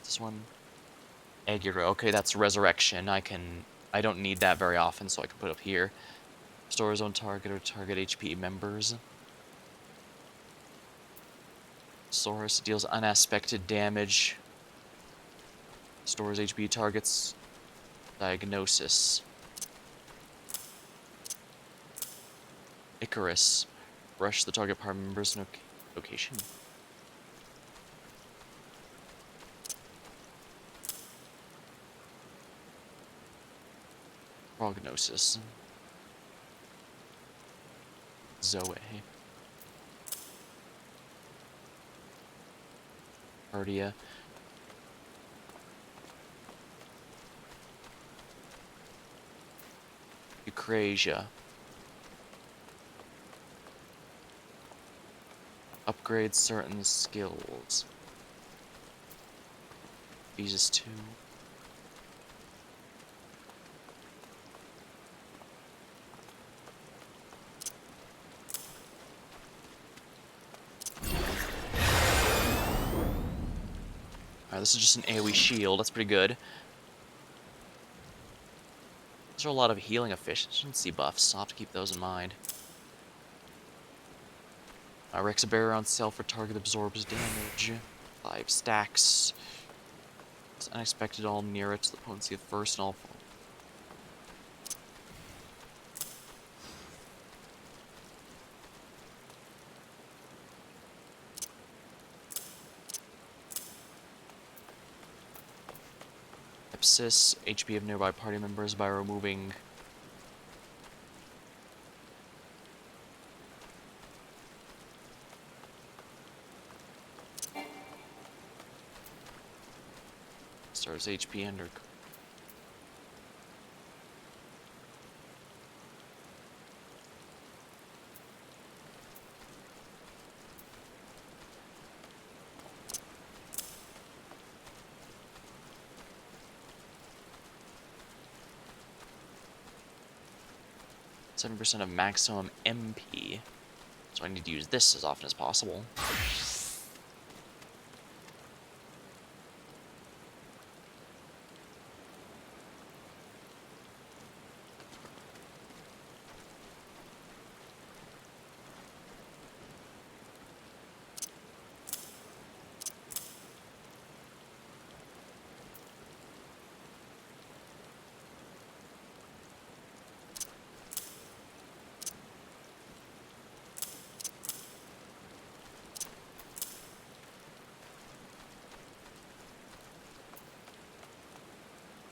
This one. Aegura. Okay, that's resurrection. I don't need that very often, so I can put up here. Restores on target or target HP members. Saurus deals unaspected damage. Stores HP targets. Diagnosis. Icarus. Rush the target party members' location. Prognosis. Zoe. Ardia. Eucrasia. Upgrade certain skills. Jesus 2. Alright, this is just an AoE shield. That's pretty good. These are a lot of healing efficiency buffs, so I'll have to keep those in mind. Rex a barrier on self for target absorbs damage. 5 stacks. It's unexpected all near it. The potency of first and all. Sepsis, HP of nearby party members by removing... Stars HP under... %7% of maximum MP. So I need to use this as often as possible.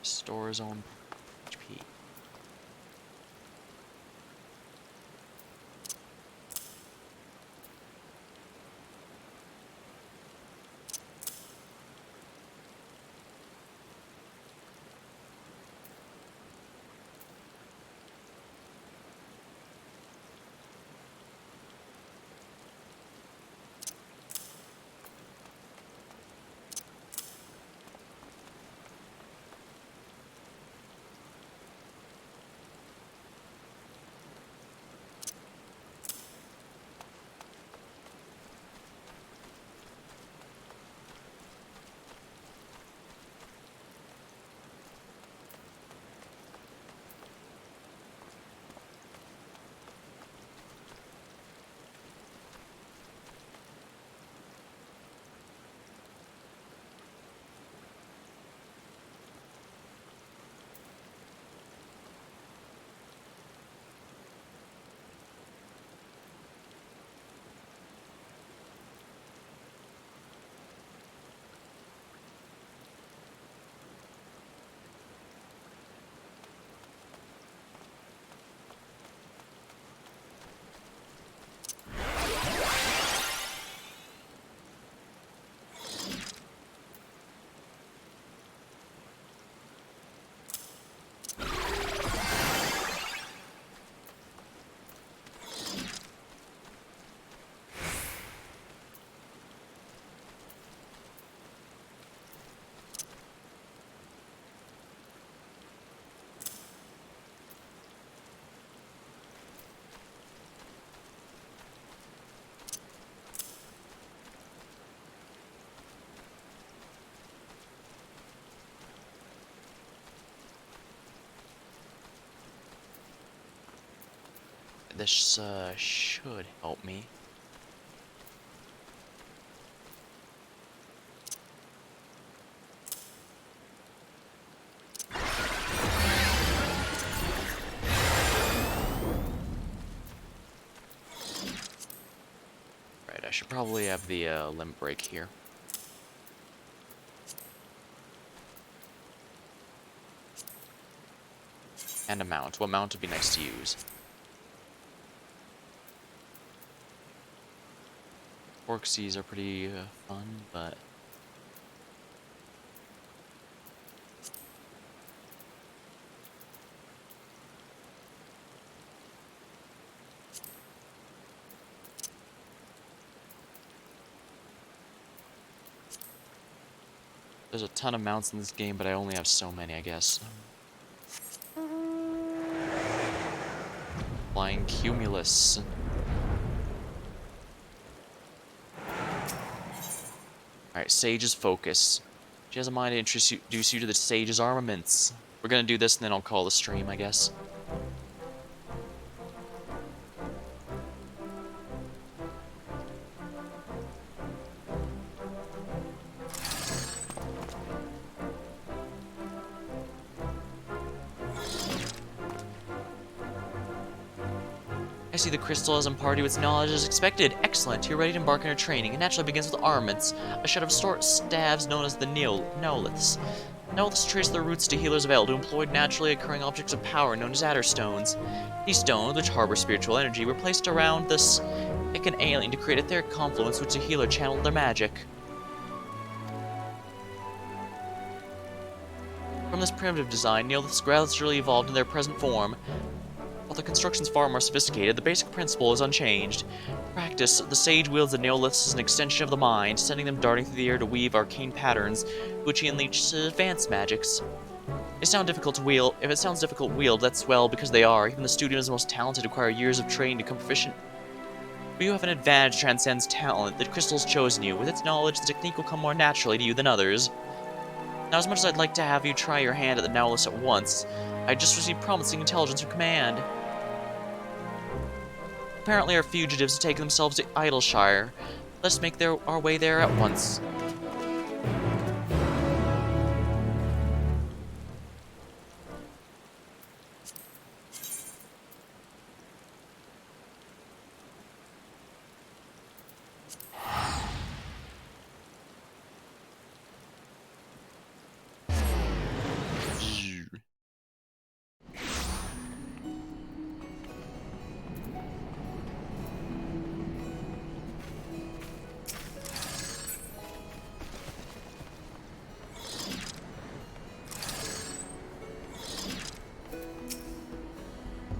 Store zone HP. This should help me. Right, I should probably have the limb break here. And a mount. What mount would be nice to use? Orxies are pretty fun, but... There's a ton of mounts in this game, but I only have so many, I guess. Flying Cumulus. Alright, Sage's focus. She has a mind to introduce you to the Sage's armaments. We're gonna do this and then I'll call the stream, I guess. I see the crystal has imparted its knowledge as expected. Excellent. You're ready to embark on your training. It naturally begins with armaments. A set of short staves known as the Neoliths. Now let's trace their roots to healers of Eld, who employed naturally occurring objects of power known as Adder Stones. These stones, which harbor spiritual energy, were placed around this thick and alien to create a etheric confluence which the healer channeled their magic. From this primitive design, Neoliths gradually evolved in their present form. While the construction's far more sophisticated, the basic principle is unchanged. In practice, the sage wields the Neoliths as an extension of the mind, sending them darting through the air to weave arcane patterns, which he unleashes advanced magics. They sound difficult to wield. If it sounds difficult to wield, that's well because they are. Even the students most talented require years of training to become proficient. But you have an advantage that transcends talent. The crystal's chosen you. With its knowledge, the technique will come more naturally to you than others. Now, as much as I'd like to have you try your hand at the Nautilus at once, I just received promising intelligence from command. Apparently our fugitives have taken themselves to Idleshire. Let's make our way there at once.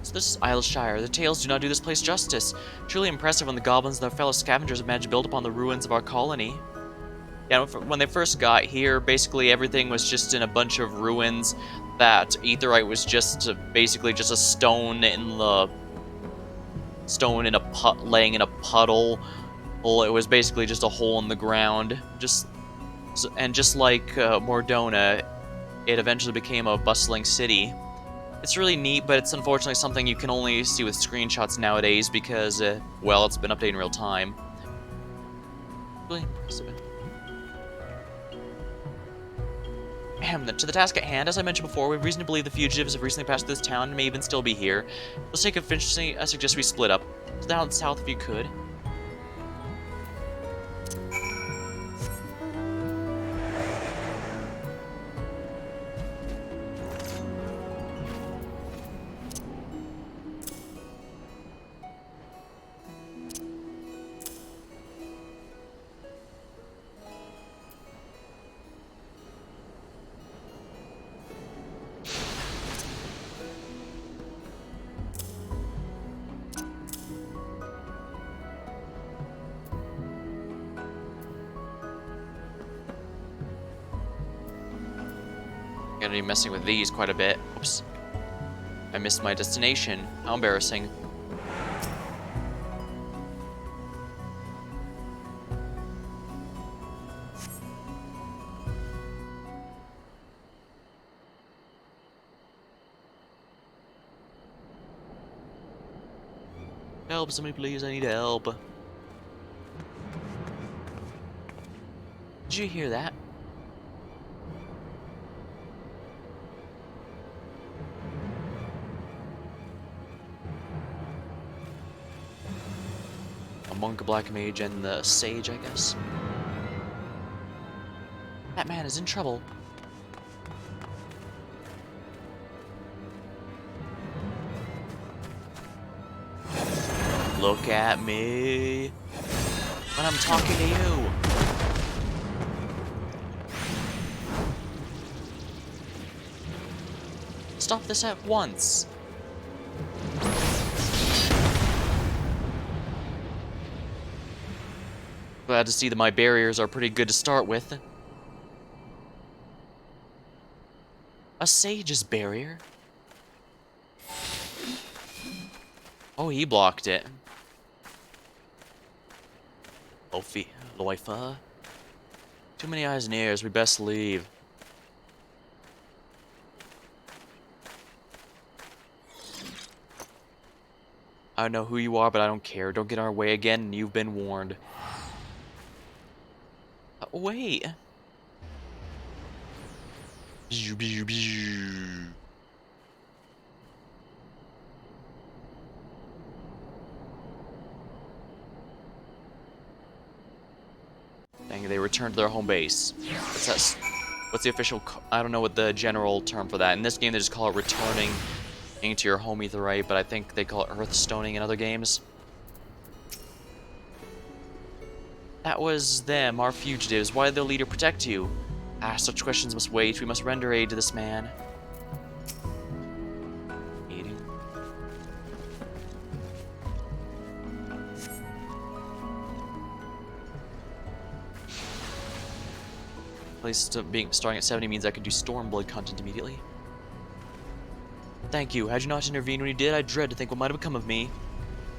So this is Isleshire. The tales do not do this place justice. Truly impressive when the goblins and their fellow scavengers have managed to build upon the ruins of our colony. Yeah, when they first got here, basically everything was just in a bunch of ruins. That Aetherite was just basically just a stone in a laying in a puddle. Well, it was basically just a hole in the ground. Just like Mordona, it eventually became a bustling city. It's really neat, but it's unfortunately something you can only see with screenshots nowadays because, well, it's been updated in real time. Really impressive. To the task at hand, as I mentioned before, we have reason to believe the fugitives have recently passed through this town and may even still be here. For the sake of efficiency, I suggest we split up. So down south if you could. Gonna be messing with these quite a bit. Oops. I missed my destination. How embarrassing. Help, somebody please, I need help. Did you hear that? A monk, a black mage, and the sage, I guess. That man is in trouble. Look at me when I'm talking to you. Stop this at once. Glad to see that my barriers are pretty good to start with. A sage's barrier? Oh, he blocked it. Lofi, Loifa. Too many eyes and ears, we best leave. I don't know who you are, but I don't care. Don't get in our way again, and you've been warned. Wait. Dang, they returned to their home base. What's that? What's the official... I don't know what the general term for that. In this game, they just call it returning to your home aetherite, but I think they call it earthstoning in other games. That was them, our fugitives. Why did their leader protect you? Ah, such questions must wait. We must render aid to this man. Aiding. At least starting at 70 means I can do Stormblood content immediately. Thank you. Had you not intervened when you did, I dread to think what might have become of me.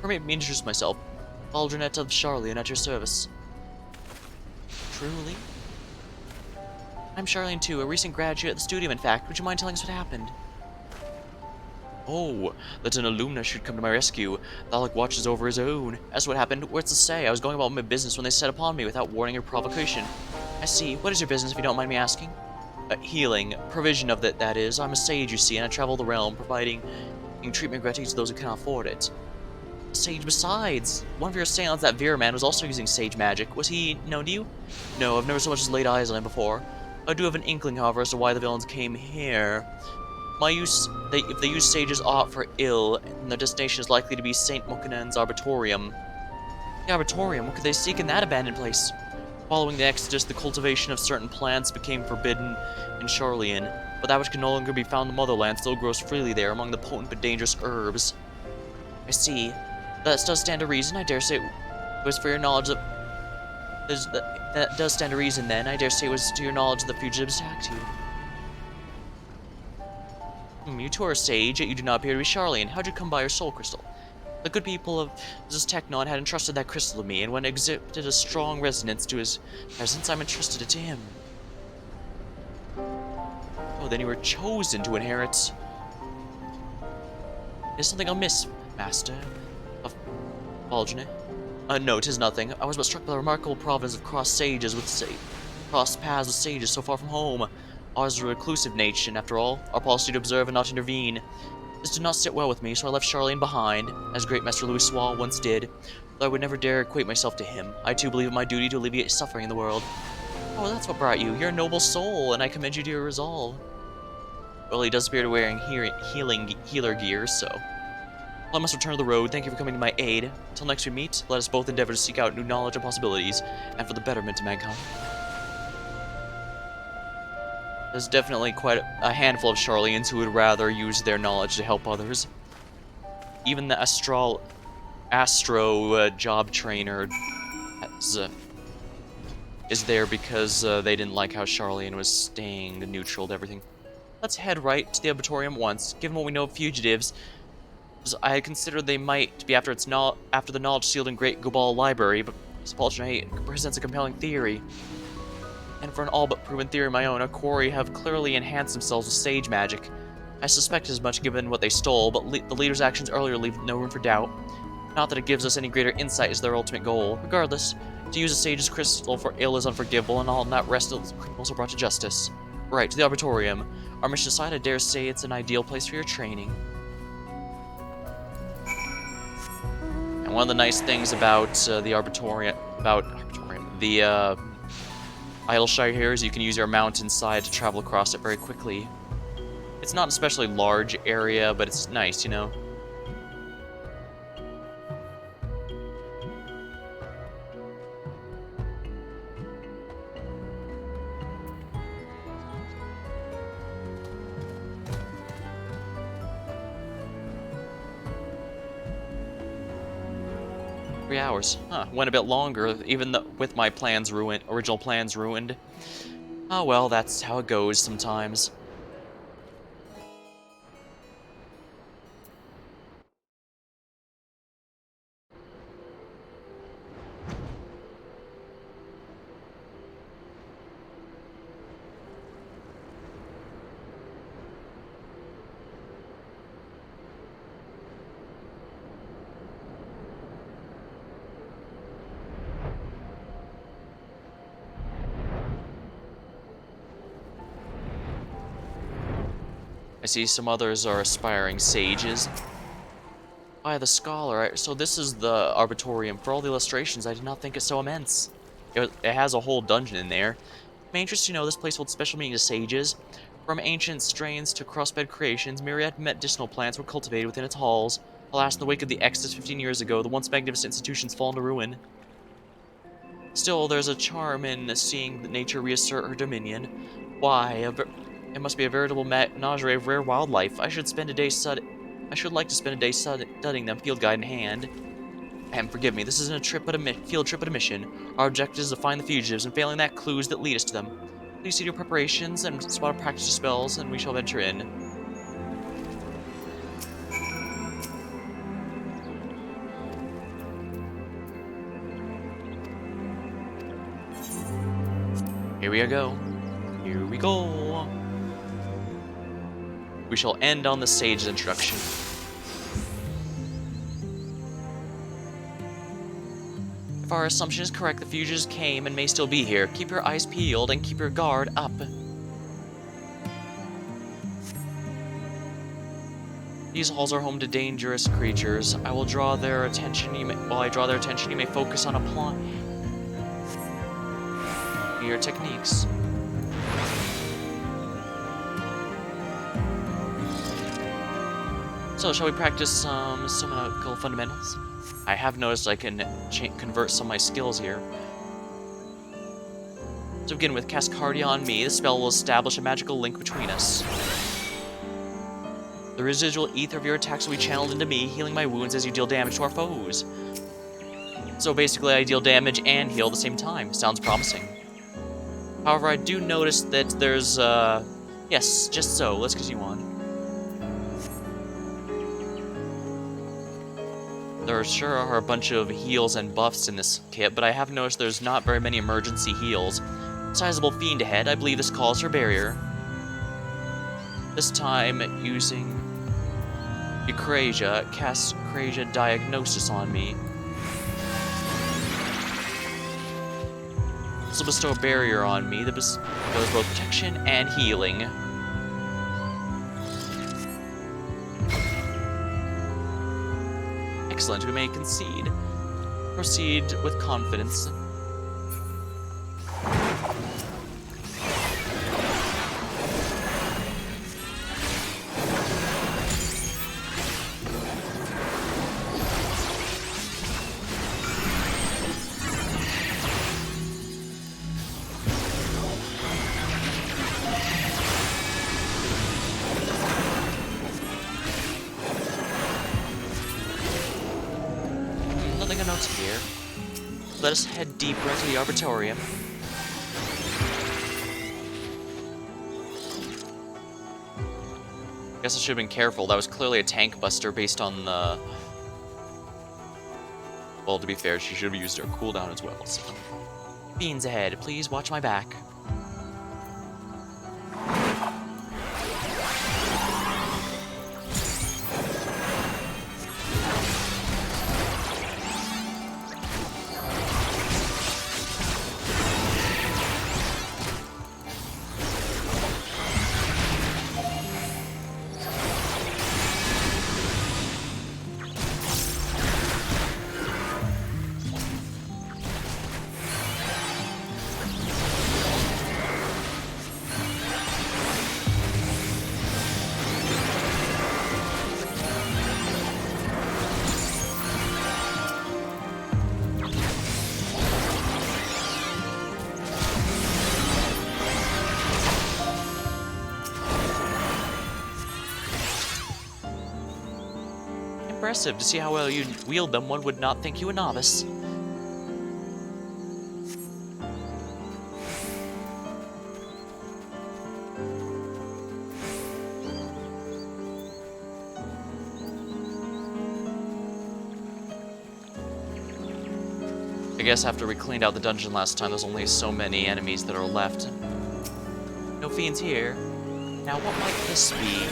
Permit me to introduce myself. Aldrinette of Charlian at your service. Truly? I'm Charlian too, a recent graduate at the studio, in fact. Would you mind telling us what happened? Oh, that an alumna should come to my rescue. Thalek watches over his own. As what happened, what's to say? I was going about my business when they set upon me without warning or provocation. I see. What is your business, if you don't mind me asking? Healing. Provision of that is. I'm a sage, you see, and I travel the realm, providing treatment gratuity to those who cannot afford it. A sage besides! One of your assailants, that Vera man, was also using sage magic. Was he known to you? No, I've never so much as laid eyes on him before. I do have an inkling, however, as to why the villains came here. If they use sages aught for ill, and their destination is likely to be Saint Mokanen's Arbitorium. The Arbitorium? What could they seek in that abandoned place? Following the Exodus, the cultivation of certain plants became forbidden in Charlian, but that which can no longer be found in the motherland still grows freely there among the potent but dangerous herbs. I see. That does stand to reason, I dare say it was for your knowledge of... That does stand to reason, then. I dare say it was to your knowledge that the fugitives attacked you. You two are a sage, yet you do not appear to be Charlian. How'd you come by your soul crystal? The good people of this Technon had entrusted that crystal to me, and when it exhibited a strong resonance to his presence, I'm entrusted it to him. Oh, then you were chosen to inherit. Is something amiss, Master of Balgene? No, 'tis nothing. I was but struck by the remarkable providence of cross paths with sages so far from home. Ours is a reclusive nation, after all. Our policy to observe and not intervene. This did not sit well with me, so I left Charlene behind, as great Master Louis Swall once did, though I would never dare equate myself to him. I too believe it my duty to alleviate suffering in the world. Oh, that's what brought you. You're a noble soul, and I commend you to your resolve. Well, he does appear to be wearing healer gear, so... Well, I must return to the road. Thank you for coming to my aid. Until next we meet, let us both endeavor to seek out new knowledge and possibilities, and for the betterment of mankind. There's definitely quite a handful of Charlians who would rather use their knowledge to help others. Even the Astro job trainer is there because they didn't like how Charlian was staying neutral to everything. Let's head right to the Arbitorium once. Given what we know of fugitives, I had considered they might be after the knowledge sealed in Great Gobal Library, but Spalchnate presents a compelling theory. And for an all but proven theory of my own, a quarry have clearly enhanced themselves with sage magic. I suspect as much given what they stole, but the leader's actions earlier leave no room for doubt. Not that it gives us any greater insight as their ultimate goal. Regardless, to use a sage's crystal for ill is unforgivable, and I'll not rest until criminals are brought to justice. Right, to the Arbitorium. Our mission aside, I dare say it's an ideal place for your training. And one of the nice things about the Isleshire here is you can use your mountainside to travel across it very quickly. It's not an especially large area, but it's nice, you know? 3 hours. Huh, went a bit longer, even with my original plans ruined. Oh well, that's how it goes sometimes. 'I see some others are aspiring sages. By the scholar, so this is the Arbitorium. For all the illustrations, I did not think it so immense. It has a whole dungeon in there. My interest to know this place holds special meaning to sages. From ancient strains to crossbred creations, myriad medicinal plants were cultivated within its halls. Alas, in the wake of the Exodus 15 years ago, the once magnificent institutions fall into ruin. Still, there's a charm in seeing nature reassert her dominion. Why, it must be a veritable menagerie of rare wildlife. I should like to spend a day studying them, field guide in hand. And forgive me, this isn't a trip but a field trip but a mission. Our objective is to find the fugitives, and failing that, clues that lead us to them. Please see your preparations and spot a practice of spells, and we shall venture in. Here we go. Here we go. We shall end on the sage's introduction. If our assumption is correct, the fugitives came and may still be here. Keep your eyes peeled and keep your guard up. These halls are home to dangerous creatures. I will draw their attention. While I draw their attention, you may focus on applying your techniques. So, shall we practice some magical fundamentals? I have noticed I can convert some of my skills here. To begin with, cast Cardia on me. The spell will establish a magical link between us. The residual ether of your attacks will be channeled into me, healing my wounds as you deal damage to our foes. So basically, I deal damage and heal at the same time. Sounds promising. However, I do notice that there's, yes, just so. Let's continue on. There sure are a bunch of heals and buffs in this kit, but I have noticed there's not very many emergency heals. Sizable fiend ahead. I believe this calls for barrier. This time, using Eucrasia, cast Eucrasia Diagnosis on me. This will bestow a barrier on me that bestows both protection and healing. Excellent, we may concede. Proceed with confidence. Here. Let us head deeper into the Arbitorium. Guess I should have been careful. That was clearly a tank buster based on the... Well, to be fair, she should have used her cooldown as well, so... Fiends ahead, please watch my back. Impressive. To see how well you wield them, one would not think you a novice. I guess after we cleaned out the dungeon last time, there's only so many enemies that are left. No fiends here. Now what might this be?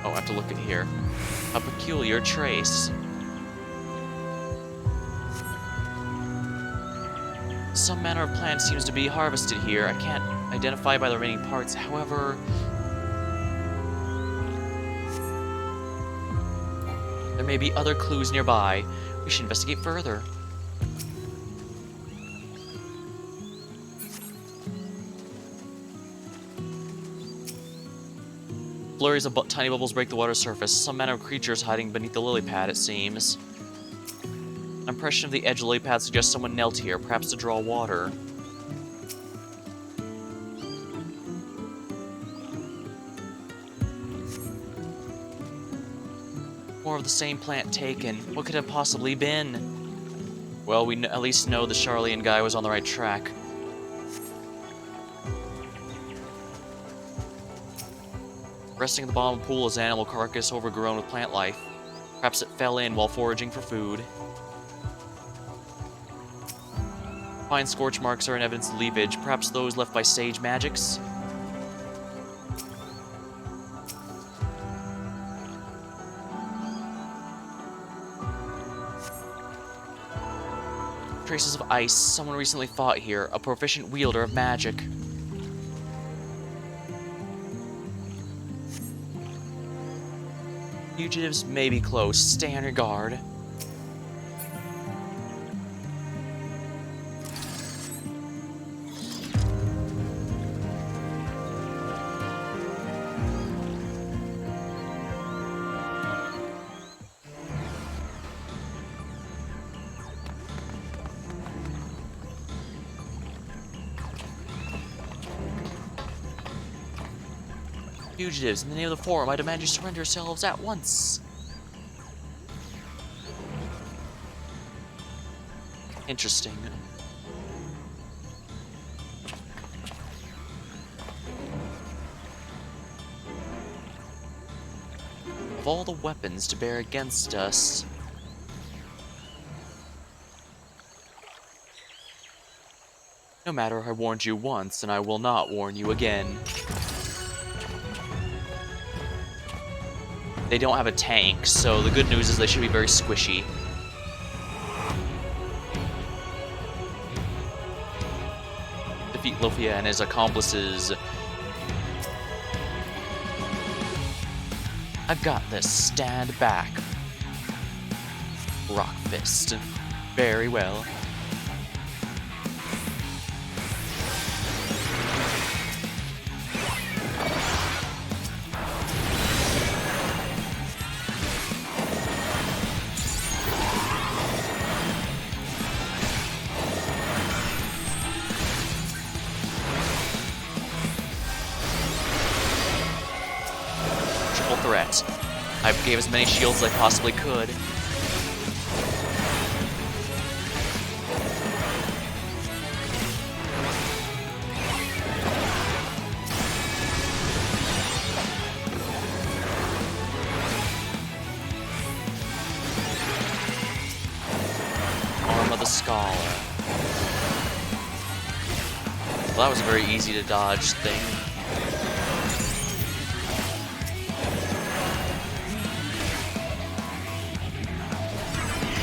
Oh, I have to look at here. A peculiar trace. Some manner of plant seems to be harvested here. I identified by the remaining parts. However, there may be other clues nearby. We should investigate further. Flurries of tiny bubbles break the water's surface. Some manner of creatures hiding beneath the lily pad, it seems. An impression of the edge of the lily pad suggests someone knelt here, perhaps to draw water. More of the same plant taken. What could it have possibly been? Well, we at least know the Charlian guy was on the right track. Resting at the bottom of the pool is an animal carcass overgrown with plant life. Perhaps it fell in while foraging for food. Fine scorch marks are an evidence of leafage, perhaps those left by sage magics. Traces of ice. Someone recently fought here, a proficient wielder of magic. Fugitives may be close. Stay on your guard. Fugitives, in the name of the Forum, I demand you surrender yourselves at once. Interesting. Of all the weapons to bear against us... No matter, I warned you once, and I will not warn you again. They don't have a tank, so the good news is they should be very squishy. Defeat Lofia and his accomplices. I've got this. Stand back. Rock Fist. Very well. Threat. I gave as many shields as I possibly could. Arm of the Scholar. Well, that was a very easy to dodge thing.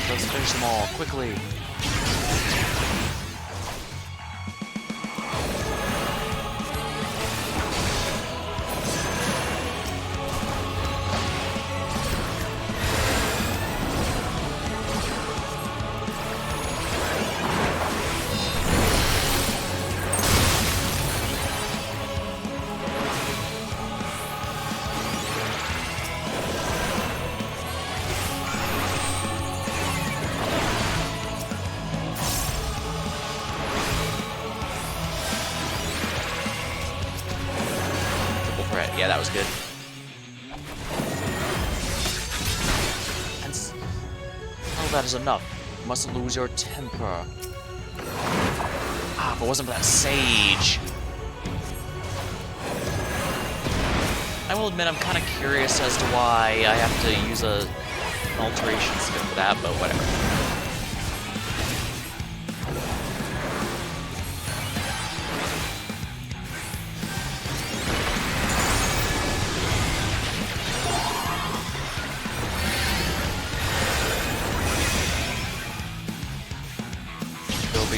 Let's finish them all, quickly. Yeah, that was good. And oh, that is enough. You mustn't lose your temper. Ah, if it wasn't for that sage. I will admit I'm kind of curious as to why I have to use an alteration skill for that, but whatever.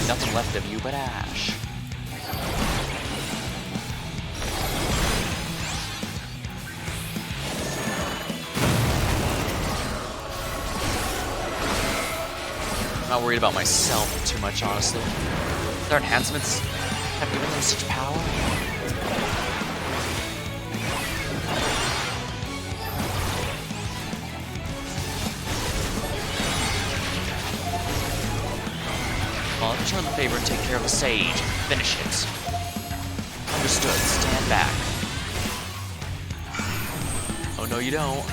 Nothing left of you but ash. not worried about myself too much, honestly. Their enhancements have given them such power. I'll return the favor and take care of the sage. Finish it. Understood. Stand back. Oh, no, you don't.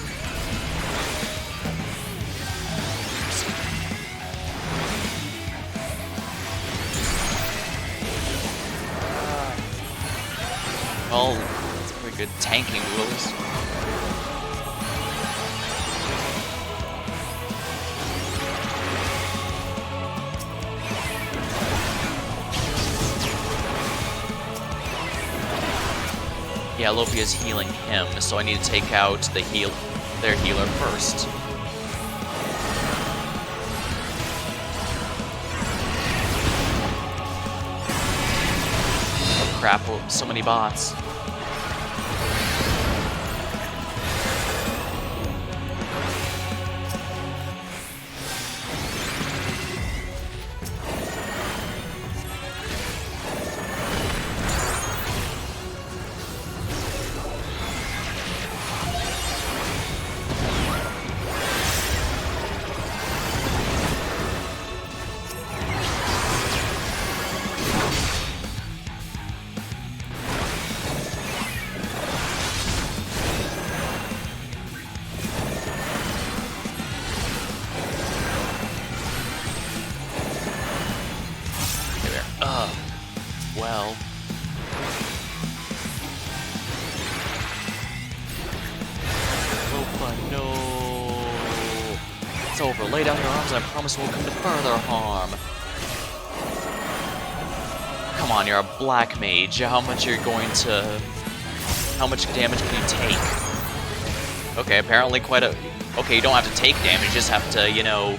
Well, it's pretty good tanking rules. Yeah, Lofia's healing him, so I need to take out their healer first. Oh crap, so many bots. Well. Lopa, no. It's over. Lay down your arms and I promise we won't come to further harm. Come on, you're a black mage. How much damage can you take? Okay, apparently quite a... Okay, you don't have to take damage, you just have to, you know...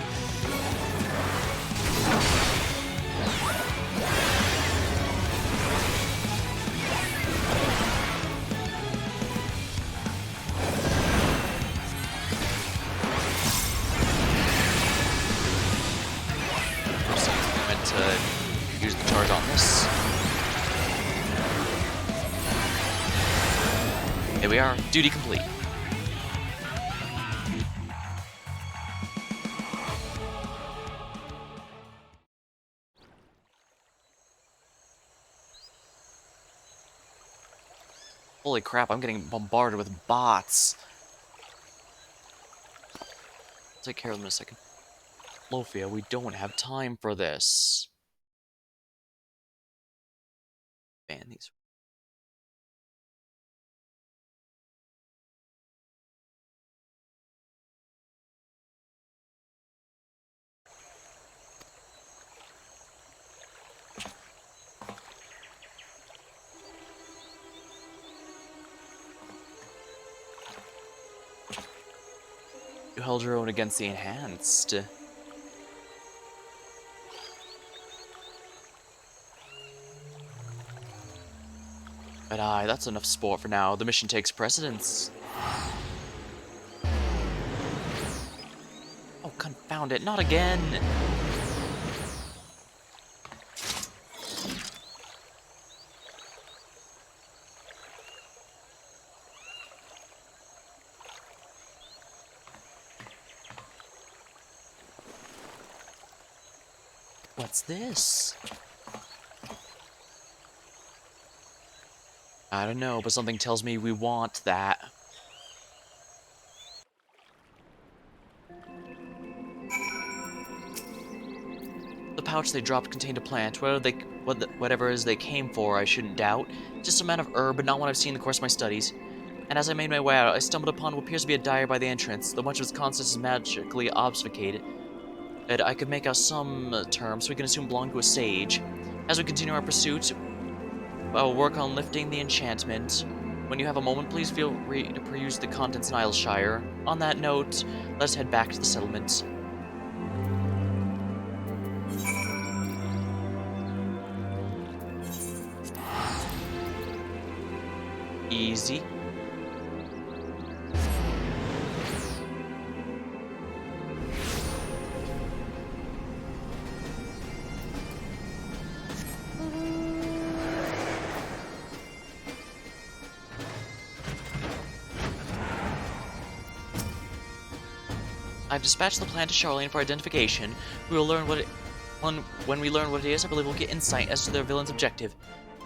to use the charge on this. Here we are. Duty complete. Holy crap, I'm getting bombarded with bots. I'll take care of them in a second. Lofia, we don't have time for this. Ban these. You held your own against the enhanced. But aye, that's enough sport for now. The mission takes precedence. Oh, confound it, not again! What's this? I don't know, but something tells me we want that. The pouch they dropped contained a plant. Whatever it is they came for, I shouldn't doubt. Just a man of herb, but not one I've seen in the course of my studies. And as I made my way out, I stumbled upon what appears to be a dyer by the entrance, though much of its contents is magically obfuscated. I could make out some terms, so we can assume belong to a sage. As we continue our pursuit, I'll work on lifting the enchantment. When you have a moment, please feel free to peruse the contents in Isleshire. On that note, let's head back to the settlement. Easy. I've dispatched the plan to Charlene for identification. We will learn what it... When we learn what it is, I believe we'll get insight as to their villain's objective.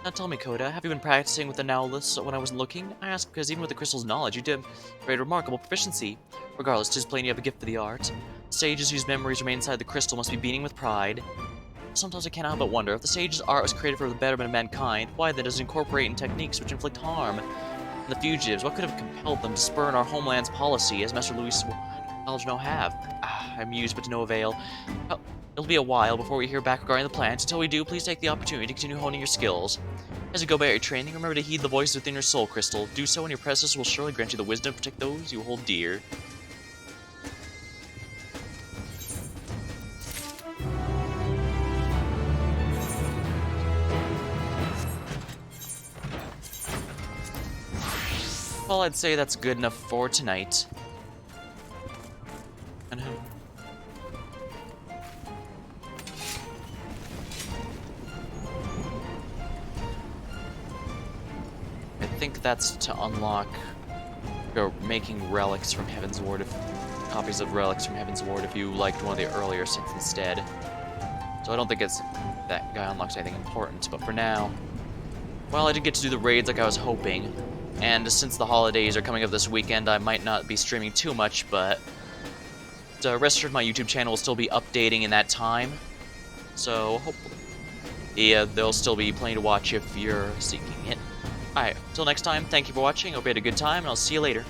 Now tell me, Coda, have you been practicing with the Nowless when I wasn't looking? I ask because even with the crystal's knowledge, you demonstrate remarkable proficiency. Regardless, 'tis plain you have a gift for the art. The sages whose memories remain inside the crystal must be beaming with pride. Sometimes I cannot but wonder, if the sage's art was created for the betterment of mankind, why then does it incorporate in techniques which inflict harm? And the fugitives, what could have compelled them to spurn our homeland's policy, as Master Luis will knowledge no have? I mused, but to no avail. Well, it'll be a while before we hear back regarding the plans. Until we do, please take the opportunity to continue honing your skills. As you go about your training, remember to heed the voices within your soul crystal. Do so, and your predecessor will surely grant you the wisdom to protect those you hold dear. Well, I'd say that's good enough for tonight. And I think that's to unlock or making relics from Heaven's Ward, copies of relics from Heaven's Ward if you liked one of the earlier sets instead. So I don't think that guy unlocks anything important, but for now, well, I did get to do the raids like I was hoping, and since the holidays are coming up this weekend, I might not be streaming too much, but rest assured my YouTube channel will still be updating in that time, so hopefully, yeah, there'll still be plenty to watch if you're seeking it. Alright, till next time, thank you for watching, hope you had a good time, and I'll see you later.